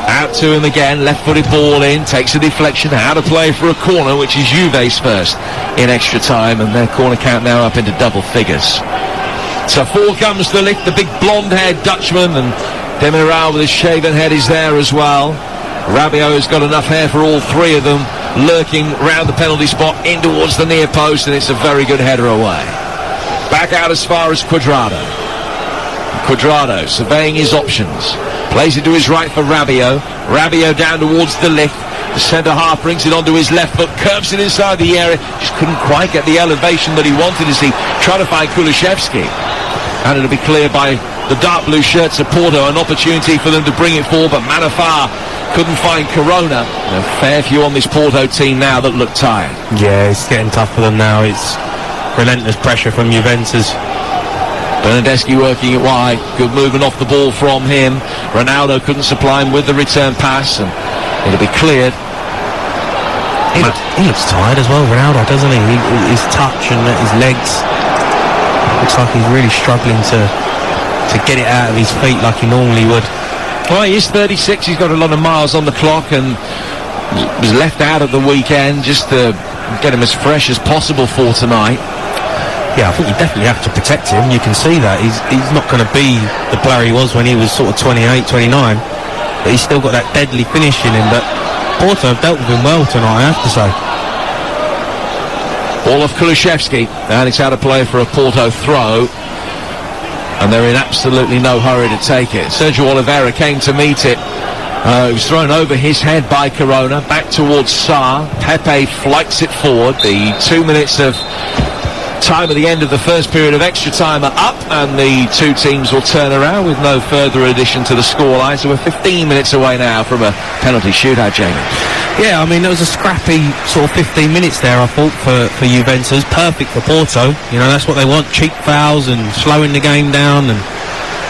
Out to him again, left-footed ball in, takes a deflection, out of play for a corner, which is Juve's first in extra time, and their corner count now up into double figures. So forward comes the lick, the big blonde-haired Dutchman, and Demiral with his shaven head is there as well. Rabiot has got enough hair for all three of them, lurking round the penalty spot in towards the near post, and it's a very good header away. Back out as far as Cuadrado. Cuadrado surveying his options. Plays it to his right for Rabiot. Rabiot down towards the left. The centre half brings it onto his left foot, curves it inside the area. Just couldn't quite get the elevation that he wanted as he tried to find Kulusevski. And it'll be cleared by the dark blue shirts of Porto. An opportunity for them to bring it forward, but Manafar couldn't find Corona. A fair few on this Porto team now that look tired. Yeah, it's getting tough for them now. It's relentless pressure from Juventus. Bernardeschi working it wide. Good movement off the ball from him. Ronaldo couldn't supply him with the return pass, and it'll be cleared. He looks tired as well, Ronaldo, doesn't he? His touch and his legs. Looks like he's really struggling to get it out of his feet like he normally would. Well, he is 36. He's got a lot of miles on the clock and was left out at the weekend just to get him as fresh as possible for tonight. Yeah, I think you definitely have to protect him. You can see that. He's not going to be the player he was when he was sort of 28, 29. But he's still got that deadly finish in him. But Porto have dealt with him well tonight, I have to say. Ball of Kulusevski, and it's out of play for a Porto throw. And they're in absolutely no hurry to take it. Sergio Oliveira came to meet it. It was thrown over his head by Corona. Back towards Sarr. Pepe flights it forward. The 2 minutes of time at the end of the first period of extra time are up, and the two teams will turn around with no further addition to the scoreline. So we're 15 minutes away now from a penalty shootout, Jamie. Yeah, I mean, there was a scrappy sort of 15 minutes there, I thought, for Juventus. Perfect for Porto. You know, that's what they want, cheap fouls and slowing the game down, and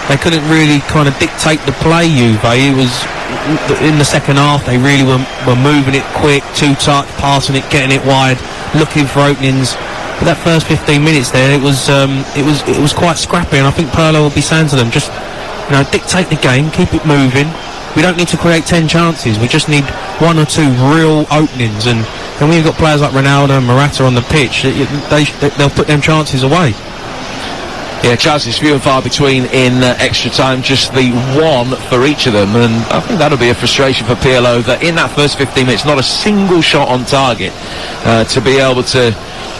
they couldn't really kind of dictate the play, Juve. It was, in the second half, they really were moving it quick, too tight, passing it, getting it wide, looking for openings. But that first 15 minutes there, it was quite scrappy, and I think Pirlo will be saying to them, just, you know, dictate the game, keep it moving. We don't need to create 10 chances. We just need one or two real openings, and when you've got players like Ronaldo and Morata on the pitch, they'll put them chances away. Yeah, chances few and far between in extra time, just the one for each of them, and I think that'll be a frustration for Pirlo, that in that first 15 minutes, not a single shot on target to be able to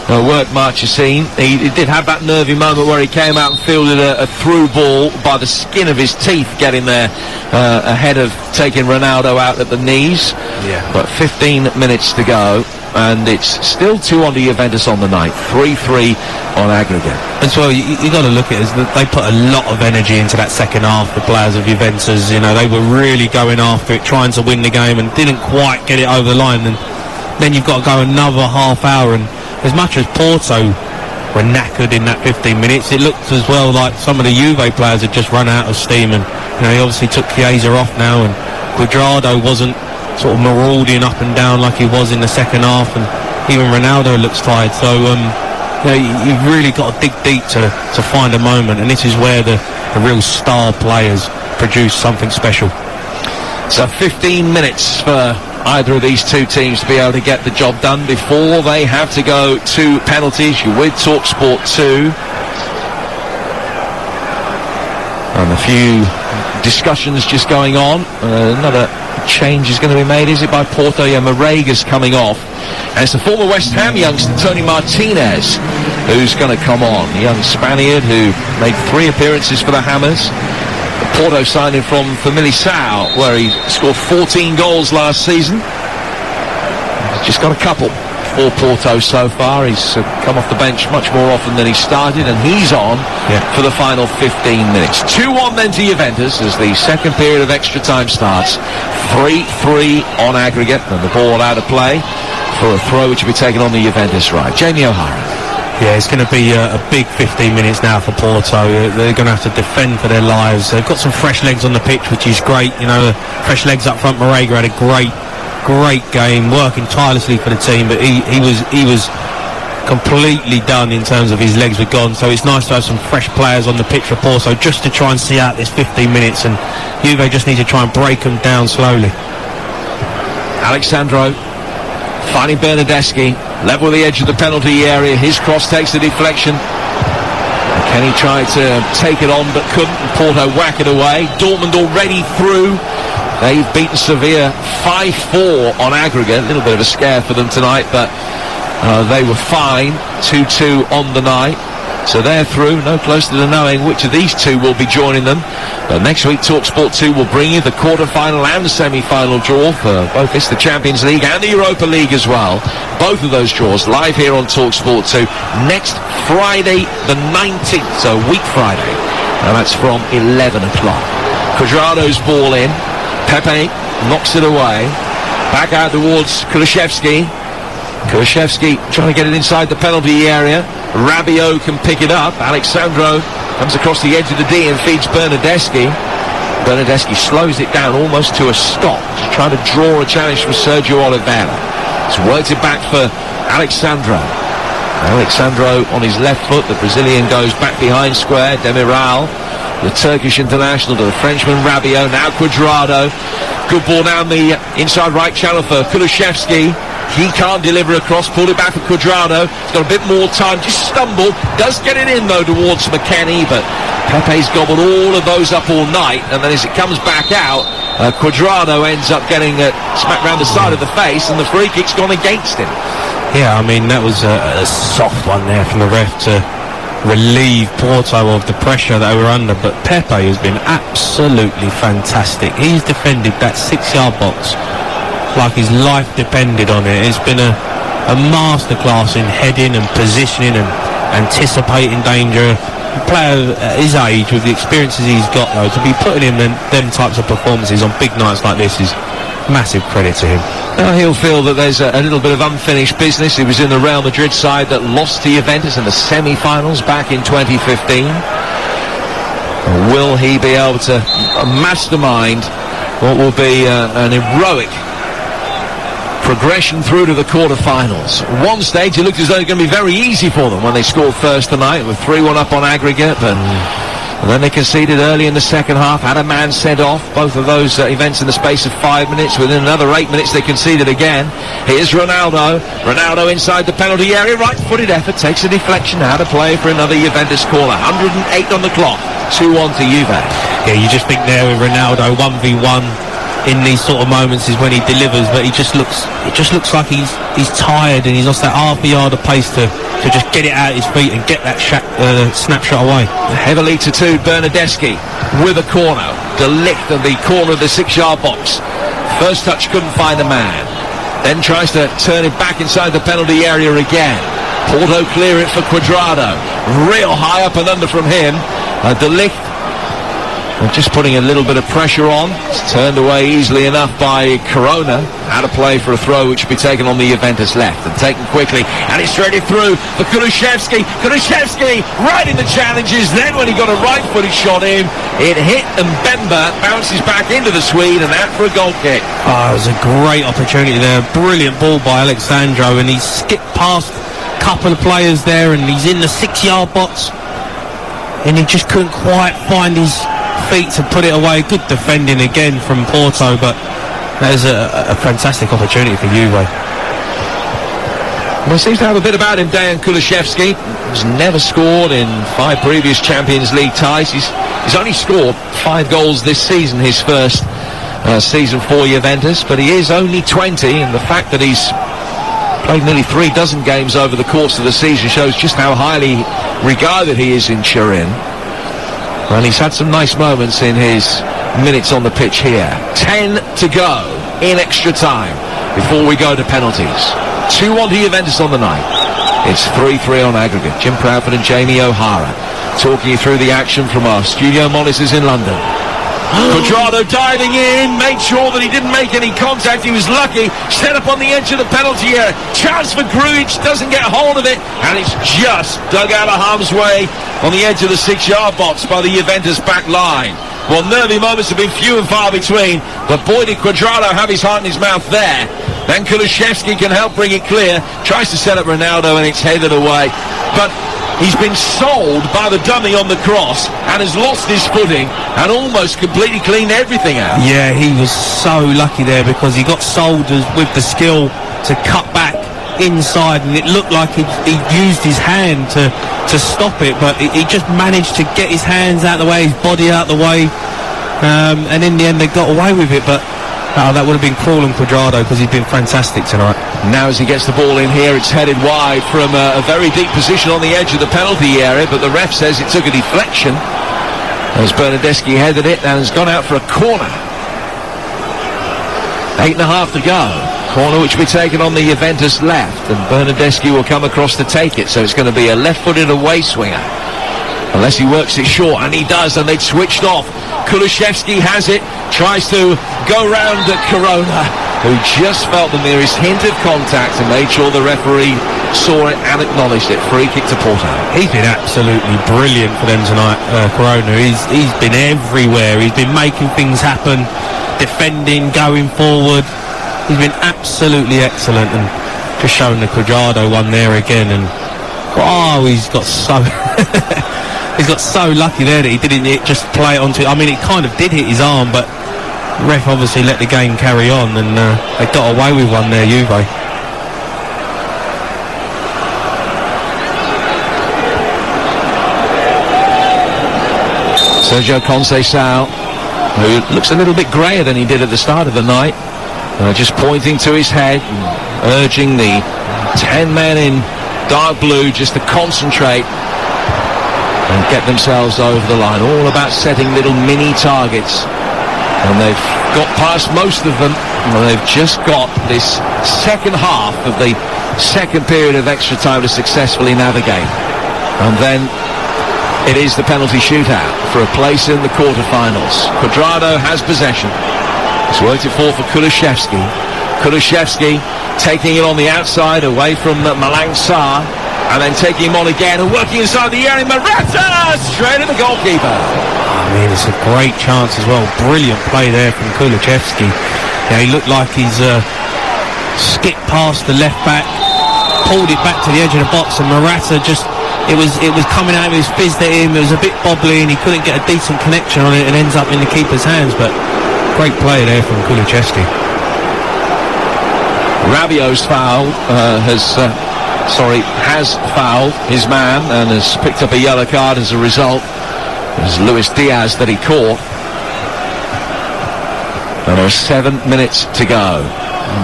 work Marchesine. He did have that nervy moment where he came out and fielded a through ball by the skin of his teeth, getting there ahead of taking Ronaldo out at the knees. Yeah. But 15 minutes to go, and it's still 2-1 to Juventus on the night, 3-3 on aggregate. As well, you got to look at it, they put a lot of energy into that second half, the players of Juventus. You know, they were really going after it, trying to win the game, and didn't quite get it over the line. And then you've got to go another half hour, and as much as Porto were knackered in that 15 minutes, it looked as well like some of the Juve players had just run out of steam. And he obviously took Chiesa off now, and Cuadrado wasn't sort of marauding up and down like he was in the second half, and even Ronaldo looks tired. So you've really got to dig deep to find a moment, and this is where the real star players produce something special. So 15 minutes for either of these two teams to be able to get the job done before they have to go to penalties. You're with TalkSport 2. And a few discussions just going on. Another change is going to be made, is it, by Porto? Yeah, Maraga's coming off. And it's the former West Ham youngster, Tony Martinez, who's going to come on. The young Spaniard who made 3 appearances for the Hammers. Porto signing from Famalicão, where he scored 14 goals last season. He's just got a couple for Porto so far. He's come off the bench much more often than he started, and he's on for the final 15 minutes. 2-1 then to Juventus as the second period of extra time starts. 3-3 on aggregate, and the ball out of play for a throw which will be taken on the Juventus right. Jamie O'Hara. Yeah, it's going to be a big 15 minutes now for Porto. They're going to have to defend for their lives. They've got some fresh legs on the pitch, which is great. Fresh legs up front. Maraga had a great game, working tirelessly for the team, but he was completely done in terms of his legs were gone. So it's nice to have some fresh players on the pitch for Porto just to try and see out this 15 minutes, and Juve just need to try and break them down slowly. Alexandro finding Bernardeschi, level with the edge of the penalty area. His cross takes the deflection. Kenny tried to take it on but couldn't, and Porto whack it away. Dortmund already through. They've beaten Sevilla 5-4 on aggregate. A little bit of a scare for them tonight, but they were fine. 2-2 on the night. So they're through, no closer to knowing which of these two will be joining them. But next week, TalkSport 2 will bring you the quarter-final and the semi-final draw for both the Champions League and the Europa League as well. Both of those draws live here on TalkSport 2 next Friday the 19th, so week Friday. And that's from 11 o'clock. Cuadrado's ball in. Pepe knocks it away. Back out towards Kulusevski. Kulusevski trying to get it inside the penalty area. Rabiot can pick it up. Alexandro comes across the edge of the D and feeds Bernardeschi. Bernardeschi slows it down almost to a stop, just trying to draw a challenge from Sergio Oliveira. He's worked it back for Alexandro. Alexandro on his left foot. The Brazilian goes back behind square. Demiral, the Turkish international, to the Frenchman Rabiot. Now Cuadrado. Good ball down the inside right channel for Kulusevski. He can't deliver across, pulled it back for Cuadrado. He's got a bit more time, just stumbled. Does get it in though towards McKennie, but Pepe's gobbled all of those up all night, and then as it comes back out, Cuadrado ends up getting smacked round the side of the face, and the free kick's gone against him. Yeah, I mean, that was a soft one there from the ref to relieve Porto of the pressure that they were under, but Pepe has been absolutely fantastic. He's defended that 6-yard box like his life depended on it. It's been a masterclass in heading and positioning and anticipating danger. A player at his age, with the experiences he's got though, to be putting in them types of performances on big nights like this is massive credit to him. He'll feel that there's a little bit of unfinished business. He was in the Real Madrid side that lost to Juventus in the semi-finals back in 2015. Will he be able to mastermind what will be an heroic progression through to the quarter-finals? At one stage it looked as though it was going to be very easy for them when they scored first tonight with 3-1 up on aggregate, but And then they conceded early in the second half, had a man sent off. Both of those events in the space of 5 minutes. Within another 8 minutes, they conceded again. Here's Ronaldo. Ronaldo inside the penalty area. Right-footed effort, takes a deflection out of play for another Juventus corner. 108 on the clock. 2-1 to Juve. Yeah, you just think there with Ronaldo, 1v1 in these sort of moments is when he delivers, but it just looks like he's tired, and he's lost that half a yard of pace to just get it out of his feet and get that snapshot away. Heavily tattooed Bernardeschi with a corner. De Ligt at the corner of the 6-yard box. First touch, couldn't find a man. Then tries to turn it back inside the penalty area again. Porto clear it for Cuadrado. Real high up and under from him. De Ligt just putting a little bit of pressure on. It's turned away easily enough by Corona. Out of play for a throw which will be taken on the Juventus left and taken quickly, and it's threaded through for Kulusevski. Kulusevski right in the challenges. Then when he got a right-footed shot in, it hit, and Bemba bounces back into the Swede and out for a goal kick. Oh, it was a great opportunity there. Brilliant ball by Alexandro, and he skipped past a couple of players there, and he's in the 6-yard box, and he just couldn't quite find his feet to put it away. Good defending again from Porto, but that is a fantastic opportunity for Juve. Well, he seems to have a bit about him, Dejan Kulusevski. He's never scored in 5 previous Champions League ties. He's only scored 5 goals this season, his first season for Juventus, but he is only 20, and the fact that he's played nearly 3 dozen games over the course of the season shows just how highly regarded he is in Turin. And he's had some nice moments in his minutes on the pitch here. 10 to go in extra time before we go to penalties. 2-1 to Juventus on the night. It's 3-3 on aggregate. Jim Proudfoot and Jamie O'Hara talking you through the action from our studio monitors in London. Cuadrado diving in, made sure that he didn't make any contact. He was lucky, set up on the edge of the penalty area. Chance for Grujic, doesn't get hold of it, and it's just dug out of harm's way on the edge of the 6-yard box by the Juventus back line. Well, nervy moments have been few and far between, but boy did Cuadrado have his heart in his mouth there. Then Kulusevski can help bring it clear, tries to set up Ronaldo, and it's headed away. But he's been sold by the dummy on the cross and has lost his footing and almost completely cleaned everything out. Yeah, he was so lucky there because he got sold with the skill to cut back inside, and it looked like he used his hand to stop it, but he just managed to get his hands out of the way, his body out of the way, and in the end they got away with it. But that would have been cruel on Cuadrado because he's been fantastic tonight. Now as he gets the ball in here, it's headed wide from a very deep position on the edge of the penalty area, but the ref says it took a deflection as Bernardeschi headed it and has gone out for a corner. 8.5 to go. Corner which will be taken on the Juventus left, and Bernardeschi will come across to take it, so it's going to be a left-footed away swinger. Unless he works it short, and he does, and they'd switched off. Kulusevski has it, tries to go round Corona, who just felt the merest hint of contact and made sure the referee saw it and acknowledged it. Free kick to Porto. He's been absolutely brilliant for them tonight, Corona. He's been everywhere. He's been making things happen, defending, going forward. He's been absolutely excellent, and just showing the Cuadrado one there again, and he's got so he's got so lucky there that he didn't just play it onto. I mean, it kind of did hit his arm, but the ref obviously let the game carry on, and they got away with one there, Juve. Sergio Conceição, who looks a little bit greyer than he did at the start of the night, just pointing to his head and urging the 10 men in dark blue just to concentrate and get themselves over the line. All about setting little mini targets, and they've got past most of them, and they've just got this second half of the second period of extra time to successfully navigate, and then it is the penalty shootout for a place in the quarterfinals. Cuadrado has possession. He's worked it for Kulusevski. Kulusevski taking it on the outside away from Malang Sarr, and then taking him on again and working inside the area. Morata straight at the goalkeeper. I mean, it's a great chance as well. Brilliant play there from Kulusevski. Yeah, he looked like he's skipped past the left back, pulled it back to the edge of the box, and Morata just it was coming out, it was fizzed at him, it was a bit bobbly and he couldn't get a decent connection on it and ends up in the keeper's hands. But great play there from Kulusevski. Rabiot's foul has fouled his man and has picked up a yellow card as a result. It was Luis Diaz that he caught. And there are 7 minutes to go.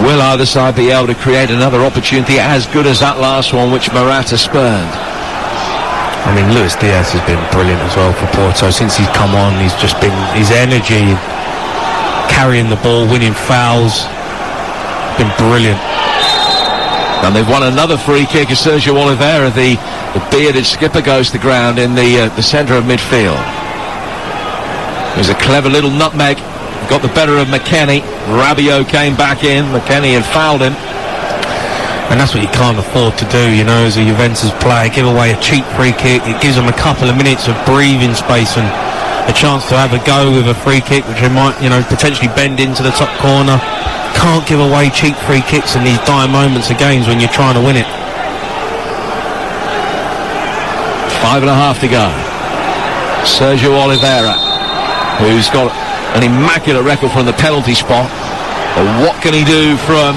Will either side be able to create another opportunity as good as that last one which Morata spurned? I mean, Luis Diaz has been brilliant as well for Porto. Since he's come on, he's just been, his energy, carrying the ball, winning fouls, been brilliant. And they've won another free kick as Sergio Oliveira, the bearded skipper, goes to ground in the centre of midfield. It was a clever little nutmeg. Got the better of McKennie. Rabiot came back in. McKennie had fouled him. And that's what you can't afford to do, you know, as a Juventus player. Give away a cheap free kick. It gives them a couple of minutes of breathing space and a chance to have a go with a free kick, which they might, you know, potentially bend into the top corner. Can't give away cheap free kicks in these dire moments of games when you're trying to win it. 5.5 to go. Sergio Oliveira, who's got an immaculate record from the penalty spot. But what can he do from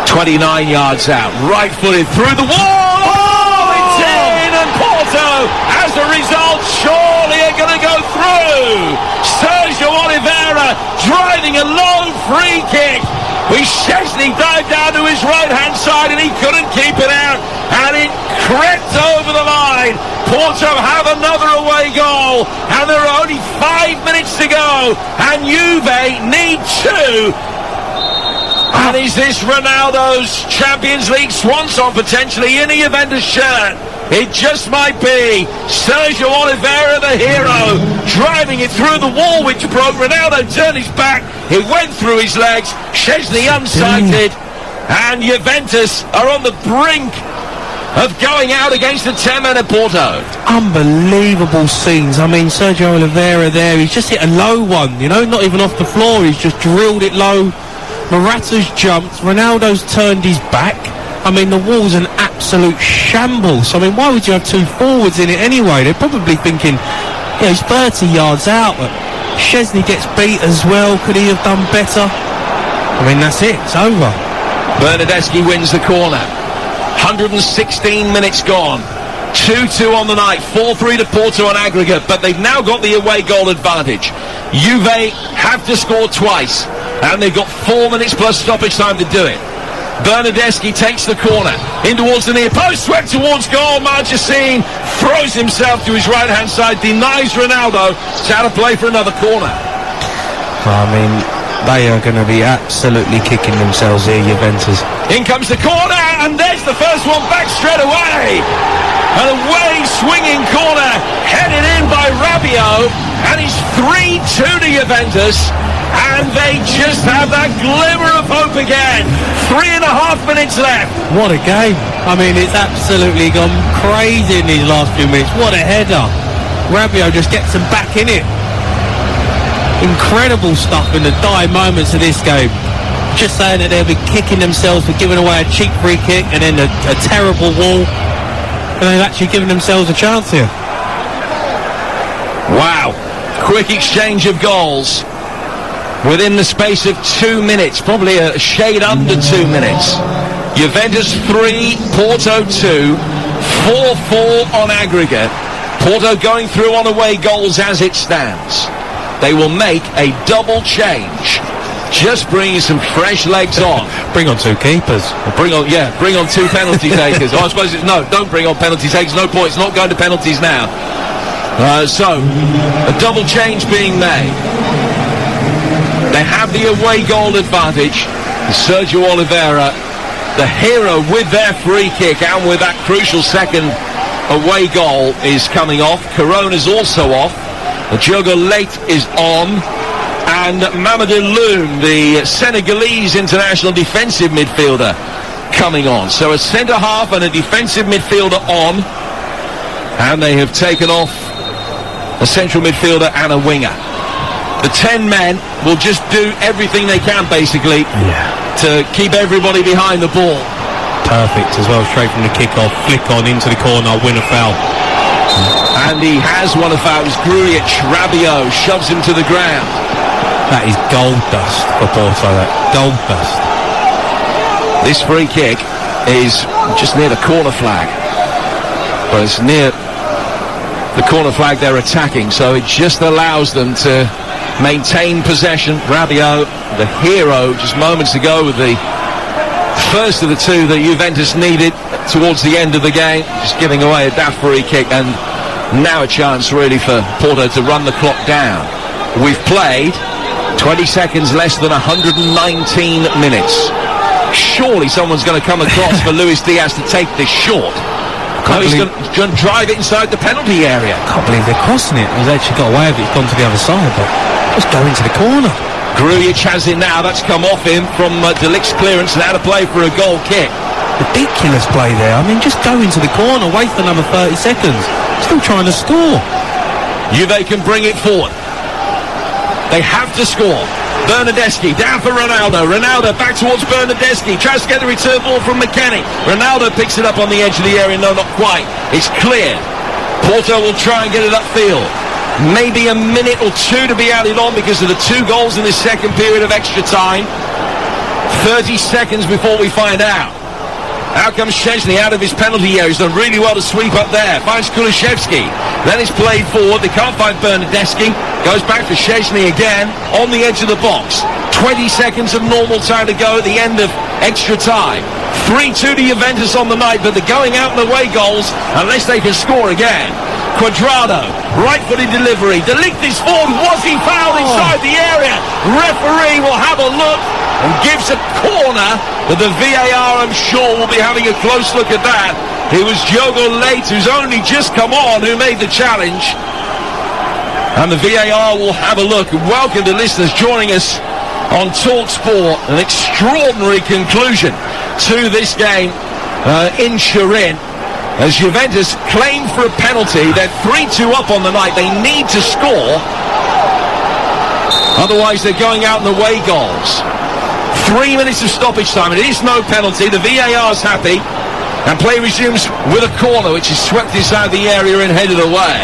29 yards out? Right-footed through the wall! Oh, it's in! And Porto, as a result, surely are going to go through! Sergio Oliveira driving a long free kick. Szczęsny dived down to his right-hand side and he couldn't keep it out. And it crept over the line. Porto have another away goal. And there are only 5 minutes to go. And Juve need 2. And is this Ronaldo's Champions League swan song potentially in a Juventus shirt? It just might be. Sergio Oliveira, the hero, driving it through the wall which broke. Ronaldo turned his back. It went through his legs. Szczęsny unsighted. And Juventus are on the brink of going out against the 10-men at Porto. Unbelievable scenes. I mean, Sergio Oliveira there, he's just hit a low one, you know, not even off the floor. He's just drilled it low. Morata's jumped. Ronaldo's turned his back. I mean, the wall's an absolute shambles. I mean, why would you have 2 forwards in it anyway? They're probably thinking, yeah, he's 30 yards out, but Szczęsny gets beat as well. Could he have done better? I mean, that's it. It's over. Bernardeschi wins the corner. 116 minutes gone. 2-2 on the night. 4-3 to Porto on aggregate, but they've now got the away goal advantage. Juve have to score twice, and they've got 4 minutes plus stoppage time to do it. Bernardeschi takes the corner in towards the near post, swept towards goal. Marchesine throws himself to his right-hand side, denies Ronaldo. It's out of play for another corner. I mean, they are going to be absolutely kicking themselves here, Juventus. In comes the corner, and there's the first one back straight away. An away swinging corner headed in by Rabiot, and it's 3-2 to Juventus. And they just have that glimmer of hope again. 3.5 minutes left. What a game. I mean, it's absolutely gone crazy in these last few minutes. What a header. Rabiot just gets them back in it. Incredible stuff in the dire moments of this game. Just saying that they'll be kicking themselves for giving away a cheap free kick and then a terrible wall. And they've actually given themselves a chance here. Wow. Quick exchange of goals. Within the space of 2 minutes, probably a shade under 2 minutes. Juventus 3, Porto 2, 4-4 on aggregate. Porto going through on away goals as it stands. They will make a double change. Just bringing some fresh legs on. Bring on 2 keepers. Bring on 2 penalty takers. Oh, I suppose it's no, don't bring on penalty takers. No point, it's not going to penalties now. So, a double change being made. They have the away goal advantage. Sergio Oliveira, the hero with their free kick and with that crucial second away goal, is coming off. Corona's also off. Diogo Leite is on. And Mamadou Loum, the Senegalese international defensive midfielder, coming on. So a centre-half and a defensive midfielder on. And they have taken off a central midfielder and a winger. The 10 men will just do everything they can, basically, to keep everybody behind the ball. Perfect as well, straight from the kick-off, flick on into the corner, win a foul. And he has won a foul. It's Grujic. Rabiot shoves him to the ground. That is gold dust for Porto, that. Gold dust. This free kick is just near the corner flag. But it's near the corner flag they're attacking, so it just allows them to maintain possession. Rabiot, the hero, just moments ago with the first of the two that Juventus needed towards the end of the game, just giving away a daft free kick, and now a chance really for Porto to run the clock down. We've played 20 seconds less than 119 minutes. Surely someone's going to come across for Luis Diaz to take this short. He's going to drive it inside the penalty area. I can't believe they're crossing it. He's actually got away with it. He's gone to the other side, but just go into the corner. Grujic has it now. That's come off him from De Ligt's clearance, and out of play for a goal kick. Ridiculous play there. I mean, just go into the corner, wait for another 30 seconds. Still trying to score. Juve can bring it forward. They have to score. Bernardeschi down for Ronaldo. Ronaldo back towards Bernardeschi. Tries to get the return ball from McKennie. Ronaldo picks it up on the edge of the area. No, not quite. It's cleared. Porto will try and get it upfield. Maybe a minute or two to be added on because of the 2 goals in this second period of extra time. 30 seconds before we find out. Out comes Szczęsny out of his penalty area. He's done really well to sweep up there. Finds Kulusevski. Then it's played forward. They can't find Bernardeschi. Goes back to Szczęsny again on the edge of the box. 20 seconds of normal time to go at the end of extra time. 3-2 to Juventus on the night, but they're going out in away goals unless they can score again. Quadrado, right-footed delivery. De Ligt is forward. Was he fouled inside the area? Referee will have a look and gives a corner, but the VAR, I'm sure, will be having a close look at that. It was Diogo Leite, who's only just come on, who made the challenge. And the VAR will have a look. Welcome to listeners joining us on TalkSport. An extraordinary conclusion to this game in Turin, as Juventus claimed for a penalty. They're 3-2 up on the night. They need to score, otherwise they're going out in away goals. 3 minutes of stoppage time. It is no penalty. The VAR's happy, and play resumes with a corner which is swept inside the area and headed away.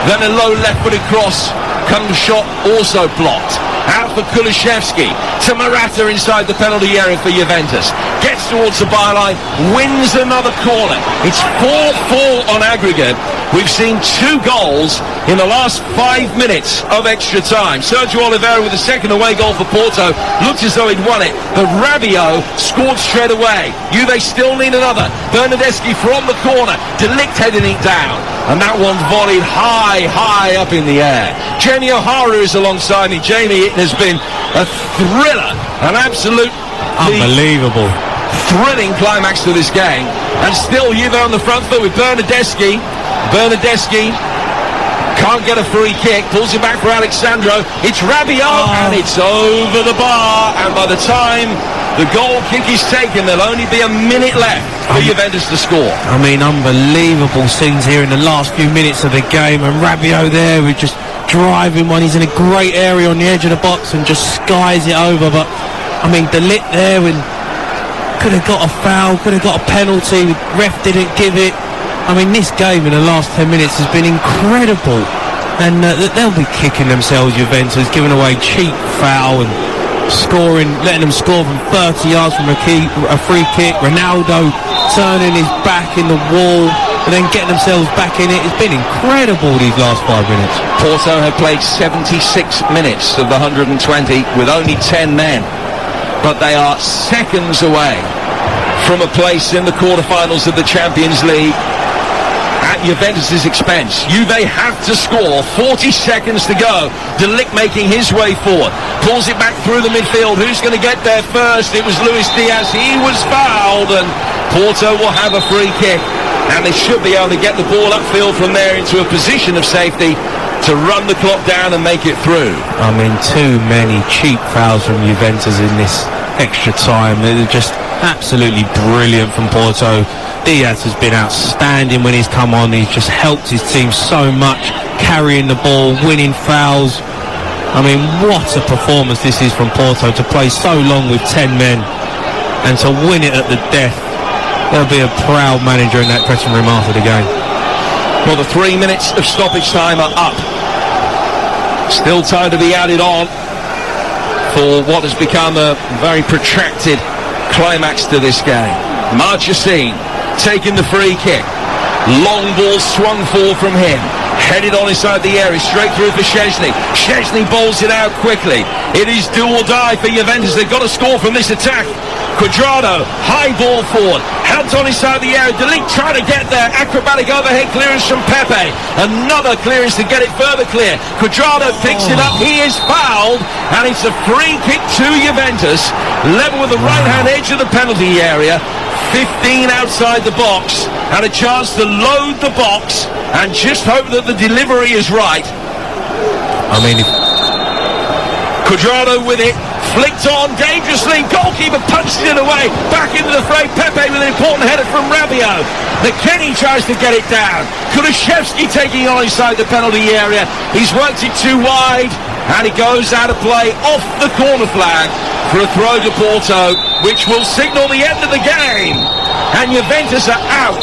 Then a low left-footed cross comes shot, also blocked. Out for Kulusevski to Morata inside the penalty area for Juventus. Gets towards the byline, wins another corner. It's 4-4 on aggregate. We've seen 2 goals in the last 5 minutes of extra time. Sergio Oliveira with the second away goal for Porto. Looked as though he'd won it, but Rabiot scored straight away. Juve still need another. Bernardeschi from the corner. De Ligt heading it down, and that one volleyed high up in the air. Jamie O'Hara is alongside me. Jamie, it has been a thriller, an absolute unbelievable, thrilling climax to this game. And still Juve on the front foot with Bernardeschi. Bernardeschi can't get a free kick, pulls it back for Alexandro. It's Rabiot, and it's over the bar. And by the time the goal kick is taken, there'll only be a minute left for Juventus to score. I mean, unbelievable scenes here in the last few minutes of the game, and Rabiot there with just driving one. He's in a great area on the edge of the box and just skies it over. But I mean, De Ligt there and could have got a foul, could have got a penalty. Ref didn't give it. I mean, this game in the last 10 minutes has been incredible, and they'll be kicking themselves, Juventus, giving away cheap foul and scoring, letting them score from 30 yards from a free kick. Ronaldo turning his back in the wall and then getting themselves back in it. It's been incredible these last 5 minutes. Porto have played 76 minutes of the 120 with only 10 men, but they are seconds away from a place in the quarterfinals of the Champions League at Juventus' expense. Juve have to score. 40 seconds to go. De Ligt making his way forward. Pulls it back through the midfield. Who's going to get there first? It was Luis Diaz. He was fouled, and Porto will have a free kick. And they should be able to get the ball upfield from there into a position of safety to run the clock down and make it through. I mean, too many cheap fouls from Juventus in this extra time. They're just absolutely brilliant from Porto. Diaz has been outstanding when he's come on. He's just helped his team so much, carrying the ball, winning fouls. I mean, what a performance this is from Porto, to play so long with 10 men and to win it at the death. There'll be a proud manager in that dressing room after the game. Well, the 3 minutes of stoppage time are up. Still time to be added on for what has become a very protracted climax to this game. Marchesine taking the free kick. Long ball swung forward from him. Headed on inside the area, straight through for Szczesny. Szczesny bowls it out quickly. It is do or die for Juventus. They've got to score from this attack. Quadrado, high ball forward, helped on inside the area. De Ligt trying to get there. Acrobatic overhead clearance from Pepe. Another clearance to get it further clear. Quadrado picks it up. He is fouled, and it's a free kick to Juventus. Level with the right-hand edge of the penalty area. 15 outside the box, and a chance to load the box and just hope that the delivery is right. I mean, Quadrado with it, flicked on dangerously, goalkeeper punches it away, back into the fray. Pepe with an important header from Rabiot. McKennie tries to get it down. Kulusevski taking on inside the penalty area. He's worked it too wide, and it goes out of play off the corner flag for a throw to Porto, which will signal the end of the game. And Juventus are out.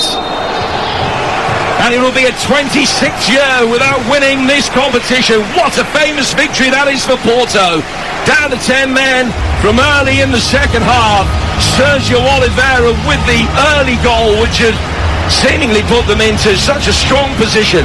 And it will be a 26th year without winning this competition. What a famous victory that is for Porto. Down to 10 men from early in the second half. Sergio Oliveira with the early goal, which had seemingly put them into such a strong position.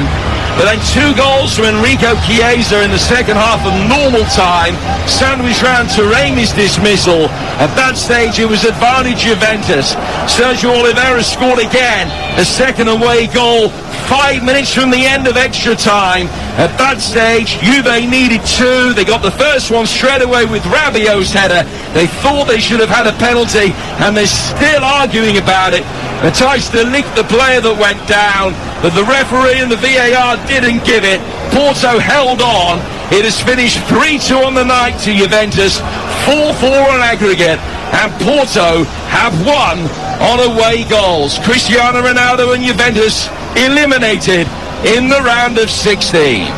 But then 2 goals from Enrico Chiesa in the second half of normal time, sandwiched round Taremi's dismissal. At that stage, it was advantage Juventus. Sergio Oliveira scored again, a second away goal, 5 minutes from the end of extra time. At that stage, Juve needed 2. They got the first one straight away with Rabiot's header. They thought they should have had a penalty, and they're still arguing about it. Matthijs de Ligt, the player that went down, but the referee and the VAR didn't give it. Porto held on. It has finished 3-2 on the night to Juventus, 4-4 on aggregate, and Porto have won on away goals. Cristiano Ronaldo and Juventus eliminated in the round of 16.